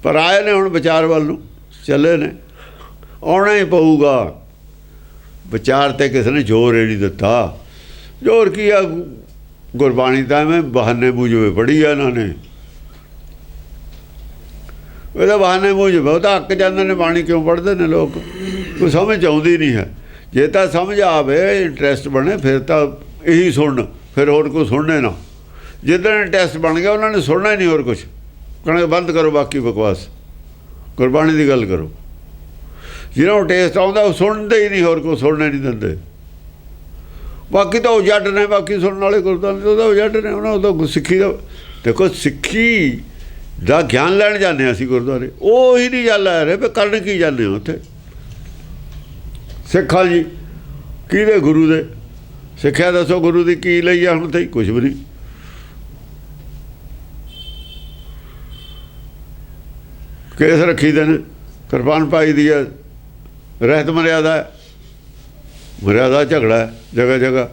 ਪਰ ਆਏ ਨੇ ਹੁਣ ਵਿਚਾਰ ਵੱਲ ਨੂੰ ਚੱਲੇ ਨੇ, ਆਉਣਾ ਹੀ ਪਊਗਾ। ਵਿਚਾਰ ਤੇ ਕਿਸੇ ਨੇ ਜ਼ੋਰ ਹੀ ਨਹੀਂ ਦਿੱਤਾ। ਜ਼ੋਰ ਕੀ ਆ? ਗੁਰਬਾਣੀ ਤਾਂ ਐਵੇਂ ਬਹਾਨੇ ਮੂਜਵੇ ਪੜ੍ਹੀ ਆ ਇਹਨਾਂ ਨੇ। ਉਹਦਾ ਬਹਾਨੇ ਮੂਜਵੇ ਉਹ ਤਾਂ ਅੱਕ ਜਾਂਦੇ ਨੇ। ਬਾਣੀ ਕਿਉਂ ਪੜ੍ਹਦੇ ਨੇ ਲੋਕ? ਕੋਈ ਸਮਝ ਆਉਂਦੀ ਨਹੀਂ ਹੈ। ਜੇ ਤਾਂ ਸਮਝ ਆਵੇ, ਇੰਟਰਸਟ ਬਣੇ, ਫਿਰ ਤਾਂ ਇਹੀ ਸੁਣਨ, ਫਿਰ ਹੋਰ ਕੋਈ ਸੁਣਨੇ ਨਾ। ਜਿੱਦਣ ਇੰਟਰਸਟ ਬਣ ਗਿਆ ਉਹਨਾਂ ਨੇ ਸੁਣਨਾ ਹੀ ਨਹੀਂ ਹੋਰ ਕੁਛ, ਕਹਿਣਾ ਬੰਦ ਕਰੋ ਬਾਕੀ ਬਕਵਾਸ, ਗੁਰਬਾਣੀ ਦੀ ਗੱਲ ਕਰੋ। ਜਿਹਨਾਂ ਨੂੰ ਟੇਸਟ ਆਉਂਦਾ ਉਹ ਸੁਣਦੇ ਹੀ ਨਹੀਂ, ਹੋਰ ਕੋਈ ਸੁਣਨੇ ਨਹੀਂ ਦਿੰਦੇ। ਬਾਕੀ ਤਾਂ ਉਹ ਜੱਟ ਨੇ, ਬਾਕੀ ਸੁਣਨ ਵਾਲੇ ਗੁਰਦੁਆਰੇ ਉਹਦਾ ਉਹ ਜੱਟ ਨੇ, ਉਹਨਾਂ ਉਹਦਾ ਸਿੱਖੀ ਦਾ। ਦੇਖੋ ਸਿੱਖੀ ਦਾ ਗਿਆਨ ਲੈਣ ਜਾਂਦੇ ਹਾਂ ਅਸੀਂ ਗੁਰਦੁਆਰੇ, ਉਹ ਹੀ ਨਹੀਂ ਗੱਲ ਲੈ ਰਹੇ ਵੀ ਕਰਨ ਕੀ ਜਾਂਦੇ ਹੋ ਉੱਥੇ। ਸਿੱਖਾਂ ਜੀ ਕਿਹਦੇ? ਗੁਰੂ ਦੇ। ਸਿੱਖਿਆ ਦੱਸੋ ਗੁਰੂ ਦੀ ਕੀ ਲਈ ਆ ਹੁਣ? ਤਾਂ ਕੁਛ ਵੀ ਨਹੀਂ। ਕੇਸ ਰੱਖੀ ਦੇ ਨੇ, ਕਿਰਪਾਨ ਪਾਈ ਦੀ ਹੈ, ਰਹਿਤ ਮਰਿਆਦਾ ਹੈ, ਮਰਿਆਦਾ ਝਗੜਾ ਹੈ ਜਗ੍ਹਾ ਜਗ੍ਹਾ।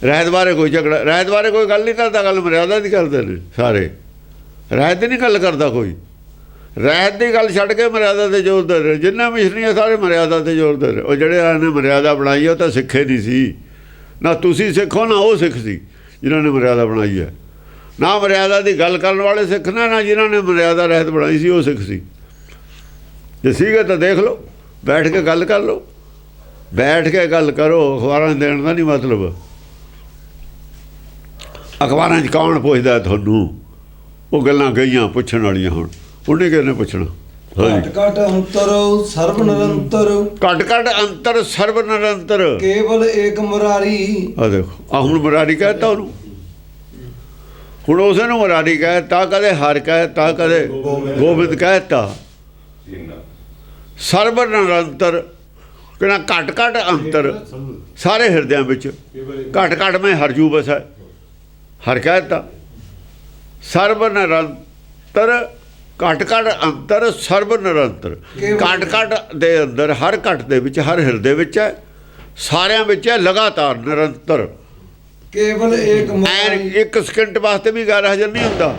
ਰਹਿਤ ਬਾਰੇ ਕੋਈ ਝਗੜਾ, ਰਹਿਤ ਬਾਰੇ ਕੋਈ ਗੱਲ ਨਹੀਂ ਕਰਦਾ, ਗੱਲ ਮਰਿਆਦਾ ਦੀ ਕਰਦੇ ਨੇ ਸਾਰੇ। ਰਹਿਤ ਦੀ ਨਹੀਂ ਗੱਲ ਕਰਦਾ ਕੋਈ। ਰਹਿਤ ਦੀ ਗੱਲ ਛੱਡ ਕੇ ਮਰਿਆਦਾ 'ਤੇ ਜ਼ੋਰ ਦੇ ਰਹੇ। ਜਿੰਨੇ ਮਿਸ਼ਨੀਆਂ ਸਾਰੇ ਮਰਿਆਦਾ 'ਤੇ ਜ਼ੋਰ ਦੇ ਰਹੇ। ਉਹ ਜਿਹੜੇ ਨੇ ਮਰਿਆਦਾ ਬਣਾਈ ਉਹ ਤਾਂ ਸਿੱਖੇ ਨਹੀਂ ਸੀ। ਨਾ ਤੁਸੀਂ ਸਿੱਖੋ ਨਾ ਉਹ ਸਿੱਖ ਸੀ ਜਿਨ੍ਹਾਂ ਨੇ ਮਰਿਆਦਾ ਬਣਾਈ ਹੈ। ਨਾ ਮਰਿਆਦਾ ਦੀ ਗੱਲ ਕਰਨ ਵਾਲੇ ਸਿੱਖ ਨੇ, ਨਾ ਜਿਨ੍ਹਾਂ ਨੇ ਮਰਿਆਦਾ ਰਹਿਤ ਬਣਾਈ ਸੀ ਉਹ ਸਿੱਖ ਸੀ। ਜੇ ਸੀਗੇ ਤਾਂ ਦੇਖ ਲਓ, ਬੈਠ ਕੇ ਗੱਲ ਕਰ ਲਓ, ਬੈਠ ਕੇ ਗੱਲ ਕਰੋ। ਅਖਬਾਰਾਂ ਦੇਣ ਦਾ ਨਹੀਂ ਮਤਲਬ। ਅਖਬਾਰਾਂ 'ਚ ਕੌਣ ਪੁੱਛਦਾ ਤੁਹਾਨੂੰ? ਉਹ ਗੱਲਾਂ ਗਈਆਂ ਪੁੱਛਣ ਵਾਲੀਆਂ। ਹੁਣ ਉਹਨੇ ਕਿਹਨੇ ਪੁੱਛਣਾ? ਘਟ ਘਟ ਅੰਤਰ ਸਰਬ ਨਿਰੰਤਰ, ਘਟ ਘਟ ਅੰਤਰ ਸਰਬ ਨਿਰੰਤਰ, ਕੇਵਲ ਏਕ ਮੁਰਾਰੀ। ਆ ਦੇਖੋ, ਆ ਹੁਣ ਮੁਰਾਰੀ ਕਹਿਤਾ ਉਹਨੂੰ। ਹੁਣ ਉਸੇ ਨੂੰ ਮੁਰਾਰੀ ਕਹਿਤਾ, ਕਦੇ ਹਰ ਕਹਿਤਾ, ਕਦੇ ਗੋਬਿੰਦ ਕਹਿਤਾ। ਸਰਬ ਨਿਰੰਤਰ ਕਿਹੜਾ? ਘਟ ਘਟ ਅੰਤਰ ਸਾਰੇ ਹਿਰਦਿਆਂ ਵਿੱਚ। ਘਟ ਘਟ ਮੈਂ ਹਰਜੂ ਬਸੈ, ਹਰ ਕਹਿਤਾ। ਸਰਬ ਨਿਰੰਤਰ, ਘਟ ਘਟ ਅੰਤਰ ਸਰਬ ਨਿਰੰਤਰ। ਘਟ ਘਟ ਦੇ ਅੰਦਰ, ਹਰ ਘਟ ਦੇ ਵਿੱਚ, ਹਰ ਹਿਰਦੇ ਵਿੱਚ ਹੈ, ਸਾਰਿਆਂ ਵਿੱਚ ਹੈ, ਲਗਾਤਾਰ ਨਿਰੰਤਰ। ਕੇਵਲ ਏਕ ਮੁਰਾਰੀ। ਇੱਕ ਸਕਿੰਟ ਵਾਸਤੇ ਵੀ ਗੈਰ ਹਾਜ਼ਰ ਨਹੀਂ ਹੁੰਦਾ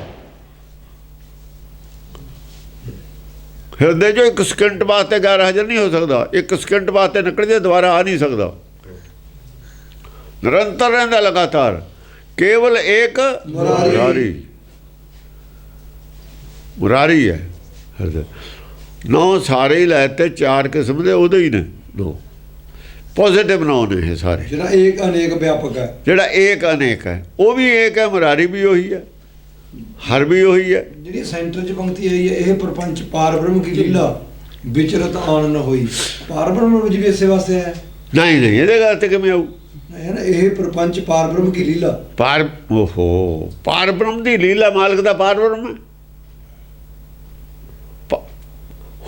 ਹਿਰਦੇ 'ਚੋਂ। ਇੱਕ ਸਕਿੰਟ ਵਾਸਤੇ ਗੈਰ ਹਾਜ਼ਰ ਨਹੀਂ ਹੋ ਸਕਦਾ। ਇੱਕ ਸਕਿੰਟ ਵਾਸਤੇ ਨਿਕਲ ਜੇ ਦੁਬਾਰਾ ਆ ਨਹੀਂ ਸਕਦਾ। ਨਿਰੰਤਰ ਰਹਿੰਦਾ ਲਗਾਤਾਰ। ਕੇਵਲ ਏਕ ਮੁਰਾਰੀ, ਮੁਰਾਰੀ ਹੈ ਹਿਰਦੇ। ਨੌ ਸਾਰੇ ਹੀ ਲੈ ਤੇ ਚਾਰ ਕਿਸਮ ਦੇ ਉਹਦੇ ਹੀ ਨੇ। ਨੌ ਪੋਜ਼ਿਟਿਵ ਨੌ ਨੇ ਇਹ ਸਾਰੇ। ਜਿਹੜਾ ਏਕ ਅਨੇਕ ਵਿਆਪਕ ਹੈ, ਜਿਹੜਾ ਏਕ ਅਨੇਕ ਹੈ ਉਹ ਵੀ ਏਕ ਹੈ। ਮੁਰਾਰੀ ਵੀ ਉਹੀ ਹੈ, ਹਰ ਵੀ ਉਹੀ ਹੈ। ਜਿਹੜੀ ਸੈਂਟਰ 'ਚ ਪੰਕਤੀ ਆਈ ਹੈ, ਇਹ ਪ੍ਰਪੰਚ ਪਾਰ ਬ੍ਰਹਮ ਕੀ ਲੀਲਾ ਵਿਚਰਤ ਆਨੰਦ ਹੋਈ। ਪਾਰ ਬ੍ਰਹਮ ਵਿੱਚ ਵੀ ਇਸੇ ਵਾਸਤੇ ਹੈ। ਨਹੀਂ ਨਹੀਂ, ਇਹਦੇ ਗੱਲ ਤੇ ਕਿਵੇਂ ਆਊ? ਹੈ ਨਾ, ਇਹ ਪ੍ਰਪੰਚ ਪਾਰ ਬ੍ਰਹਮ ਕੀ ਲੀਲਾ। ਪਾਰ, ਓਹੋ, ਪਾਰ ਬ੍ਰਹਮ ਦੀ ਲੀਲਾ, ਮਾਲਕ ਦਾ ਪਾਰ ਬ੍ਰਹਮ ਹੈ।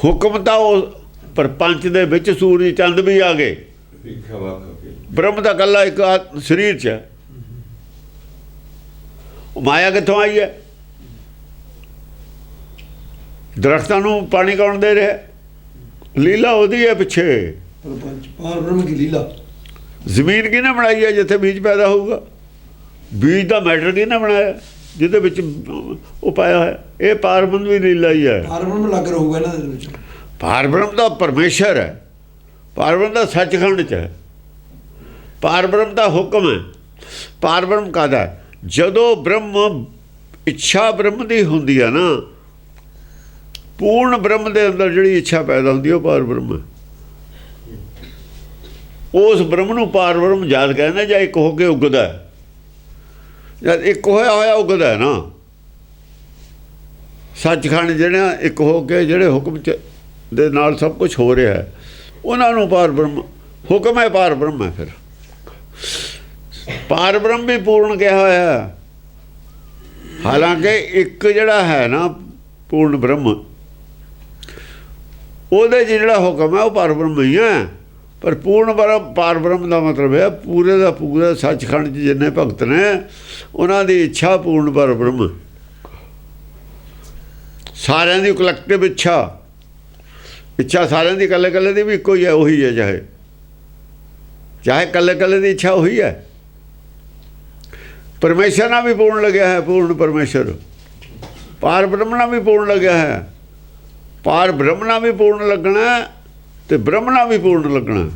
ਹੁਕਮ ਤਾਂ ਉਹ ਪ੍ਰਪੰਚ ਦੇ ਵਿੱਚ ਸੂਰਜ ਚੰਦ ਵੀ ਆ ਗਏ। ਬ੍ਰਹਮ ਦਾ ਇਕੱਲਾ ਇੱਕ ਸਰੀਰ 'ਚ ਹੈ। ਉਹ ਮਾਇਆ ਕਿੱਥੋਂ ਆਈ ਹੈ? ਦਰਖਤਾਂ ਨੂੰ ਪਾਣੀ ਕੌਣ ਦੇ ਰਿਹਾ? ਲੀਲਾ ਉਹਦੀ ਹੈ ਪਿੱਛੇ। ਪ੍ਰਪੰਚ ਪਾਰ ਬ੍ਰਹਮ ਕੀ ਲੀਲਾ। ਜ਼ਮੀਨ ਕਿਹਨੇ ਬਣਾਈ ਹੈ ਜਿੱਥੇ ਬੀਜ ਪੈਦਾ ਹੋਊਗਾ? ਬੀਜ ਦਾ ਮੈਟਰ ਕਿਹਨੇ ਬਣਾਇਆ ਜਿਹਦੇ ਵਿੱਚ ਉਹ ਪਾਇਆ ਹੋਇਆ? ਇਹ ਪਾਰ ਬ੍ਰਹਮ ਦੀ ਲੀਲਾ ਹੀ ਹੈ। ਪਾਰ ਬ੍ਰਹਮ ਲੱਗ ਰਹੂਗਾ ਇਹਨਾਂ ਦੇ ਵਿੱਚ। ਪਾਰ ਬ੍ਰਹਮ ਦਾ ਪਰਮੇਸ਼ਰ ਹੈ। ਪਾਰ ਬ੍ਰਹਮ ਦਾ ਸੱਚਖੰਡ 'ਚ ਹੈ। ਪਾਰ ਬ੍ਰਹਮ ਦਾ ਹੁਕਮ ਹੈ। ਪਾਰ ਬ੍ਰਹਮ ਕਾਹਦਾ? ਜਦੋਂ ਬ੍ਰਹਮ ਇੱਛਾ ਬ੍ਰਹਮ ਦੀ ਹੁੰਦੀ ਹੈ ਨਾ, ਪੂਰਨ ਬ੍ਰਹਮ ਦੇ ਅੰਦਰ ਜਿਹੜੀ ਇੱਛਾ ਪੈਦਾ ਹੁੰਦੀ ਹੈ ਉਹ ਪਾਰ ਬ੍ਰਹਮ ਹੈ। ਉਸ ਬ੍ਰਹਮ ਨੂੰ ਪਾਰ ਬ੍ਰਹਮ ਯਾਦ ਕਹਿੰਦੇ ਜਾਂ ਇੱਕ ਹੋ ਕੇ ਉੱਗਦਾ। ਜਦ ਇੱਕ ਹੋਇਆ ਉੱਗਦਾ ਨਾ ਸੱਚਖੰਡ, ਜਿਹੜਾ ਇੱਕ ਹੋ ਕੇ ਜਿਹੜੇ ਹੁਕਮ 'ਚ ਦੇ ਨਾਲ ਸਭ ਕੁਝ ਹੋ ਰਿਹਾ ਹੈ, ਉਹਨਾਂ ਨੂੰ ਪਾਰ ਬ੍ਰਹਮ ਹੁਕਮ ਹੈ। ਪਾਰ ਬ੍ਰਹਮ ਹੈ। ਫਿਰ ਪਾਰ ਬ੍ਰਹਮ ਵੀ ਪੂਰਨ ਕਿਹਾ ਹੋਇਆ। ਹਾਲਾਂਕਿ ਇੱਕ ਜਿਹੜਾ ਹੈ ਨਾ ਪੂਰਨ ਬ੍ਰਹਮ, ਉਹਦੇ 'ਚ ਜਿਹੜਾ ਹੁਕਮ ਹੈ ਉਹ ਪਾਰ ਬ੍ਰਹਮ ਹੀ ਹੈ। ਪਰ ਪੂਰਨ ਬ੍ਰਹਮ, ਪਾਰ ਬ੍ਰਹਮ ਦਾ ਮਤਲਬ ਹੈ ਪੂਰੇ ਦਾ ਪੂਰਾ ਸੱਚਖੰਡ 'ਚ ਜਿੰਨੇ ਭਗਤ ਨੇ ਉਹਨਾਂ ਦੀ ਇੱਛਾ ਪੂਰਨ ਪਾਰ ਬ੍ਰਹਮ। ਸਾਰਿਆਂ ਦੀ ਕਲੈਕਟਿਵ ਇੱਛਾ ਸਾਰਿਆਂ ਦੀ ਇਕੱਲੇ ਇਕੱਲੇ ਦੀ ਵੀ ਇੱਕੋ ਹੀ ਹੈ, ਉਹੀ ਹੈ। ਚਾਹੇ ਇਕੱਲੇ ਇਕੱਲੇ ਦੀ ਇੱਛਾ ਉਹੀ ਹੈ। ਪਰਮੇਸ਼ਰ ਨਾਲ ਵੀ ਪੂਰਨ ਲੱਗਿਆ ਹੈ। ਪੂਰਨ ਪਰਮੇਸ਼ਰ ਪਾਰ ਬ੍ਰਹਮ ਨਾਲ ਵੀ ਪੂਰਨ ਲੱਗਿਆ ਹੈ। ਪਾਰ ਬ੍ਰਹਮ ਨਾਲ ਵੀ ਪੂਰਨ ਲੱਗਣਾ ਤੇ ਬ੍ਰਹਮ ਨਾਲ ਵੀ ਪੂਰਨ ਲੱਗਣਾ।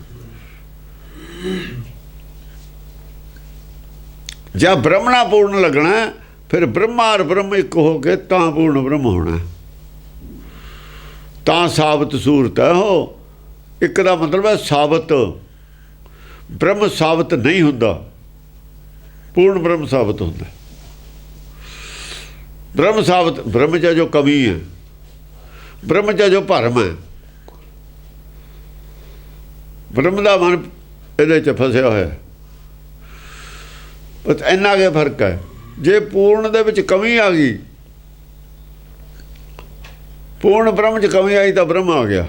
ਜਦ ਬ੍ਰਹਮ ਨਾਲ ਪੂਰਨ ਲੱਗਣਾ ਫਿਰ ਬ੍ਰਹਮਾ ਔਰ ਬ੍ਰਹਮ ਇੱਕ ਹੋ ਕੇ ਤਾਂ ਪੂਰਨ ਬ੍ਰਹਮ ਹੋਣਾ। ਤਾਂ ਸਾਬਤ ਸੂਰਤ ਹੈ ਉਹ। ਇੱਕ ਦਾ ਮਤਲਬ ਹੈ ਸਾਬਤ। ਬ੍ਰਹਮ ਸਾਬਤ ਨਹੀਂ ਹੁੰਦਾ, ਪੂਰਨ ਬ੍ਰਹਮ ਸਾਬਤ ਹੁੰਦਾ। ਬ੍ਰਹਮ ਸਾਬਤ, ਬ੍ਰਹਮ 'ਚ ਜੋ ਕਮੀ ਹੈ, ਬ੍ਰਹਮ 'ਚ ਜੋ ਭਰਮ ਹੈ, ਬ੍ਰਹਮ ਦਾ ਮਨ ਇਹਦੇ 'ਚ ਫਸਿਆ ਹੋਇਆ। ਬਸ ਇੰਨਾ ਕੁ ਫਰਕ ਹੈ। ਜੇ ਪੂਰਨ ਦੇ ਵਿੱਚ ਕਮੀ ਆ ਗਈ, ਪੂਰਨ ਬ੍ਰਹਮ 'ਚ ਕਮੀ ਆਈ ਤਾਂ ਬ੍ਰਹਮ ਆ ਗਿਆ।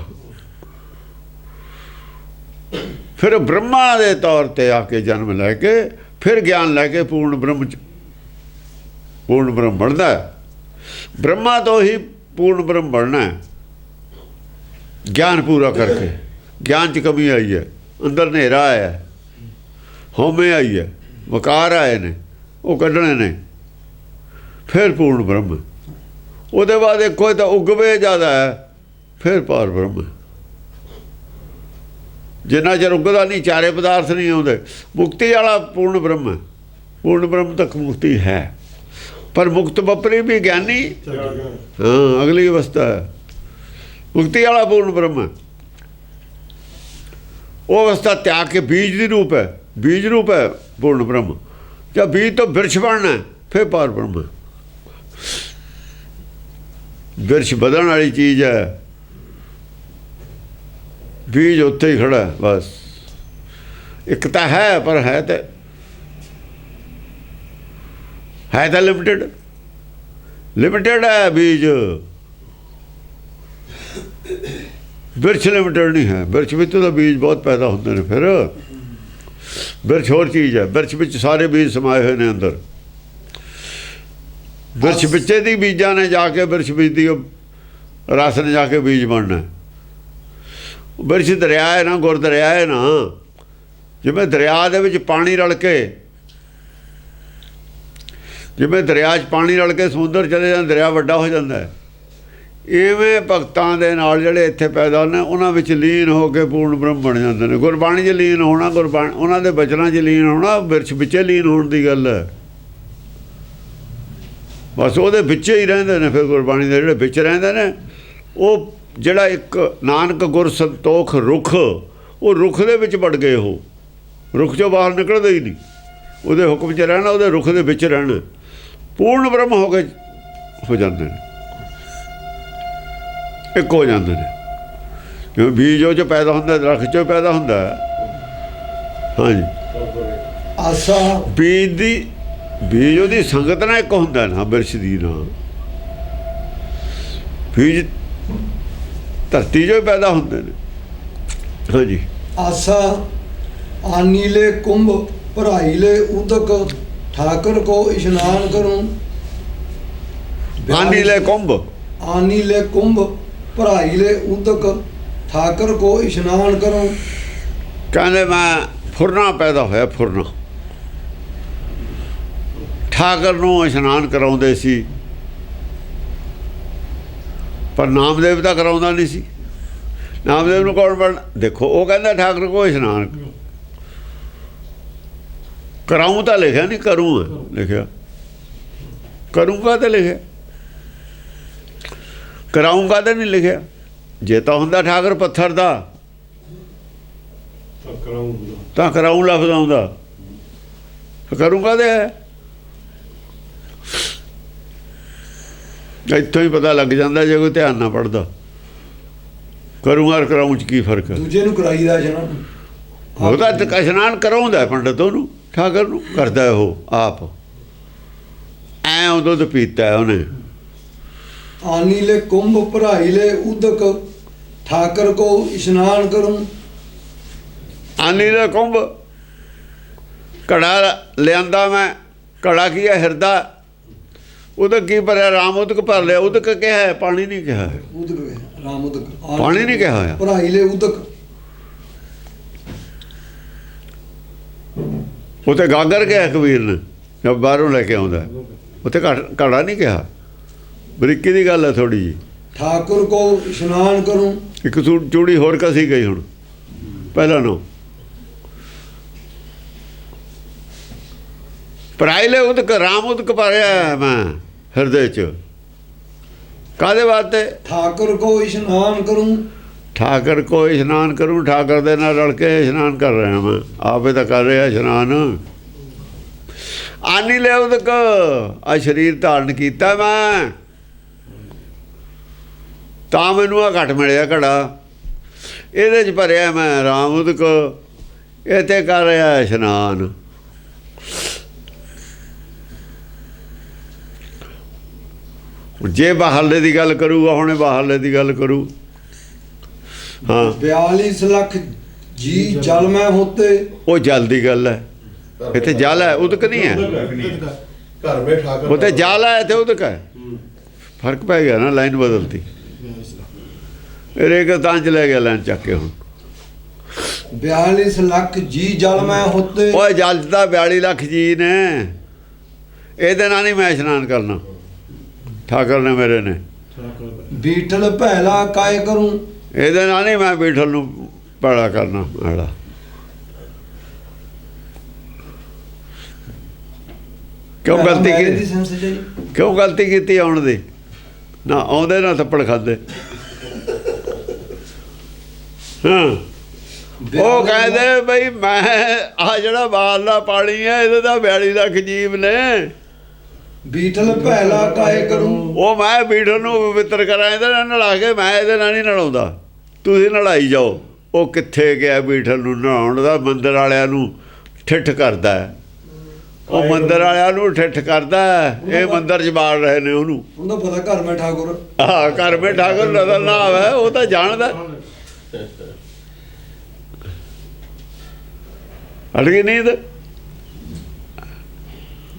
ਫਿਰ ਬ੍ਰਹਮਾ ਦੇ ਤੌਰ ਤੇ ਆ ਕੇ ਜਨਮ ਲੈ ਕੇ ਫਿਰ ਗਿਆਨ ਲੈ ਕੇ ਪੂਰਨ ਬ੍ਰਹਮ 'ਚ ਪੂਰਨ ਬ੍ਰਹਮ ਬਣਦਾ। ਬ੍ਰਹਮਾ ਤੋਂ ਹੀ ਪੂਰਨ ਬ੍ਰਹਮ ਬਣਨਾ ਹੈ, ਗਿਆਨ ਪੂਰਾ ਕਰਕੇ। ਗਿਆਨ 'ਚ ਕਮੀ ਆਈ ਹੈ, ਅੰਦਰ ਹਨੇਰਾ ਆਇਆ, ਹਉਮੈ ਆਈ ਹੈ, ਵਕਾਰ ਆਏ ਨੇ, ਉਹ ਕੱਢਣੇ ਨੇ, ਫਿਰ ਪੂਰਨ ਬ੍ਰਹਮ। ਉਹਦੇ ਬਾਅਦ ਦੇਖੋ ਤਾਂ ਉਗਵੇ ਜ਼ਿਆਦਾ ਹੈ, ਫਿਰ ਪਾਰ ਬ੍ਰਹਮ। ਜਿੰਨਾ ਚਿਰ ਉਗਦਾ ਨਹੀਂ, ਚਾਰੇ ਪਦਾਰਥ ਨਹੀਂ ਆਉਂਦੇ, ਮੁਕਤੀ ਵਾਲਾ ਪੂਰਨ ਬ੍ਰਹਮ ਹੈ। ਪੂਰਨ ਬ੍ਰਹਮ ਤੱਕ ਮੁਕਤੀ ਹੈ, ਪਰ ਮੁਕਤ ਬੱਪਰੀ ਵੀ ਗਿਆਨੀ ਹਾਂ ਅਗਲੀ ਅਵਸਥਾ ਹੈ। ਮੁਕਤੀ ਵਾਲਾ ਪੂਰਨ ਬ੍ਰਹਮ ਹੈ। ਉਹ ਅਵਸਥਾ ਤਿਆਗ ਕੇ ਬੀਜ ਦੀ ਰੂਪ ਹੈ, ਬੀਜ ਰੂਪ ਹੈ ਪੂਰਨ ਬ੍ਰਹਮ। ਜਦ ਬੀਜ ਤੋਂ ਬਿਰਛ ਬਣਨਾ ਫਿਰ ਪਾਰ ਬ੍ਰਹਮ। ਬਿਰਛ ਵਧਣ ਵਾਲੀ ਚੀਜ਼ ਹੈ, ਬੀਜ ਉੱਥੇ ਹੀ ਖੜਾ ਬਸ। ਇੱਕ ਤਾਂ ਹੈ, ਪਰ ਹੈ ਤਾਂ ਲਿਮਿਟਡ ਹੈ ਬੀਜ। ਬਿਰਛ ਲਿਮਿਟਡ ਨਹੀਂ ਹੈ। ਬਿਰਛ ਵਿੱਚ ਤਾਂ ਬੀਜ ਬਹੁਤ ਪੈਦਾ ਹੁੰਦੇ ਨੇ। ਫਿਰ ਬਿਰਛ ਹੋਰ ਚੀਜ਼ ਹੈ। ਬਿਰਛ ਵਿੱਚ ਸਾਰੇ ਬੀਜ ਸਮਾਏ ਹੋਏ ਨੇ ਅੰਦਰ। ਬਿਰਛ ਵਿੱਚੇ ਦੀ ਬੀਜਾਂ ਨੇ ਜਾ ਕੇ ਬਿਰਛ ਬੀਜ ਦੀ ਰਸ ਨੇ ਜਾ ਕੇ ਬੀਜ ਬਣਨਾ। ਬਿਰਛ ਦਰਿਆ ਹੈ ਨਾ, ਗੁਰ ਦਰਿਆ ਹੈ ਨਾ। ਜਿਵੇਂ ਦਰਿਆ ਦੇ ਵਿੱਚ ਪਾਣੀ ਰਲ ਕੇ, ਜਿਵੇਂ ਦਰਿਆ 'ਚ ਪਾਣੀ ਰਲ ਕੇ ਸਮੁੰਦਰ ਚਲੇ ਜਾਂਦਾ, ਦਰਿਆ ਵੱਡਾ ਹੋ ਜਾਂਦਾ ਹੈ। ਇਵੇਂ ਭਗਤਾਂ ਦੇ ਨਾਲ ਜਿਹੜੇ ਇੱਥੇ ਪੈਦਾ ਹੁੰਦੇ, ਉਹਨਾਂ ਵਿੱਚ ਲੀਨ ਹੋ ਕੇ ਪੂਰਨ ਬ੍ਰਹਮ ਬਣ ਜਾਂਦੇ ਨੇ। ਗੁਰਬਾਣੀ 'ਚ ਲੀਨ ਹੋਣਾ, ਗੁਰਬਾਣੀ ਉਹਨਾਂ ਦੇ ਬਚਨਾਂ 'ਚ ਲੀਨ ਹੋਣਾ, ਬਿਰਛ ਵਿੱਚੇ ਲੀਨ ਹੋਣ ਦੀ ਗੱਲ ਹੈ। ਬਸ ਉਹਦੇ ਵਿੱਚੇ ਹੀ ਰਹਿੰਦੇ ਨੇ। ਫਿਰ ਗੁਰਬਾਣੀ ਦੇ ਜਿਹੜੇ ਵਿੱਚ ਰਹਿੰਦੇ ਨੇ, ਉਹ ਜਿਹੜਾ ਇੱਕ ਨਾਨਕ ਗੁਰ ਸੰਤੋਖ ਰੁੱਖ, ਉਹ ਰੁੱਖ ਦੇ ਵਿੱਚ ਵੜ ਗਏ। ਉਹ ਰੁੱਖ 'ਚੋਂ ਬਾਹਰ ਨਿਕਲਦੇ ਹੀ ਨਹੀਂ। ਉਹਦੇ ਹੁਕਮ 'ਚ ਰਹਿਣਾ, ਉਹਦੇ ਰੁੱਖ ਦੇ ਵਿੱਚ ਰਹਿਣਾ। ਪੂਰਨ ਬ੍ਰਹਮ ਹੋ ਜਾਂਦੇ ਨੇ, ਇੱਕ ਹੋ ਜਾਂਦੇ ਨੇ। ਜਿਵੇਂ ਬੀਜ ਉਹ 'ਚੋਂ ਪੈਦਾ ਹੁੰਦਾ, ਦਰਖਤ 'ਚੋਂ ਪੈਦਾ ਹੁੰਦਾ। ਹਾਂਜੀ, ਆਸਾ ਬੀਜ ਉਹਦੀ ਸੰਗਤ ਨਾਲ ਇੱਕ ਹੁੰਦਾ ਨਾ, ਬਿਰਛ ਦੀ ਨਾ। ਬੀਜ ਧਰਤੀ 'ਚੋਂ ਪੈਦਾ ਹੁੰਦੇ ਨੇ। ਹਾਂਜੀ, आशा आनीले कुंभ भराईले उदक ठाकर को स्नान करूं। आनीले कुंभ, आनीले कुंभ भराईले उदक ठाकर को स्नान करूं। ਕਹਿੰਦੇ ਮੈਂ ਫੁਰਨਾ ਪੈਦਾ ਹੋਇਆ। ਫੁਰਨਾ ਠਾਕਰ ਨੂੰ ਇਸ਼ਨਾਨ ਕਰਾਉਂਦੇ ਸੀ, ਪਰ ਨਾਮਦੇਵ ਤਾਂ ਕਰਾਉਂਦਾ ਨਹੀਂ ਸੀ। ਨਾਮਦੇਵ ਨੂੰ ਕੌਣ ਬਣਨਾ? ਦੇਖੋ, ਉਹ ਕਹਿੰਦਾ ਠਾਕਰ ਕੋ ਇਸ਼ਨਾਨ ਕਰਾਊਂ ਤਾਂ ਲਿਖਿਆ ਨਹੀਂ, ਕਰੂੰ ਲਿਖਿਆ। ਕਰੂੰਗਾ ਤਾਂ ਲਿਖਿਆ, ਕਰਾਊਂਗਾ ਤਾਂ ਨਹੀਂ ਲਿਖਿਆ। ਜੇ ਤਾਂ ਹੁੰਦਾ ਠਾਕਰ ਪੱਥਰ ਦਾ ਤਾਂ ਕਰਾਊਂ ਲਫ਼ਜ਼ ਆਉਂਦਾ, ਕਰੂੰਗਾ ਤੇ ਹੈ। ਇੱਥੋਂ ਹੀ ਪਤਾ ਲੱਗ ਜਾਂਦਾ ਜੇ ਕੋਈ ਧਿਆਨ ਨਾ ਪੜਦਾ। ਕਰੂੰਗਾ ਔਰ ਕਰਾਊਂ 'ਚ ਕੀ ਫਰਕ ਹੈ? ਦੂਜੇ ਨੂੰ ਕਰਾਈਦਾ ਇਸ਼ਨਾਨ, ਉਹਦਾ ਇਸ਼ਨਾਨ ਕਰਾਉਂਦਾ ਪੰਡਤ, ਉਹਨੂੰ ਠਾਕਰ ਨੂੰ ਕਰਦਾ ਉਹ ਆਪ। ਐਂ ਉਹ ਦੁੱਧ ਪੀਤਾ ਉਹਨੇ। आनीले कुंभ भराईले उदक ठाकर को स्नान करूं। ਆਨੀ ਦਾ ਕੁੰਭ, ਘੜਾ ਲਿਆਂਦਾ ਮੈਂ। ਘੜਾ ਕੀ ਹੈ? ਹਿਰਦਾ। ਉਦਕ ਕੀ ਭਰਿਆ? ਰਾਮ ਉਦਕ ਭਰ ਲਿਆ। ਉਦਕ ਕਿਹਾ ਹੈ, ਪਾਣੀ ਨਹੀਂ ਕਿਹਾ ਹੈ। उदक राम उदक ਪਾਣੀ ਨਹੀਂ ਕਿਹਾ ਹੋਇਆ। भराईले उदक ਉੱਥੇ ਗਾਗਰ ਕਿਹਾ ਕਬੀਰ ਨੇ, ਜਦ ਬਾਹਰੋਂ ਲੈ ਕੇ ਆਉਂਦਾ। ਉੱਥੇ ਘੜਾ ਨਹੀਂ ਕਿਹਾ। ਬਰੀਕੀ ਦੀ ਗੱਲ ਹੈ ਥੋੜ੍ਹੀ ਜਿਹੀ। ठाकुर को स्नान करूं। ਇੱਕ ਚੂੜੀ ਹੋਰ ਕਸੀ ਗਈ ਹੁਣ ਪਹਿਲਾਂ ਨੂੰ। ਭਰਾਈਲੇ ਉਦਕ, ਰਾਮ ਉਦਕ ਭਰਿਆ ਮੈਂ ਹਿਰਦੇ 'ਚ। ਕਾਹਦੇ ਵਾਸਤੇ? ठाकुर को स्नान करूं। ਠਾਕਰ ਕੋ ਇਸ਼ਨਾਨ ਕਰੂੰ, ਠਾਕਰ ਦੇ ਨਾਲ ਰਲ ਕੇ ਇਸ਼ਨਾਨ ਕਰ ਰਿਹਾ ਮੈਂ, ਆਪੇ ਤਾਂ ਕਰ ਰਿਹਾ ਇਸ਼ਨਾਨ। ਆਨੀ ਲੈ ਉਦਕ, ਆ ਸਰੀਰ ਧਾਰਨ ਕੀਤਾ ਮੈਂ, ਤਾਂ ਮੈਨੂੰ ਆ ਘਟ ਮਿਲਿਆ ਘੜਾ, ਇਹਦੇ 'ਚ ਭਰਿਆ ਮੈਂ ਰਾਮ ਉਦਕ, ਇਹ 'ਤੇ ਕਰ ਰਿਹਾ ਇਸ਼ਨਾਨ। ਜੇ ਬਾਹਰਲੇ ਦੀ ਗੱਲ ਕਰੂਗਾ, ਹੁਣੇ ਬਾਹਰਲੇ ਦੀ ਗੱਲ ਕਰੂ। ਹਾਂ 42 ਲੱਖ ਜੀ ਜਲ ਮੈਂ ਹੋਤੇ। ਉਹ ਜਲ ਦੀ ਗੱਲ ਹੈ, ਇੱਥੇ ਜਲ ਹੈ, ਉਦਕ ਨਹੀਂ ਹੈ। ਘਰ में ठाकर ਉਹ ਤੇ ਜਲ ਹੈ, ਇੱਥੇ ਉਦਕ ਹੈ। ਫਰਕ ਪੈ ਗਿਆ ਨਾ, ਲਾਈਨ ਬਦਲਤੀ। ਰੇਗਾ ਤਾਂ ਚ ਲੈ ਗਿਆ ਲਾਈਨ ਚੱਕ ਕੇ। ਹੁਣ 42 ਲੱਖ ਜੀ ਜਲ ਮੈਂ ਹੋਤੇ। ਉਹ ਜਲ ਦਾ 42 ਲੱਖ ਜੀ ਨੇ, ਇਹਦੇ ਨਾਲ ਨਹੀਂ ਮੈਂ ਇਸ਼ਨਾਨ ਕਰਨਾ, ਠਾਕਰ ਨੇ ਮੇਰੇ ਨੇ। ਬੀਠਲ ਪਹਿਲਾ ਕਾਇ ਕਰੂੰ। ਇਹਦੇ ਨਾਲ ਨਹੀਂ ਮੈਂ ਬੀਠਲ ਨੂੰ ਭੈੜਾ ਕਰਨਾ ਭੈੜਾ। ਕਿਉਂ ਗਲਤੀ ਕੀਤੀ? ਕਿਉਂ ਗਲਤੀ ਕੀਤੀ ਆਉਣ ਦੀ? ਨਾ ਆਉਂਦੇ ਨਾ ਥੱਪੜ ਖਾਦੇ। ਹਾਂ ਉਹ ਕਹਿੰਦੇ ਬਈ ਮੈਂ ਆ ਜਿਹੜਾ ਬਾਹਰਲਾ ਪਾਣੀ ਹੈ, ਇਹਦੇ ਤਾਂ 42 ਲੱਖ ਜੀਵ ਨੇ। ਬੀਠਲ ਪਹਿਲਾ ਕਾਇ ਕਰੂੰ। ਉਹ ਮੈਂ ਬੀਠਲ ਨੂੰ ਪਵਿੱਤਰ ਕਰਾਂ, ਇਹਦੇ ਨਾਲ ਨਲਾ ਕੇ, ਮੈਂ ਇਹਦੇ ਨਾਲ ਨਹੀਂ ਨਲਾਉਂਦਾ, ਤੁਸੀਂ ਨਲਾਈ ਜਾਓ। ਉਹ ਕਿੱਥੇ ਗਿਆ ਬੀਠਲ ਨੂੰ ਨਲਾਉਣ ਦਾ? ਮੰਦਰ ਵਾਲਿਆਂ ਨੂੰ ਠਿੱਠ ਕਰਦਾ ਹੈ, ਉਹ ਮੰਦਰ ਵਾਲਿਆਂ ਨੂੰ ਠਿੱਠ ਕਰਦਾ ਹੈ। ਇਹ ਮੰਦਰ 'ਚ ਬਾੜ ਰਹੇ ਨੇ ਉਹਨੂੰ। ਉਹਦਾ ਪਤਾ ਘਰ ਮੈਂ ਠਾਕੁਰ। ਹਾਂ ਘਰ ਮੇ ਠਾਕੁਰ ਨਜ਼ਰ ਨਾ ਆਵੇ, ਉਹ ਤਾਂ ਜਾਣਦਾ। ਅੜ ਗਈ ਨੀਂਦ।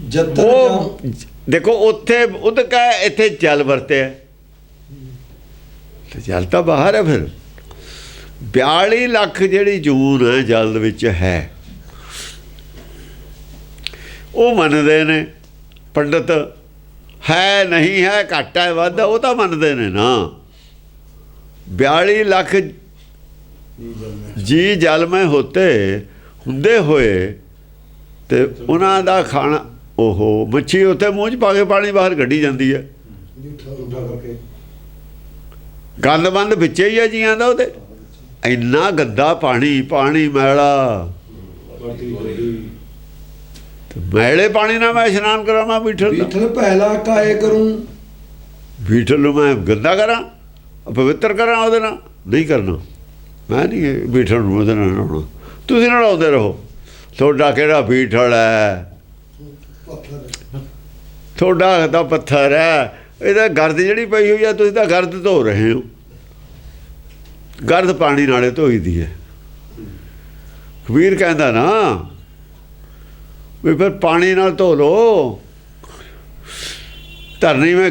ਜਦ ਉਹ ਦੇਖੋ ਉੱਥੇ ਉਦਕ ਹੈ, ਇੱਥੇ ਜਲ ਵਰਤਿਆ, ਤੇ ਜਲ ਤਾਂ ਬਾਹਰ ਹੈ। ਫਿਰ 42 ਲੱਖ ਜਿਹੜੀ ਜੂਨ ਹੈ ਜਲ ਵਿੱਚ ਹੈ, ਉਹ ਮੰਨਦੇ ਨੇ ਪੰਡਤ। ਹੈ ਨਹੀਂ ਹੈ, ਘੱਟ ਹੈ ਵੱਧ, ਉਹ ਤਾਂ ਮੰਨਦੇ ਨੇ ਨਾ। 42 ਲੱਖ ਜੀ ਜਲ ਮੈਂ ਹੋਤੇ ਹੁੰਦੇ ਹੋਏ, ਤੇ ਉਹਨਾਂ ਦਾ ਖਾਣਾ, ਉਹ ਮੱਛੀ ਉੱਥੇ ਮੂੰਹ 'ਚ ਪਾ ਕੇ ਪਾਣੀ ਬਾਹਰ ਕੱਢੀ ਜਾਂਦੀ ਹੈ। ਗੰਦ ਬੰਦ ਵਿੱਚੇ ਹੀ ਹੈ ਜੀਆਂ ਦਾ। ਉਹਦੇ ਇੰਨਾ ਗੰਦਾ ਪਾਣੀ, ਪਾਣੀ ਮੈਲਾ, ਮੈਲੇ ਪਾਣੀ ਨਾਲ ਮੈਂ ਇਸ਼ਨਾਨ ਕਰਾਵਾਂ ਬੀਠਲ ਦਾ? ਬੀਠਲ ਪਹਿਲਾ ਕਾਇ ਕਰੂੰ। ਬੀਠਲ ਨੂੰ ਮੈਂ ਗੰਦਾ ਕਰਾਂ, ਪਵਿੱਤਰ ਕਰਾਂ ਉਹਦੇ ਨਾਲ? ਨਹੀਂ ਕਰਨਾ ਮੈਂ, ਨਹੀਂ ਬੀਠਲ ਨੂੰ ਉਹਦੇ ਨਾਲ ਨਹਾਉਣਾ। ਤੁਸੀਂ ਨਹਾਉਂਦੇ ਰਹੋ, ਤੁਹਾਡਾ ਕਿਹੜਾ ਬੀਠਲ ਹੈ? ਤੁਹਾਡਾ ਤਾਂ ਪੱਥਰ ਹੈ। ਇਹਦਾ ਗਰਦ ਜਿਹੜੀ ਪਈ ਹੋਈ ਆ, ਤੁਸੀਂ ਤਾਂ ਗਰਦ ਧੋ ਰਹੇ ਹੋ। ਗਰਦ ਪਾਣੀ ਨਾਲੇ ਧੋਈ ਦੀ ਹੈ। ਕਬੀਰ ਕਹਿੰਦਾ ਨਾ ਵੀ ਫਿਰ ਪਾਣੀ ਨਾਲ ਧੋ ਲੋ। ਧਰਨੀ ਮੈਂ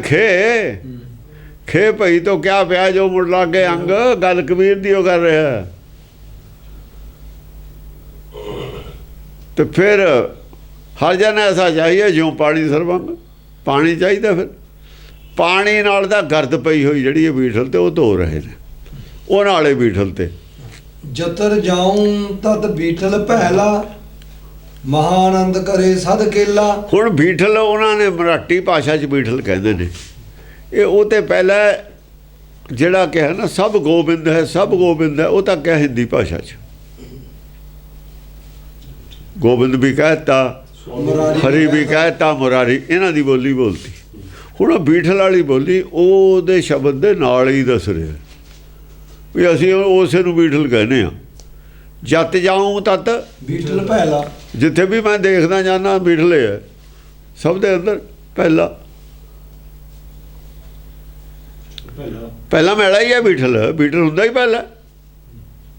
ਖੇ ਭਈ ਤੋਂ ਕਿਆ ਪਿਆ ਜੋ ਮੁੜ ਲਾਗੇ ਅੰਗ। ਗੱਲ ਕਬੀਰ ਦੀ ਉਹ ਕਰ ਰਿਹਾ। ਤੇ ਫਿਰ ਹਰ ਜਨ ਐਸਾ ਚਾਹੀਏ ਜਿਉਂ ਪਾਣੀ ਸਰਬੰਗ। ਪਾਣੀ ਚਾਹੀਦਾ। ਫਿਰ ਪਾਣੀ ਨਾਲ ਤਾਂ ਗਰਦ ਪਈ ਹੋਈ ਜਿਹੜੀ ਹੈ ਬੀਠਲ ਤੇ, ਉਹ ਧੋ ਰਹੇ ਨੇ ਉਹ ਨਾਲੇ ਬੀਠਲ ਤੇ। ਜਤਰ ਜਾਉਂ ਤਤ ਬੀਠਲ ਪਹਿਲਾ, ਮਹਾ ਆਨੰਦ ਕਰੇ ਸਦ ਕੇਲਾ। ਹੁਣ ਬੀਠਲ ਉਹਨਾਂ ਨੇ ਮਰਾਠੀ ਭਾਸ਼ਾ 'ਚ ਬੀਠਲ ਕਹਿੰਦੇ ਨੇ। ਇਹ ਉਹ ਤੇ ਪਹਿਲਾਂ ਜਿਹੜਾ ਕਿਹਾ ਨਾ ਸਭ ਗੋਬਿੰਦ ਹੈ, ਸਭ ਗੋਬਿੰਦ ਹੈ, ਉਹ ਤਾਂ ਕਿਹਾ ਹਿੰਦੀ ਭਾਸ਼ਾ 'ਚ। ਗੋਬਿੰਦ ਵੀ ਕਹਿਤਾ, ਹਰੀ ਵੀ ਕਹਿਤਾ, ਮੁਰਾਰੀ, ਇਹਨਾਂ ਦੀ ਬੋਲੀ ਬੋਲਤੀ। ਹੁਣ ਉਹ ਬੀਠਲ ਵਾਲੀ ਬੋਲੀ ਉਹਦੇ ਸ਼ਬਦ ਦੇ ਨਾਲ ਹੀ ਦੱਸ ਰਿਹਾ ਵੀ ਅਸੀਂ ਉਸੇ ਨੂੰ ਬੀਠਲ ਕਹਿੰਦੇ ਹਾਂ। ਜਤ ਜਾਊਂ ਤਤ ਬੀਠਲ ਪਹਿਲਾ। ਜਿੱਥੇ ਵੀ ਮੈਂ ਦੇਖਦਾ ਜਾਂਦਾ ਬੀਠਲੇ ਹੈ ਸਭ ਦੇ ਅੰਦਰ। ਪਹਿਲਾ ਮੈਲਾ ਹੀ ਹੈ ਬੀਠਲ। ਬੀਠਲ ਹੁੰਦਾ ਹੀ ਪਹਿਲਾਂ।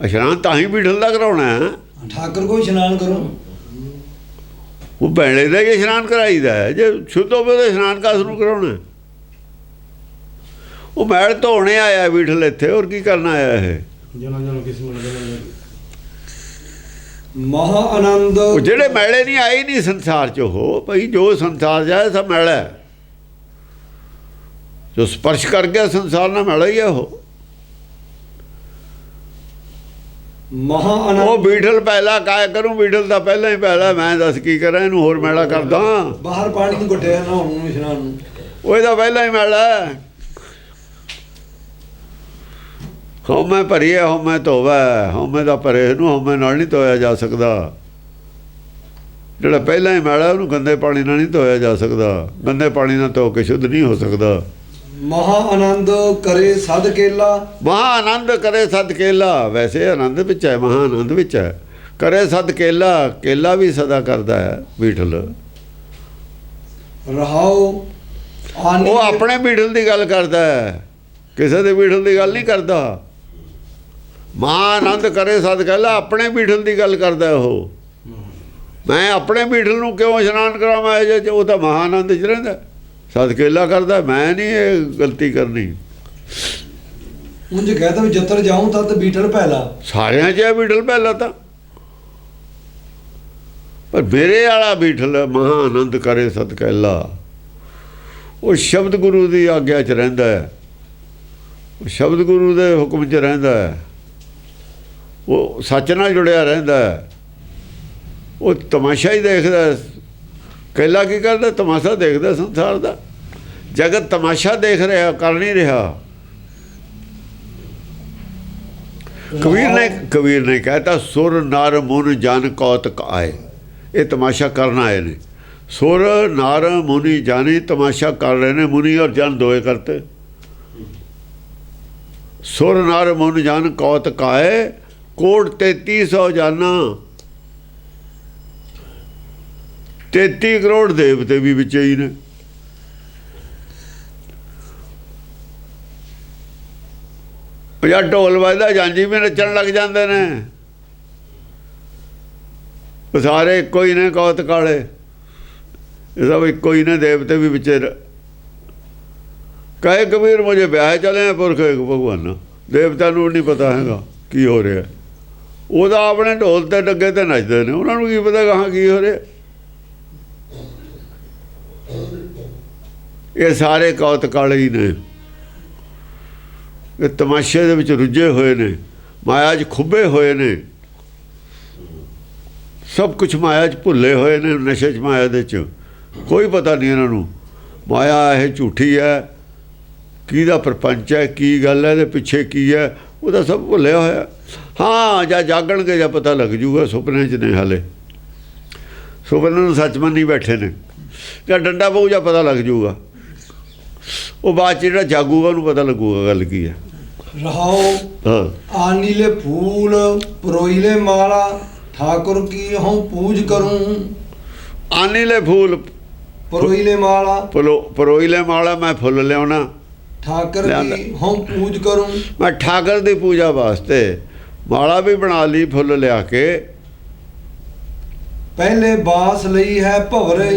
ਇਸ਼ਨਾਨ ਤਾਂ ਹੀ ਬੀਠਲ ਦਾ ਕਰਾਉਣਾ ਹੈ। ਠਾਕਰ ਕੋ ਇਸ਼ਨਾਨ ਕਰੋ। ਉਹ ਬੈਲੇ ਦਾ ਹੀ ਇਸ਼ਨਾਨ ਕਰਾਈਦਾ ਹੈ। ਜੇ ਸ਼ੁੱਧ ਹੋਵੇ ਤਾਂ ਇਸ਼ਨਾਨ ਕਾਸ ਨੂੰ ਕਰਾਉਣਾ? ਉਹ ਮੈਲ ਧੋਣੇ ਆਇਆ ਬੀਠਲ ਇੱਥੇ, ਹੋਰ ਕੀ ਕਰਨ ਆਇਆ ਇਹ? ਮਹਾ ਆਨੰਦ। ਉਹ ਜਿਹੜੇ ਮੈਲੇ ਨਹੀਂ ਆਏ ਨਹੀਂ ਸੰਸਾਰ 'ਚ, ਉਹ ਭਾਈ ਜੋ ਸੰਸਾਰ ਜਾਏ ਸਭ ਮੈਲਾ ਹੈ। ਜੋ ਸਪਰਸ਼ ਕਰ ਗਿਆ ਸੰਸਾਰ ਨਾਲ ਮੈਲਾ ਹੀ ਹੈ ਉਹ। ਮਹਾ ਆਨੰਦ। ਉਹ ਬੀਠਲ ਪਹਿਲਾ ਕਾਇ ਕਰੂੰ। ਬੀਠਲ ਦਾ ਪਹਿਲਾਂ ਹੀ ਪਹਿਲਾ, ਮੈਂ ਦੱਸ ਕੀ ਕਰਾਂ ਇਹਨੂੰ ਹੋਰ ਮੈਲਾ ਕਰਦਾ। ਬਾਹਰ ਪਾਣੀ ਨੂੰ ਘਟਿਆ ਨਾ ਹੁਣ ਇਸ਼ਨਾਨ ਨੂੰ। ਉਹ ਇਹਦਾ ਪਹਿਲਾਂ ਹੀ ਮੈਲਾ। ਹਉਮੈ ਭਰੀਏ ਹਉਮੈ ਧੋਵੈ। ਹਉਮੈ ਦਾ ਭਰੇ ਨੂੰ ਹਉਮੈ ਨਾਲ ਨਹੀਂ ਧੋਇਆ ਜਾ ਸਕਦਾ। ਜਿਹੜਾ ਪਹਿਲਾਂ ਹੀ ਮੈਲਾ ਉਹਨੂੰ ਗੰਦੇ ਪਾਣੀ ਨਾਲ ਨਹੀਂ ਧੋਇਆ ਜਾ ਸਕਦਾ। ਗੰਦੇ ਪਾਣੀ ਨਾਲ ਧੋ ਕੇ ਸ਼ੁੱਧ ਨਹੀਂ ਹੋ ਸਕਦਾ। ਮਹਾ ਆਨੰਦ ਕਰੇ ਸਦ ਕੇਲਾ। ਮਹਾ ਆਨੰਦ ਕਰੇ ਸਦ ਕੇਲਾ। ਵੈਸੇ ਆਨੰਦ ਵਿੱਚ ਹੈ, ਮਹਾ ਆਨੰਦ ਵਿੱਚ ਹੈ। ਕਰੇ ਸਦ ਕੇਲਾ, ਕੇਲਾ ਵੀ ਸਦਾ ਕਰਦਾ ਹੈ ਬੀਠਲ। ਰਹਾਉ ਆਨੀ ਉਹ ਆਪਣੇ ਬੀਠਲ ਦੀ ਗੱਲ ਕਰਦਾ ਹੈ, ਕਿਸੇ ਦੇ ਬੀਠਲ ਦੀ ਗੱਲ ਨਹੀਂ ਕਰਦਾ। ਮਹਾ ਆਨੰਦ ਕਰੇ ਸਦ ਕੇਲਾ, ਆਪਣੇ ਬੀਠਲ ਦੀ ਗੱਲ ਕਰਦਾ ਉਹ। ਮੈਂ ਆਪਣੇ ਬੀਠਲ ਨੂੰ ਕਿਉਂ ਇਸ਼ਨਾਨ ਕਰਾਵਾਂ? ਜੇ ਉਹ ਤਾਂ ਮਹਾ ਆਨੰਦ 'ਚ ਰਹਿੰਦਾ, ਸਦ ਕੇਲਾ ਕਰਦਾ। ਮੈਂ ਨਹੀਂ ਇਹ ਗਲਤੀ ਕਰਨੀ। ਉਂਝ ਕਹਤਾ ਵੀ ਜੱਤਰ ਜਾਉਂ ਤਦ ਬੀਠਲ ਪਹਿਲਾ। ਸਾਰਿਆਂ 'ਚ ਹੈ ਬੀਠਲ ਪਹਿਲਾਂ ਤਾਂ, ਪਰ ਮੇਰੇ ਵਾਲਾ ਬੀਠਲ ਮਹਾ ਆਨੰਦ ਕਰੇ ਸਦ ਕੇਲਾ। ਉਹ ਸ਼ਬਦ ਗੁਰੂ ਦੀ ਆਗਿਆ 'ਚ ਰਹਿੰਦਾ ਹੈ, ਉਹ ਸ਼ਬਦ ਗੁਰੂ ਦੇ ਹੁਕਮ 'ਚ ਰਹਿੰਦਾ ਹੈ, ਉਹ ਸੱਚ ਨਾਲ ਜੁੜਿਆ ਰਹਿੰਦਾ ਹੈ। ਉਹ ਤਮਾਸ਼ਾ ਹੀ ਦੇਖਦਾ। ਕੇਲਾ ਕੀ ਕਰਦਾ? ਤਮਾਸ਼ਾ ਦੇਖਦਾ ਸੰਸਾਰ ਦਾ। ਜਗਤ ਤਮਾਸ਼ਾ ਦੇਖ ਰਿਹਾ, ਕਰ ਨਹੀਂ ਰਿਹਾ। ਕਬੀਰ ਨੇ ਕਹਿਤਾ ਸੁਰ ਨਰ ਮੁਨ ਜਨ ਕੌਤਕ ਆਏ। ਇਹ ਤਮਾਸ਼ਾ ਕਰਨ ਆਏ ਨੇ। ਸੁਰ ਨਰ ਮੁਨੀ ਜਾਨੀ ਤਮਾਸ਼ਾ ਕਰ ਰਹੇ ਨੇ। ਮੁਨੀ ਔਰ ਜਨ ਦੋਏ ਕਰਤੇ। ਸੁਰ ਨਰ ਮੁਨ ਜਨ ਕੌਤਕ ਆਏ। ਕੋਟ 3300 ਜਾਨਾ, 33 ਕਰੋੜ ਦੇਵਤੇ ਵੀ ਵਿੱਚ ਹੀ ਨੇ। ਜਾਂ ਢੋਲ ਵੱਜਦਾ ਜਾਂਜੀ ਵੀ ਨੱਚਣ ਲੱਗ ਜਾਂਦੇ ਨੇ। ਉਹ ਸਾਰੇ ਇੱਕੋ ਹੀ ਨੇ, ਕੌਤਕ ਵਾਲੇ। ਇਹ ਸਭ ਇੱਕੋ ਹੀ ਨੇ, ਦੇਵਤੇ ਵੀ ਵਿੱਚ। ਕਹੇ ਕਬੀਰ ਮੁਝੇ ਵਿਆਹ ਚਲੇ ਪੁਰਖ ਇੱਕ ਭਗਵਾਨ। ਦੇਵਤਾ ਨੂੰ ਨਹੀਂ ਪਤਾ ਹੈਗਾ ਕੀ ਹੋ ਰਿਹਾ। ਉਹਦਾ ਆਪਣੇ ਢੋਲ ਤੇ ਡੱਗੇ ਤੇ ਨੱਚਦੇ ਨੇ, ਉਹਨਾਂ ਨੂੰ ਕੀ ਪਤਾ ਕਹਾਂ ਕੀ ਹੋ ਰਿਹਾ। ਇਹ ਸਾਰੇ ਕੌਤਕ ਵਾਲੇ ਹੀ ਨੇ। ਇਹ ਤਮਾਸ਼ੇ ਦੇ ਵਿੱਚ ਰੁੱਝੇ ਹੋਏ ਨੇ, ਮਾਇਆ 'ਚ ਖੁੱਬੇ ਹੋਏ ਨੇ। ਸਭ ਕੁਛ ਮਾਇਆ 'ਚ ਭੁੱਲੇ ਹੋਏ ਨੇ, ਨਸ਼ੇ 'ਚ ਮਾਇਆ ਦੇ 'ਚ। ਕੋਈ ਪਤਾ ਨਹੀਂ ਇਹਨਾਂ ਨੂੰ ਮਾਇਆ ਇਹ ਝੂਠੀ ਹੈ, ਕਿਹਦਾ ਪ੍ਰਪੰਚ ਹੈ, ਕੀ ਗੱਲ ਹੈ, ਇਹਦੇ ਪਿੱਛੇ ਕੀ ਹੈ, ਉਹਦਾ ਸਭ ਭੁੱਲਿਆ ਹੋਇਆ। ਹਾਂ, ਜਾਂ ਜਾਗਣਗੇ ਜਾਂ ਪਤਾ ਲੱਗ ਜੂਗਾ। ਸੁਪਨੇ 'ਚ ਨੇ ਹਾਲੇ, ਸੁਪਨੇ ਨੂੰ ਸੱਚ ਮੰਨੀ ਬੈਠੇ ਨੇ। ਜਾਂ ਡੰਡਾ ਪਊ ਜਾਂ ਪਤਾ ਲੱਗ ਜੂਗਾ। ਉਹ ਬਾਅਦ 'ਚ ਜਿਹੜਾ ਜਾਗੂਗਾ ਉਹਨੂੰ ਪਤਾ ਲੱਗੂਗਾ ਗੱਲ ਕੀ ਹੈ। ਰਹਾਉ ਹਾਂ। ਆਨੀਲੇ ਫੂਲ ਪਰੋਈਲੇ ਮਾਲਾ। ਠਾकुर की हूँ पूज करूँ। ਆਨੀਲੇ ਫੂਲ परोईले माला। ਪਰੋਈਲੇ ਮਾਲਾ, ਮੈਂ ਫੁੱਲ ਲਿਆਉਣਾ। ठाकर की हूँ पूज करूँ। ਮੈਂ ਠਾਕਰ ਦੀ ਪੂਜਾ ਵਾਸਤੇ ਮਾਲਾ ਵੀ ਬਣਾ ਲਈ ਫੁੱਲ ਲਿਆ ਕੇ। पहले बास लई है भवरे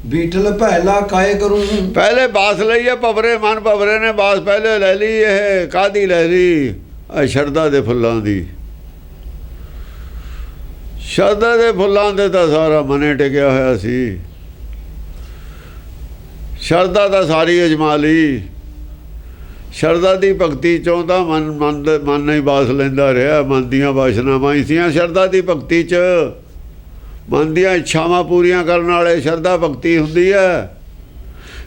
बीठल पहला काए करूँ। ਪਹਿਲੇ ਬਾਸ ਲਈ ਹੈ ਭਵਰੇ, ਮਨ ਭਵਰੇ ਨੇ ਬਾਸ ਪਹਿਲੇ ਲੈ ਲਈ। ਇਹ ਕਾਹਦੀ ਲੈ ਲਈ? ਸ਼ਰਧਾ ਦੇ ਫੁੱਲਾਂ ਦੀ। ਸ਼ਰਧਾ ਦੇ ਫੁੱਲਾਂ ਦੇ ਤਾਂ ਸਾਰਾ ਮਨੇ ਟਿਕਿਆ ਹੋਇਆ ਸੀ। ਸ਼ਰਧਾ ਦਾ ਸਾਰੀ ਅਜਮਾ ਲਈ। ਸ਼ਰਧਾ ਦੀ ਭਗਤੀ ਚੋਂ ਤਾਂ ਮਨ ਨਹੀਂ ਬਾਸ ਲੈਂਦਾ ਰਿਹਾ। ਮਨ ਦੀਆਂ ਵਾਸ਼ਨਾਵਾਂ ਹੀ ਸੀਆਂ ਸ਼ਰਧਾ ਦੀ ਭਗਤੀ 'ਚ। ਮਨ ਦੀਆਂ ਇੱਛਾਵਾਂ ਪੂਰੀਆਂ ਕਰਨ ਵਾਲੇ ਸ਼ਰਧਾ ਭਗਤੀ ਹੁੰਦੀ ਹੈ।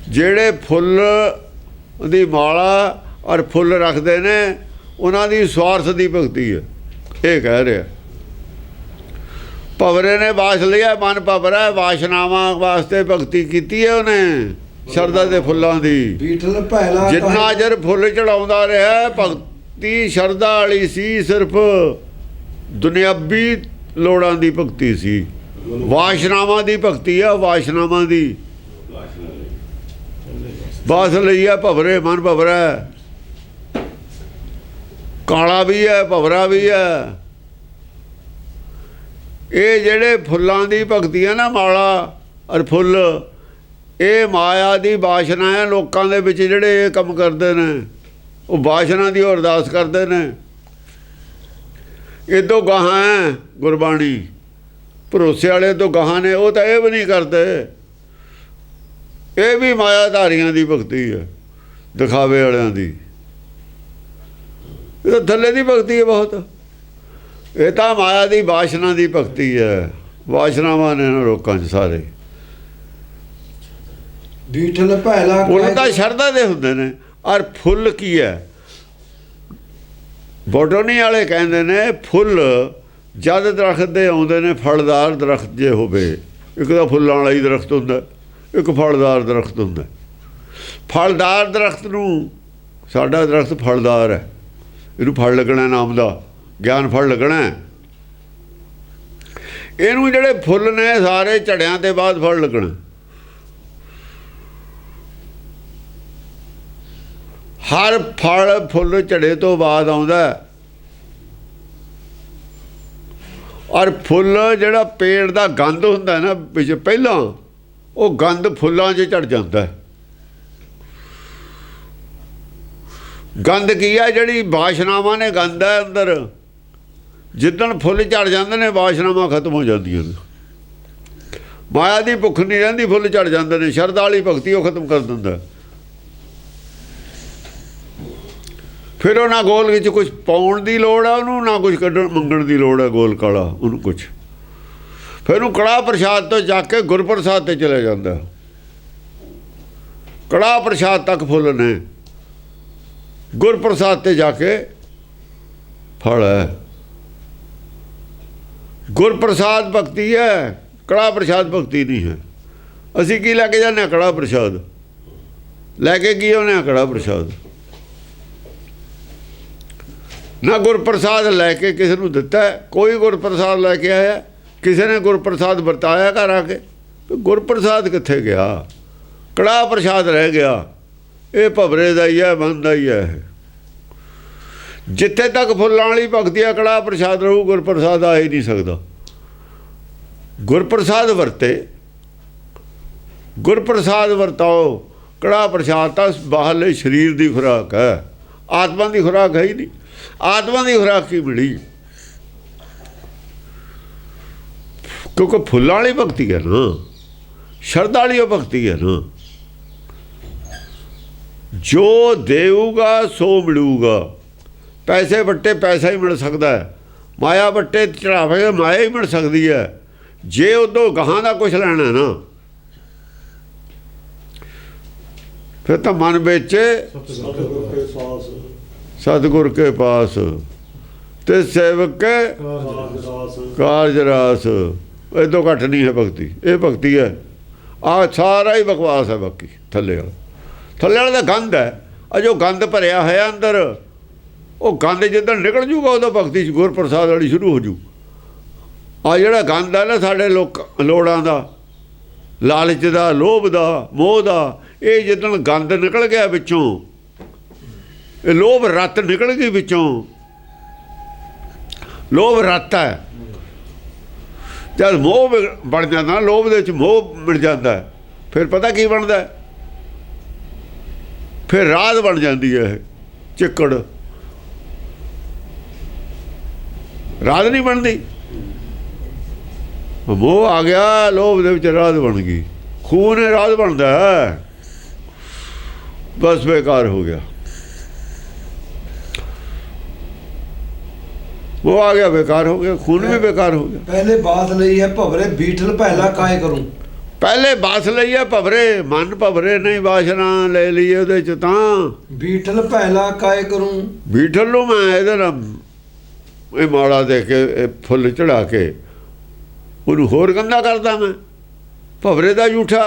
ਜਿਹੜੇ ਫੁੱਲ ਦੀ ਮਾਲਾ ਔਰ ਫੁੱਲ ਰੱਖਦੇ ਨੇ ਉਹਨਾਂ ਦੀ ਸਵਾਰਥ ਦੀ ਭਗਤੀ ਹੈ। ਇਹ ਕਹਿ ਰਿਹਾ ਭਵਰੇ ਨੇ ਬਾਸ ਲਿਆ, ਮਨ ਭਵਰਾ, ਵਾਸ਼ਨਾਵਾਂ ਵਾਸਤੇ ਭਗਤੀ ਕੀਤੀ ਹੈ ਉਹਨੇ ਸ਼ਰਧਾ ਦੇ ਫੁੱਲਾਂ ਦੀ। बीठल पहला ਜਿੰਨਾ ਚਿਰ ਫੁੱਲ ਚੜਾਉਂਦਾ ਰਿਹਾ ਭਗਤੀ ਸ਼ਰਧਾ ਵਾਲੀ ਸੀ। ਸਿਰਫ ਦੁਨਿਆਵੀ ਲੋੜਾਂ ਦੀ ਭਗਤੀ ਸੀ। ਵਾਸ਼ਨਾਵਾਂ ਦੀ ਭਗਤੀ ਆ, ਵਾਸ਼ਨਾਵਾਂ ਦੀ। ਬਾਸ ਲਈ ਆ ਭਵਰੇ, ਮਨ ਭਵਰਾ। ਕਾਲਾ ਵੀ ਹੈ, ਭਵਰਾ ਵੀ ਹੈ। ਇਹ ਜਿਹੜੇ ਫੁੱਲਾਂ ਦੀ ਭਗਤੀ ਹੈ ਨਾ, ਮਾਲਾ ਔਰ ਫੁੱਲ, ਇਹ ਮਾਇਆ ਦੀ ਵਾਸ਼ਨਾ ਹੈ ਲੋਕਾਂ ਦੇ ਵਿੱਚ। ਜਿਹੜੇ ਇਹ ਕੰਮ ਕਰਦੇ ਨੇ ਉਹ ਵਾਸ਼ਨਾ ਦੀ ਅਰਦਾਸ ਕਰਦੇ ਨੇ। ਇਹ ਤੋਂ ਗਾਹਾਂ ਹੈ ਗੁਰਬਾਣੀ। ਭਰੋਸੇ ਵਾਲੇ ਤੋਂ ਗਾਹਾਂ ਨੇ, ਉਹ ਤਾਂ ਇਹ ਵੀ ਨਹੀਂ ਕਰਦੇ। ਇਹ ਵੀ ਮਾਇਆਧਾਰੀਆਂ ਦੀ ਭਗਤੀ ਹੈ, ਦਿਖਾਵੇ ਵਾਲਿਆਂ ਦੀ। ਇਹ ਤਾਂ ਥੱਲੇ ਦੀ ਭਗਤੀ ਹੈ ਬਹੁਤ। ਇਹ ਤਾਂ ਮਾਇਆ ਦੀ ਵਾਸ਼ਨਾ ਦੀ ਭਗਤੀ ਹੈ। ਵਾਸ਼ਨਾਵਾਂ ਨੇ ਲੋਕਾਂ 'ਚ ਸਾਰੇ। बीठल पहला ਫੁੱਲ ਤਾਂ ਸ਼ਰਧਾ ਦੇ ਹੁੰਦੇ ਨੇ। ਔਰ ਫੁੱਲ ਕੀ ਹੈ? ਬੋਟਨੀ ਵਾਲੇ ਕਹਿੰਦੇ ਨੇ ਫੁੱਲ ਜਦ ਦਰਖਤ ਦੇ ਆਉਂਦੇ ਨੇ, ਫਲਦਾਰ ਦਰਖਤ ਜੇ ਹੋਵੇ, ਇੱਕ ਤਾਂ ਫੁੱਲਾਂ ਵਾਲਾ ਹੀ ਦਰਖਤ ਹੁੰਦਾ, ਇੱਕ ਫਲਦਾਰ ਦਰਖਤ ਹੁੰਦਾ। ਫਲਦਾਰ ਦਰਖਤ ਨੂੰ, ਸਾਡਾ ਦਰਖਤ ਫਲਦਾਰ ਹੈ, ਇਹਨੂੰ ਫਲ ਲੱਗਣਾ, ਨਾਮ ਦਾ ਗਿਆਨ ਫਲ ਲੱਗਣਾ। ਇਹਨੂੰ ਜਿਹੜੇ ਫੁੱਲ ਨੇ ਸਾਰੇ ਝੜਿਆਂ ਦੇ ਬਾਅਦ ਫਲ ਲੱਗਣਾ। ਹਰ ਫਲ ਫੁੱਲ ਝੜੇ ਤੋਂ ਬਾਅਦ ਆਉਂਦਾ। ਔਰ ਫੁੱਲ ਜਿਹੜਾ ਪੇੜ ਦਾ ਗੰਧ ਹੁੰਦਾ ਨਾ ਵਿੱਚ ਪਹਿਲਾਂ, ਉਹ ਗੰਧ ਫੁੱਲਾਂ 'ਚ ਝੜ ਜਾਂਦਾ। ਗੰਧ ਕੀ ਆ? ਜਿਹੜੀ ਵਾਸ਼ਨਾਵਾਂ ਨੇ ਗੰਧ ਹੈ ਅੰਦਰ। ਜਿੱਦਣ ਫੁੱਲ ਝੜ ਜਾਂਦੇ ਨੇ ਵਾਸ਼ਨਾਵਾਂ ਖਤਮ ਹੋ ਜਾਂਦੀਆਂ ਨੇ। ਮਾਇਆ ਦੀ ਭੁੱਖ ਨਹੀਂ ਰਹਿੰਦੀ, ਫੁੱਲ ਝੜ ਜਾਂਦੇ ਨੇ। ਸ਼ਰਧਾ ਵਾਲੀ ਭਗਤੀ ਉਹ ਖਤਮ ਕਰ ਦਿੰਦਾ। ਫਿਰ ਉਹ ਨਾ ਗੋਲ ਵਿੱਚ ਕੁਛ ਪਾਉਣ ਦੀ ਲੋੜ ਆ ਉਹਨੂੰ, ਨਾ ਕੁਛ ਕੱਢਣ ਮੰਗਣ ਦੀ ਲੋੜ ਹੈ ਗੋਲ ਕਾਲਾ ਉਹਨੂੰ ਕੁਛ। ਫਿਰ ਉਹਨੂੰ ਕੜਾਹ ਪ੍ਰਸ਼ਾਦ ਤੋਂ ਜਾ ਕੇ ਗੁਰਪ੍ਰਸਾਦ ਤੇ ਚਲੇ ਜਾਂਦਾ। ਕੜਾਹ ਪ੍ਰਸ਼ਾਦ ਤੱਕ ਫੁੱਲ ਨੇ, ਗੁਰਪ੍ਰਸਾਦ ਤੇ ਜਾ ਕੇ ਫਲ ਹੈ। ਗੁਰਪ੍ਰਸਾਦ ਭਗਤੀ ਹੈ, ਕੜਾਹ ਪ੍ਰਸ਼ਾਦ ਭਗਤੀ ਨਹੀਂ ਹੈ। ਅਸੀਂ ਕੀ ਲੈ ਕੇ ਜਾਂਦੇ ਹਾਂ? ਕੜਾਹ ਪ੍ਰਸ਼ਾਦ ਲੈ ਕੇ ਕੀ ਆਉਂਦੇ ਹਾਂ? ਕੜਾਹ ਪ੍ਰਸ਼ਾਦ। ਨਾ ਗੁਰਪ੍ਰਸਾਦ ਲੈ ਕੇ ਕਿਸੇ ਨੂੰ ਦਿੱਤਾ, ਕੋਈ ਗੁਰਪ੍ਰਸਾਦ ਲੈ ਕੇ ਆਇਆ? ਕਿਸੇ ਨੇ ਗੁਰਪ੍ਰਸਾਦ ਵਰਤਾਇਆ ਘਰ ਆ ਕੇ? ਗੁਰਪ੍ਰਸਾਦ ਕਿੱਥੇ ਗਿਆ? ਕੜਾਹ ਪ੍ਰਸ਼ਾਦ ਰਹਿ ਗਿਆ। ਇਹ ਭਵਰੇ ਦਾ ਹੀ ਹੈ, ਮਨ ਦਾ ਹੀ ਹੈ। ਜਿੱਥੇ ਤੱਕ ਫੁੱਲਾਂ ਵਾਲੀ ਭਗਤੀ ਆ, ਕੜਾਹ ਪ੍ਰਸ਼ਾਦ ਰਹੂ, ਗੁਰਪ੍ਰਸਾਦ ਆ ਹੀ ਨਹੀਂ ਸਕਦਾ। ਗੁਰਪ੍ਰਸਾਦ ਵਰਤੇ, ਗੁਰਪ੍ਰਸਾਦ ਵਰਤਾਓ। ਕੜਾਹ ਪ੍ਰਸ਼ਾਦ ਤਾਂ ਬਾਹਰਲੇ ਸਰੀਰ ਦੀ ਖੁਰਾਕ ਹੈ, ਆਤਮਾ ਦੀ ਖੁਰਾਕ ਹੈ ਹੀ ਨਹੀਂ। ਆਤਮਾ ਦੀ ਖੁਰਾਕ ਕੀ ਮਿਲੀ? ਕਿਉਂਕਿ ਫੁੱਲਾਂ ਵਾਲੀ ਭਗਤੀ ਹੈ ਨਾ, ਸ਼ਰਧਾ ਵਾਲੀ ਉਹ ਭਗਤੀ ਹੈ ਨਾ। ਜੋ ਦੇਊਗਾ ਸੋ ਮਿਲੂਗਾ। ਪੈਸੇ ਵੱਟੇ ਪੈਸਾ ਹੀ ਮਿਲ ਸਕਦਾ ਹੈ, ਮਾਇਆ ਵੱਟੇ ਚੜਾਵੇ ਮਾਇਆ ਹੀ ਮਿਲ ਸਕਦੀ ਹੈ। ਜੇ ਉਦੋਂ ਗਾਹਾਂ ਦਾ ਕੁਛ ਲੈਣਾ ਨਾ, ਫਿਰ ਤਾਂ ਮਨ ਵਿੱਚ ਸਤਿਗੁਰ ਕੇ ਪਾਸ ਤੇ ਸੇਵਕ ਕੇ ਕਾਰਜ ਰਾਸ। ਇਹ ਤੋਂ ਘੱਟ ਨਹੀਂ ਹੈ ਭਗਤੀ। ਇਹ ਭਗਤੀ ਹੈ। ਆਹ ਸਾਰਾ ਹੀ ਬਕਵਾਸ ਹੈ। ਬਾਕੀ ਥੱਲੇ ਵਾਲਾ ਦਾ ਗੰਦ ਹੈ। ਆ ਜੋ ਗੰਦ ਭਰਿਆ ਹੋਇਆ ਅੰਦਰ, ਉਹ ਗੰਦ ਜਿੱਦਣ ਨਿਕਲ ਜੂਗਾ ਉਦੋਂ ਭਗਤੀ ਗੁਰਪ੍ਰਸਾਦ ਵਾਲੀ ਸ਼ੁਰੂ ਹੋ ਜੂ। ਆ ਜਿਹੜਾ ਗੰਦ ਹੈ ਨਾ ਸਾਡੇ ਲੋੜਾਂ ਦਾ, ਲਾਲਚ ਦਾ, ਲੋਭ ਦਾ, ਮੋਹ ਦਾ, ਇਹ ਜਿੱਦਣ ਗੰਦ ਨਿਕਲ ਗਿਆ ਵਿੱਚੋਂ, ਇਹ ਲੋਭ ਰੱਤ ਨਿਕਲ ਗਈ ਵਿੱਚੋਂ। ਲੋਭ ਰੱਤ ਹੈ। ਜਦ ਮੋਹ ਬਣ ਜਾਂਦਾ, ਲੋਭ ਦੇ ਵਿੱਚ ਮੋਹ ਮਿਲ ਜਾਂਦਾ, ਫਿਰ ਪਤਾ ਕੀ ਬਣਦਾ? ਫਿਰ ਰਾਧ ਬਣ ਜਾਂਦੀ ਹੈ ਇਹ ਚਿੱਕੜ। ਰਾਧ ਨਹੀਂ ਬਣਦੀ। ਮੋਹ ਆ ਗਿਆ, ਲੋਭ ਦੇ ਵਿੱਚ ਰਾਧ ਬਣ ਗਈ। ਖੂਨ ਹੈ ਰਾਧ ਬਣਦਾ ਹੈ, ਬਸ ਬੇਕਾਰ ਹੋ ਗਿਆ। ਉਹ ਆ ਗਿਆ, ਬੇਕਾਰ ਹੋ ਗਿਆ, ਖੂਨ ਵੀ ਬੇਕਾਰ ਹੋ ਗਿਆ। ਪਹਿਲੇ ਬਾਤ ਲਈ ਹੈ ਭਵਰੇ ਬੀਠਲ ਪਹਿਲਾ ਕਾਇ ਕਰੂੰ। ਪਹਿਲੇ ਬਾਸ ਲਈ ਹੈ ਭਵਰੇ, ਮਨ ਭਵਰੇ ਨਹੀਂ ਬਾਸ਼ਨਾ ਲੈ ਲਈ ਉਹਦੇ ਚ। ਤਾਂ ਬੀਠਲ ਪਹਿਲਾ ਕਾਇ ਕਰੂੰ। ਬੀਠਲ ਨੂੰ ਮੈਂ ਇਹਦੇ ਨਾਲ ਇਹ ਮਾਲਾ ਦੇ ਕੇ, ਇਹ ਫੁੱਲ ਚੜਾ ਕੇ ਉਹਨੂੰ ਹੋਰ ਗੰਦਾ ਕਰਦਾ ਮੈਂ। ਭਵਰੇ ਦਾ ਝੂਠਾ,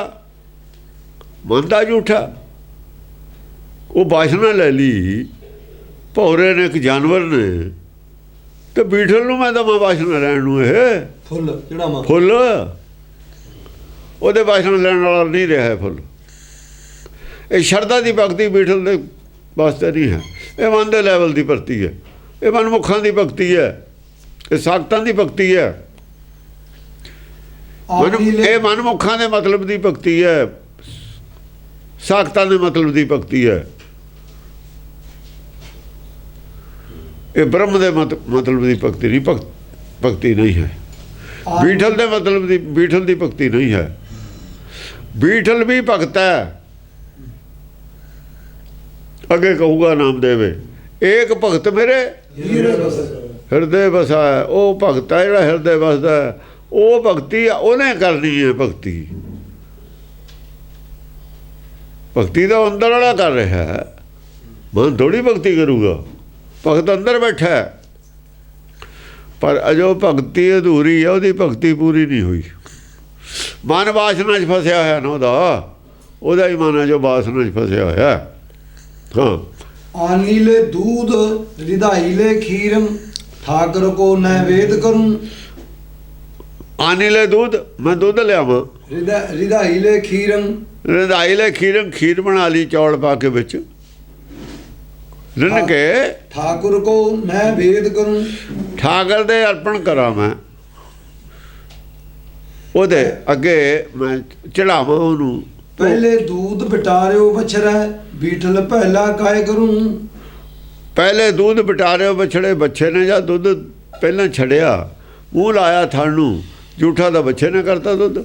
ਮਨ ਦਾ ਝੂਠਾ। ਉਹ ਬਾਸ਼ਨਾ ਲੈ ਲਈ। ਭੌਰੇ ਨੇ, ਇੱਕ ਜਾਨਵਰ ਨੇ, ਤੇ ਬੀਠਲ ਨੂੰ ਮੈਂ ਦਵਾਂ ਬਾਸ਼ਨਾ ਲੈਣ ਨੂੰ। ਇਹ ਫੁੱਲ ਚੜਾਵਾਂ, ਫੁੱਲ ਉਹਦੇ ਬਾਸ਼ਨਾ ਲੈਣ ਵਾਲਾ ਨਹੀਂ ਰਿਹਾ ਫੁੱਲ। ਇਹ ਸ਼ਰਧਾ ਦੀ ਭਗਤੀ ਬੀਠਲ ਦੇ ਵਾਸਤੇ ਨਹੀਂ ਹੈ। ਇਹ ਮਨ ਦੇ ਲੈਵਲ ਦੀ ਭਗਤੀ ਹੈ। ਇਹ ਮਨਮੁਖਾਂ ਦੀ ਭਗਤੀ ਹੈ। ਇਹ ਸਾਖਤਾਂ ਦੀ ਭਗਤੀ ਹੈ। ਇਹ ਮਨਮੁਖਾਂ ਦੇ ਮਤਲਬ ਦੀ ਭਗਤੀ ਹੈ, ਸਾਖਤਾਂ ਦੇ ਮਤਲਬ ਦੀ ਭਗਤੀ ਹੈ। ਇਹ ਬ੍ਰਹਮ ਦੇ ਮਤਲਬ ਦੀ ਭਗਤੀ ਨਹੀਂ, ਭਗਤੀ ਨਹੀਂ ਹੈ। ਬੀਠਲ ਦੇ ਮਤਲਬ ਦੀ, ਬੀਠਲ ਦੀ ਭਗਤੀ ਨਹੀਂ ਹੈ। ਬੀਠਲ ਵੀ ਭਗਤ ਹੈ। ਅੱਗੇ ਕਹੂਗਾ ਨਾਮਦੇਵ, ਏਕ ਭਗਤ ਮੇਰੇ ਹਿਰਦੇ ਵਸਾ। ਉਹ ਭਗਤ ਹੈ ਜਿਹੜਾ ਹਿਰਦੇ ਵਸਦਾ। ਉਹ ਭਗਤੀ ਉਹਨੇ ਕਰਨੀ ਹੈ। ਭਗਤੀ ਭਗਤੀ ਦਾ ਅੰਦਰ ਵਾਲਾ ਕਰ ਰਿਹਾ ਹੈ, ਮਨ ਥੋੜੀ ਭਗਤੀ ਕਰੂਗਾ। ਭਗਤ ਅੰਦਰ ਬੈਠਾ ਹੈ, ਪਰ ਅਜੋ ਭਗਤੀ ਅਧੂਰੀ ਹੈ, ਉਹਦੀ ਭਗਤੀ ਪੂਰੀ ਨਹੀਂ ਹੋਈ। ਮਨ ਵਾਸਨਾ 'ਚ ਫਸਿਆ ਹੋਇਆ ਨਾ ਉਹਦਾ ਹੀ ਮਨ ਹੈ ਜੋ ਵਾਸਨਾ 'ਚ ਫਸਿਆ ਹੋਇਆ। ਹਾਂ, ਆਨੀਲੇ दूध रिधाइले खीरम ठाकर को नैवेद करूं। ਆਨੀ ਲੈ ਦੁੱਧ, ਮੈਂ ਦੁੱਧ ਲਿਆਵਾਂ। रिधाइले खीरम ਰੰਧਾਈ ਲੈ ਖੀਰ ਬਣਾ ਲਈ ਚੌਲ ਪਾ ਕੇ ਵਿੱਚ ਰਿੰਨ ਕੇ ठाकुर को नैवेद करूं। ਠਾਕਰ ਦੇ ਅਰਪਣ ਕਰਾਂ ਮੈਂ, ਉਹਦੇ ਅੱਗੇ ਮੈਂ ਚੜਾਵਾਂ ਉਹਨੂੰ। पहले दूध बिटारियो बछड़ा बीठल पहला काय करूं। ਪਹਿਲੇ ਦੁੱਧ ਬਟਾਰਿਓ ਬਛੜੇ, ਬੱਚੇ ਨੇ ਜਾਂ ਦੁੱਧ ਪਹਿਲਾਂ ਛੜਿਆ, ਮੂੰਹ ਲਾਇਆ ਥਣ ਨੂੰ, ਝੂਠਾ ਦਾ ਬੱਚੇ ਨੇ ਕਰਤਾ ਦੁੱਧ।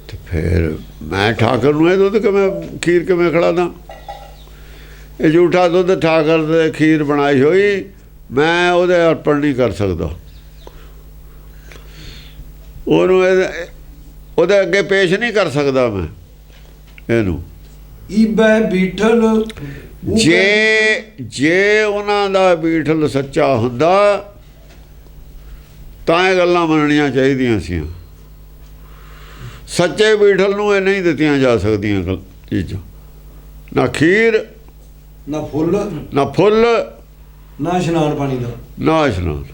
ਤੇ ਫਿਰ ਮੈਂ ਠਾਕਰ ਨੂੰ ਇਹ ਦੁੱਧ ਕਿਵੇਂ, ਖੀਰ ਕਿਵੇਂ ਖਿਲਾ ਦਾਂ? ਇਹ ਝੂਠਾ ਦੁੱਧ ਠਾਕਰ ਦੇ ਖੀਰ ਬਣਾਈ ਹੋਈ, ਮੈਂ ਉਹਦੇ ਅਰਪਣ ਨਹੀਂ ਕਰ ਸਕਦਾ। ਉਹਨੂੰ ਉਹਦੇ ਅੱਗੇ ਪੇਸ਼ ਨਹੀਂ ਕਰ ਸਕਦਾ ਮੈਂ ਇਹਨੂੰ। ਈਬੈ ਬੀਠਲ ਜੇ ਉਹਨਾਂ ਦਾ ਬੀਠਲ ਸੱਚਾ ਹੁੰਦਾ ਤਾਂ ਇਹ ਗੱਲਾਂ ਮੰਨਣੀਆਂ ਚਾਹੀਦੀਆਂ ਸੀ। ਸੱਚੇ ਬੀਠਲ ਨੂੰ ਇਹ ਨਹੀਂ ਦਿੱਤੀਆਂ ਜਾ ਸਕਦੀਆਂ ਚੀਜ਼ਾਂ, ਨਾ ਖੀਰ, ਨਾ ਫੁੱਲ, ਨਾ ਇਸ਼ਨਾਨ ਪਾਣੀ ਦਾ, ਨਾ ਇਸ਼ਨਾਨ।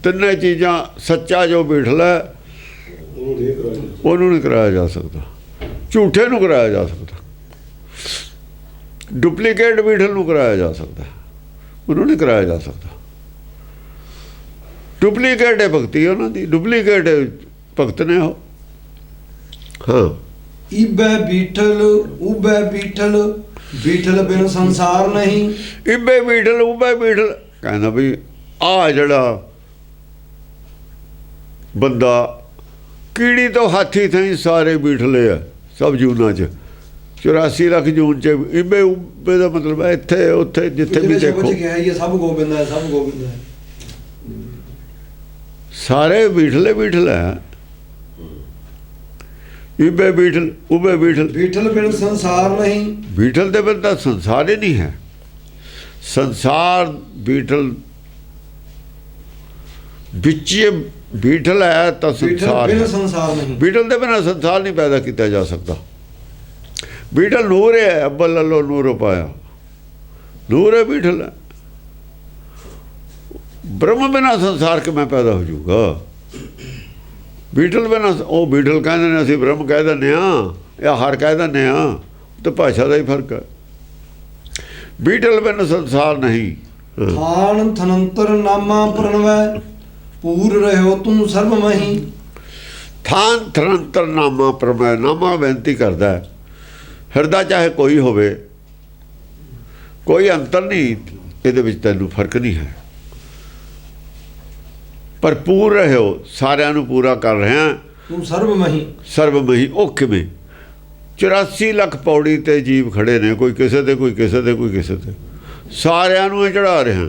ਤਿੰਨੇ ਚੀਜ਼ਾਂ ਸੱਚਾ ਜੋ ਬੀਠਲ ਹੈ ਉਹਨੂੰ ਨਹੀਂ ਕਰਾਇਆ ਜਾ ਸਕਦਾ, ਝੂਠੇ ਨੂੰ ਕਰਾਇਆ ਜਾ ਸਕਦਾ। ਡੁਪਲੀਕੇਟ ਬੀਠਲ ਨੂੰ ਕਰਾਇਆ ਜਾ ਸਕਦਾ, ਉਹਨੂੰ ਨਹੀਂ ਕਰਾਇਆ ਜਾ ਸਕਦਾ। ਡੁਪਲੀਕੇਟ ਹੈ ਭਗਤੀ ਉਹਨਾਂ ਦੀ, ਡੁਪਲੀਕੇਟ ਭਗਤ ਨੇ ਉਹ। ਹਾਂ, ਈਬੈ ਬੀਠਲ ਉਬੈ ਬੀਠਲ, ਬੀਠਲ ਬਿਨ ਸੰਸਾਰ ਨਹੀਂ। ਇਬੇ ਬੀਠਲ ਉਬੇ ਬੀਠਲ ਕਹਿੰਦਾ ਵੀ ਆ ਜਿਹੜਾ ਬੰਦਾ ਕੀੜੀ ਤੋਂ ਹਾਥੀ ਥਾਈ ਸਾਰੇ ਬੀਠਲੇ ਆ ਸਭ ਜੂਨਾਂ 'ਚ, 84 ਲੱਖ ਜੂਨ 'ਚ। ਇਬੇ ਉਬੇ ਦਾ ਮਤਲਬ ਹੈ ਇੱਥੇ ਉੱਥੇ ਜਿੱਥੇ ਵੀ ਦੇਖੋ ਸਭ ਗੋਬਿੰਦ ਹੈ, ਸਭ ਗੋਬਿੰਦ ਹੈ, ਸਾਰੇ ਬੀਠਲੇ ਬੀਠਲ ਹੈ। ਇਬੇ ਬੀਠਲ ਉਬੇ ਬੀਠਲ, ਬੀਠਲ ਬਿਨ ਸੰਸਾਰ ਨਹੀਂ। ਬੀਠਲ ਦੇ ਬਿਨ ਤਾਂ ਸੰਸਾਰ ਹੀ ਨਹੀਂ ਹੈ। ਸੰਸਾਰ ਬੀਠਲ ਵਿੱਚ ਬੀਠਲ ਹੈ ਤਾਂ ਸੰਸਾਰ ਹੈ। ਸੰਸਾਰ ਨਹੀਂ, ਬੀਠਲ ਦੇ ਬਿਨਾਂ ਸੰਸਾਰ ਨਹੀਂ ਪੈਦਾ ਕੀਤਾ ਜਾ ਸਕਦਾ। ਬੀਠਲ ਨੂਰ ਹੈ, ਅੱਬਲ ਅੱਲੋ ਨੂਰ ਪਾਇਆ, ਨੂਰ ਹੈ ਬੀਠਲ ਹੈ। ਬ੍ਰਹਮ ਬਿਨਾਂ ਸੰਸਾਰ ਕਿਵੇਂ ਪੈਦਾ ਹੋ ਜਾਊਗਾ? ਬੀਠਲ ਬਿਨਾਂ, ਉਹ ਬੀਠਲ ਕਹਿੰਦੇ ਨੇ, ਅਸੀਂ ਬ੍ਰਹਮ ਕਹਿ ਦਿੰਦੇ ਹਾਂ ਜਾਂ ਹਰ ਕਹਿ ਦਿੰਦੇ ਹਾਂ, ਤਾਂ ਭਾਸ਼ਾ ਦਾ ਹੀ ਫਰਕ ਹੈ। ਬੀਠਲ ਬਿਨਾਂ ਸੰਸਾਰ ਨਹੀਂ। ਥਾਨ ਥਨੰਤਰ ਨਾਮਾ ਪ੍ਰਣਵੈ, ਪੂਰ ਰਹਿਓ ਤੂੰ ਸਰਬ ਮਹੀ। ਥਾਨ ਥਨੰਤਰ ਨਾਮਾ ਪ੍ਰਮੈ, ਨਾਮਾ ਬੇਨਤੀ ਕਰਦਾ ਹੈ। ਹਿਰਦਾ ਚਾਹੇ ਕੋਈ ਹੋਵੇ, ਕੋਈ ਅੰਤਰ ਨਹੀਂ ਇਹਦੇ ਵਿੱਚ, ਤੈਨੂੰ ਫਰਕ ਨਹੀਂ ਹੈ। ਪਰ ਪੂਰ ਰਹਿਓ, ਸਾਰਿਆਂ ਨੂੰ ਪੂਰਾ ਕਰ ਰਿਹਾ ਤੂੰ ਸਰਬ ਮਹੀ। ਸਰਬ ਮਹੀ ਉਹ ਕਿਵੇਂ? 84 ਲੱਖ ਪੌੜੀ ਤੇ ਜੀਵ ਖੜੇ ਨੇ, ਕੋਈ ਕਿਸੇ ਤੇ, ਕੋਈ ਕਿਸੇ ਤੇ, ਕੋਈ ਕਿਸੇ ਤੇ, ਸਾਰਿਆਂ ਨੂੰ ਇਹ ਚੜਾ ਰਿਹਾ।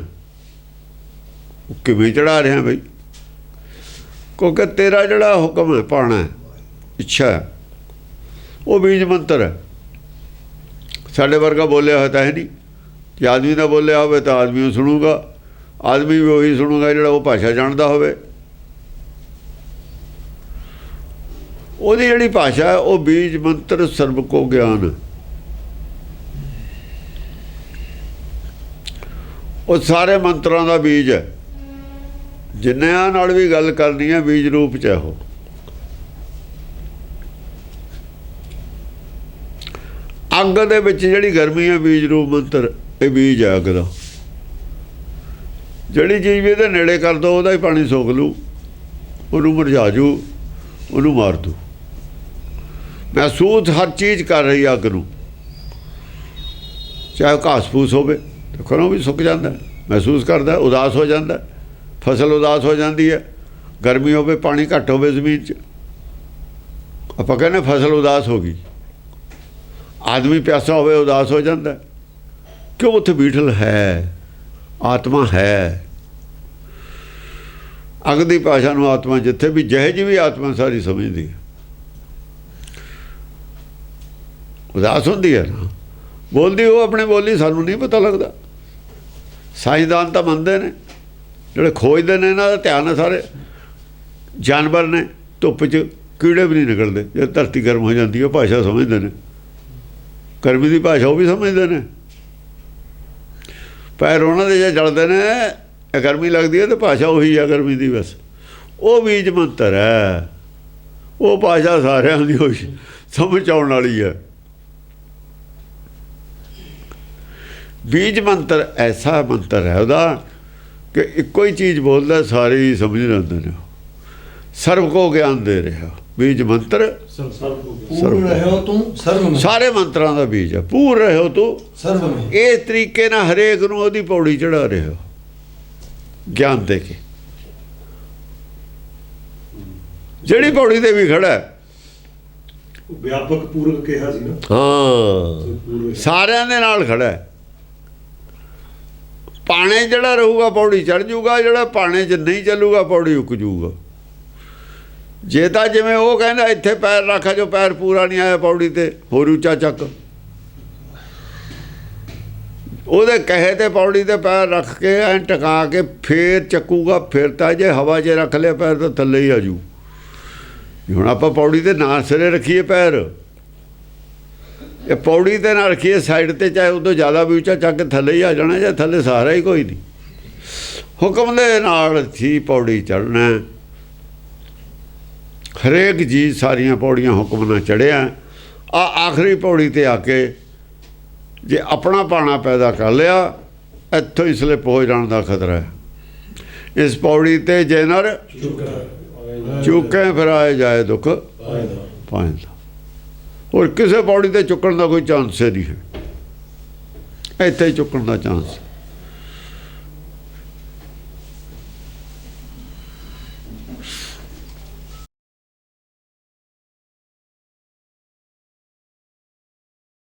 ਉਹ ਕਿਵੇਂ ਚੜਾ ਰਿਹਾ ਬਈ? ਕਿਉਂਕਿ ਤੇਰਾ ਜਿਹੜਾ ਹੁਕਮ ਹੈ, ਪਾਣਾ ਇੱਛਾ ਹੈ, ਉਹ ਬੀਜ ਮੰਤਰ ਹੈ। ਸਾਡੇ ਵਰਗਾ ਬੋਲਿਆ ਹੋਇਆ ਤਾਂ ਹੈ ਨਹੀਂ। ਜੇ ਆਦਮੀ ਦਾ ਬੋਲਿਆ ਹੋਵੇ ਤਾਂ ਆਦਮੀ ਨੂੰ ਸੁਣੂਗਾ, ਆਦਮੀ ਵੀ ਉਹੀ ਸੁਣੂਗਾ ਜਿਹੜਾ ਉਹ ਭਾਸ਼ਾ ਜਾਣਦਾ ਹੋਵੇ। ਉਹਦੀ ਜਿਹੜੀ ਭਾਸ਼ਾ ਹੈ ਉਹ ਬੀਜ ਮੰਤਰ ਸਰਬ ਕੋ ਗਿਆਨ, ਉਹ ਸਾਰੇ ਮੰਤਰਾਂ ਦਾ ਬੀਜ ਹੈ। ਜਿੰਨਿਆਂ ਨਾਲ ਵੀ ਗੱਲ ਕਰਨੀ ਹੈ ਬੀਜ ਰੂਪ 'ਚ ਉਹ। ਅੱਗ ਦੇ ਵਿੱਚ ਜਿਹੜੀ ਗਰਮੀ ਹੈ ਬੀਜ ਰੂਪ ਮੰਤਰ, ਇਹ ਬੀਜ ਹੈ ਅੱਗ ਦਾ। ਜਿਹੜੀ ਚੀਜ਼ ਵੀ ਇਹਦੇ ਨੇੜੇ ਕਰ ਦੋ ਉਹਦਾ ਹੀ ਪਾਣੀ ਸੋਖ ਲੂ, ਉਹਨੂੰ ਮੁਰਝਾ ਜੂ, ਉਹਨੂੰ ਮਾਰ ਦੂ। ਮਹਿਸੂਸ ਹਰ ਚੀਜ਼ ਕਰ ਰਹੀ ਅੱਗ ਨੂੰ, ਚਾਹੇ ਘਾਸ ਫੂਸ ਹੋਵੇ ਤਾਂ ਖਰੋਂ ਵੀ ਸੁੱਕ ਜਾਂਦਾ, ਮਹਿਸੂਸ ਕਰਦਾ, ਉਦਾਸ ਹੋ ਜਾਂਦਾ, ਫਸਲ ਉਦਾਸ ਹੋ ਜਾਂਦੀ ਹੈ। ਗਰਮੀ ਹੋਵੇ, ਪਾਣੀ ਘੱਟ ਹੋਵੇ ਜ਼ਮੀਨ 'ਚ, ਆਪਾਂ ਕਹਿੰਦੇ ਫਸਲ ਉਦਾਸ ਹੋ ਗਈ। ਆਦਮੀ ਪਿਆਸਾ ਹੋਵੇ, ਉਦਾਸ ਹੋ ਜਾਂਦਾ, ਕਿਉਂ? ਉੱਥੇ ਬੀਠਲ ਹੈ, ਆਤਮਾ ਹੈ। ਅੱਗ ਦੀ ਭਾਸ਼ਾ ਨੂੰ ਆਤਮਾ ਜਿੱਥੇ ਵੀ, ਜਿਹੇ ਜਿਹੀ ਵੀ ਆਤਮਾ ਸਾਰੀ ਸਮਝਦੀ ਹੈ। ਉਦਾਸ ਹੁੰਦੀ ਹੈ ਨਾ, ਬੋਲਦੀ ਉਹ ਆਪਣੀ ਬੋਲੀ, ਸਾਨੂੰ ਨਹੀਂ ਪਤਾ ਲੱਗਦਾ। ਸਾਇੰਸਦਾਨ ਤਾਂ ਮੰਨਦੇ ਨੇ, ਜਿਹੜੇ ਖੋਜਦੇ ਨੇ ਇਹਨਾਂ ਦਾ ਧਿਆਨ ਹੈ ਸਾਰੇ। ਜਾਨਵਰ ਨੇ ਧੁੱਪ 'ਚ ਕੀੜੇ ਵੀ ਨਹੀਂ ਨਿਕਲਦੇ, ਜਦ ਧਰਤੀ ਗਰਮ ਹੋ ਜਾਂਦੀ ਹੈ ਭਾਸ਼ਾ ਸਮਝਦੇ ਨੇ, ਗਰਮੀ ਦੀ ਭਾਸ਼ਾ ਉਹ ਵੀ ਸਮਝਦੇ ਨੇ। ਪੈਰ ਉਹਨਾਂ ਦੇ ਜੇ ਜਲਦੇ ਨੇ, ਗਰਮੀ ਲੱਗਦੀ ਹੈ, ਤਾਂ ਭਾਸ਼ਾ ਉਹੀ ਆ ਗਰਮੀ ਦੀ, ਬਸ ਉਹ ਬੀਜ ਮੰਤਰ ਹੈ। ਉਹ ਭਾਸ਼ਾ ਸਾਰਿਆਂ ਦੀ ਹੋਈ ਸਮਝ ਆਉਣ ਵਾਲੀ ਹੈ। ਬੀਜ ਮੰਤਰ ਐਸਾ ਮੰਤਰ ਹੈ ਉਹਦਾ ਕਿ ਇੱਕੋ ਹੀ ਚੀਜ਼ ਬੋਲਦਾ, ਸਾਰੇ ਹੀ ਸਮਝ ਲੈਂਦੇ ਨੇ। ਸਰਬ ਕੋ ਗਿਆਨ ਦੇ ਰਿਹਾ ਬੀਜ ਮੰਤਰ, ਪੂਰ ਰਹਿਓ ਤੂੰ ਸਰਬ ਮੈਂ, ਸਾਰੇ ਮੰਤਰਾਂ ਦਾ ਬੀਜ ਹੈ। ਪੂਰ ਰਹਿਓ ਤੂੰ ਸਰਬ ਮੈਂ। ਇਸ ਤਰੀਕੇ ਨਾਲ ਹਰੇਕ ਨੂੰ ਉਹਦੀ ਪੌੜੀ ਚੜਾ ਰਿਹਾ ਗਿਆਨ ਦੇ ਕੇ। ਜਿਹੜੀ ਪੌੜੀ ਤੇ ਵੀ ਖੜਾ ਹੈ, ਵਿਆਪਕ ਪੂਰਕ ਕਿਹਾ ਸੀ ਨਾ। ਹਾਂ, ਸਾਰਿਆਂ ਦੇ ਨਾਲ ਖੜਾ ਹੈ। ਪਾਣੇ ਜਿਹੜਾ ਰਹੂਗਾ ਪੌੜੀ ਚੜ ਜੂਗਾ, ਜਿਹੜਾ ਪਾਣੇ 'ਚ ਨਹੀਂ ਚੱਲੂਗਾ ਪੌੜੀ ਉੱਕ ਜੂਗਾ। ਜੇ ਤਾਂ ਜਿਵੇਂ ਉਹ ਕਹਿੰਦਾ ਇੱਥੇ ਪੈਰ ਰੱਖਾ, ਜੋ ਪੈਰ ਪੂਰਾ ਨਹੀਂ ਆਇਆ ਪੌੜੀ ਤੇ, ਹੋਰ ਉੱਚਾ ਚੱਕ। ਉਹਦੇ ਕਹੇ ਤੇ ਪੌੜੀ ਤੇ ਪੈਰ ਰੱਖ ਕੇ ਐਂ ਟਿਕਾ ਕੇ ਫੇਰ ਚੱਕੂਗਾ। ਫਿਰ ਤਾਂ ਜੇ ਹਵਾ 'ਚ ਰੱਖ ਲਿਆ ਪੈਰ ਤਾਂ ਥੱਲੇ ਹੀ ਆ ਜੂ। ਹੁਣ ਆਪਾਂ ਪੌੜੀ ਤੇ ਨਾ ਸਿਰੇ ਰੱਖੀਏ ਪੈਰ, ਇਹ ਪੌੜੀ ਤੇ ਨਾ ਰੱਖੀਏ ਸਾਈਡ ਤੇ, ਚਾਹੇ ਉਦੋਂ ਜ਼ਿਆਦਾ ਵੀ ਉੱਚਾ ਚੱਕ ਕੇ ਥੱਲੇ ਹੀ ਆ ਜਾਣਾ, ਜਾਂ ਥੱਲੇ ਸਹਾਰਾ ਹੀ ਕੋਈ ਨਹੀਂ। ਹੁਕਮ ਦੇ ਨਾਲ ਸੀ ਪੌੜੀ ਚੜ੍ਹਨਾ। ਹਰੇਕ ਚੀਜ਼, ਸਾਰੀਆਂ ਪੌੜੀਆਂ ਹੁਕਮ ਨਾਲ ਚੜ੍ਹਿਆ। ਆਖਰੀ ਪੌੜੀ ਤੇ ਆ ਕੇ ਜੇ ਆਪਣਾ ਪਾਣਾ ਪੈਦਾ ਕਰ ਲਿਆ, ਇੱਥੋਂ ਹੀ ਸਲਿੱਪ ਹੋ ਜਾਣ ਦਾ ਖਤਰਾ ਹੈ। ਇਸ ਪੌੜੀ ਤੇ ਜੇ ਨਰ ਚੁੱਕੇ ਫਿਰ ਆਏ ਜਾਏ ਦੁੱਖ ਪਾਇੰਦਾ। ਹੋਰ ਕਿਸੇ ਪੌੜੀ ਤੇ ਚੁੱਕਣ ਦਾ ਕੋਈ ਚਾਂਸ ਨਹੀਂ ਹੈ, ਇੱਥੇ ਹੀ ਚੁੱਕਣ ਦਾ ਚਾਂਸ।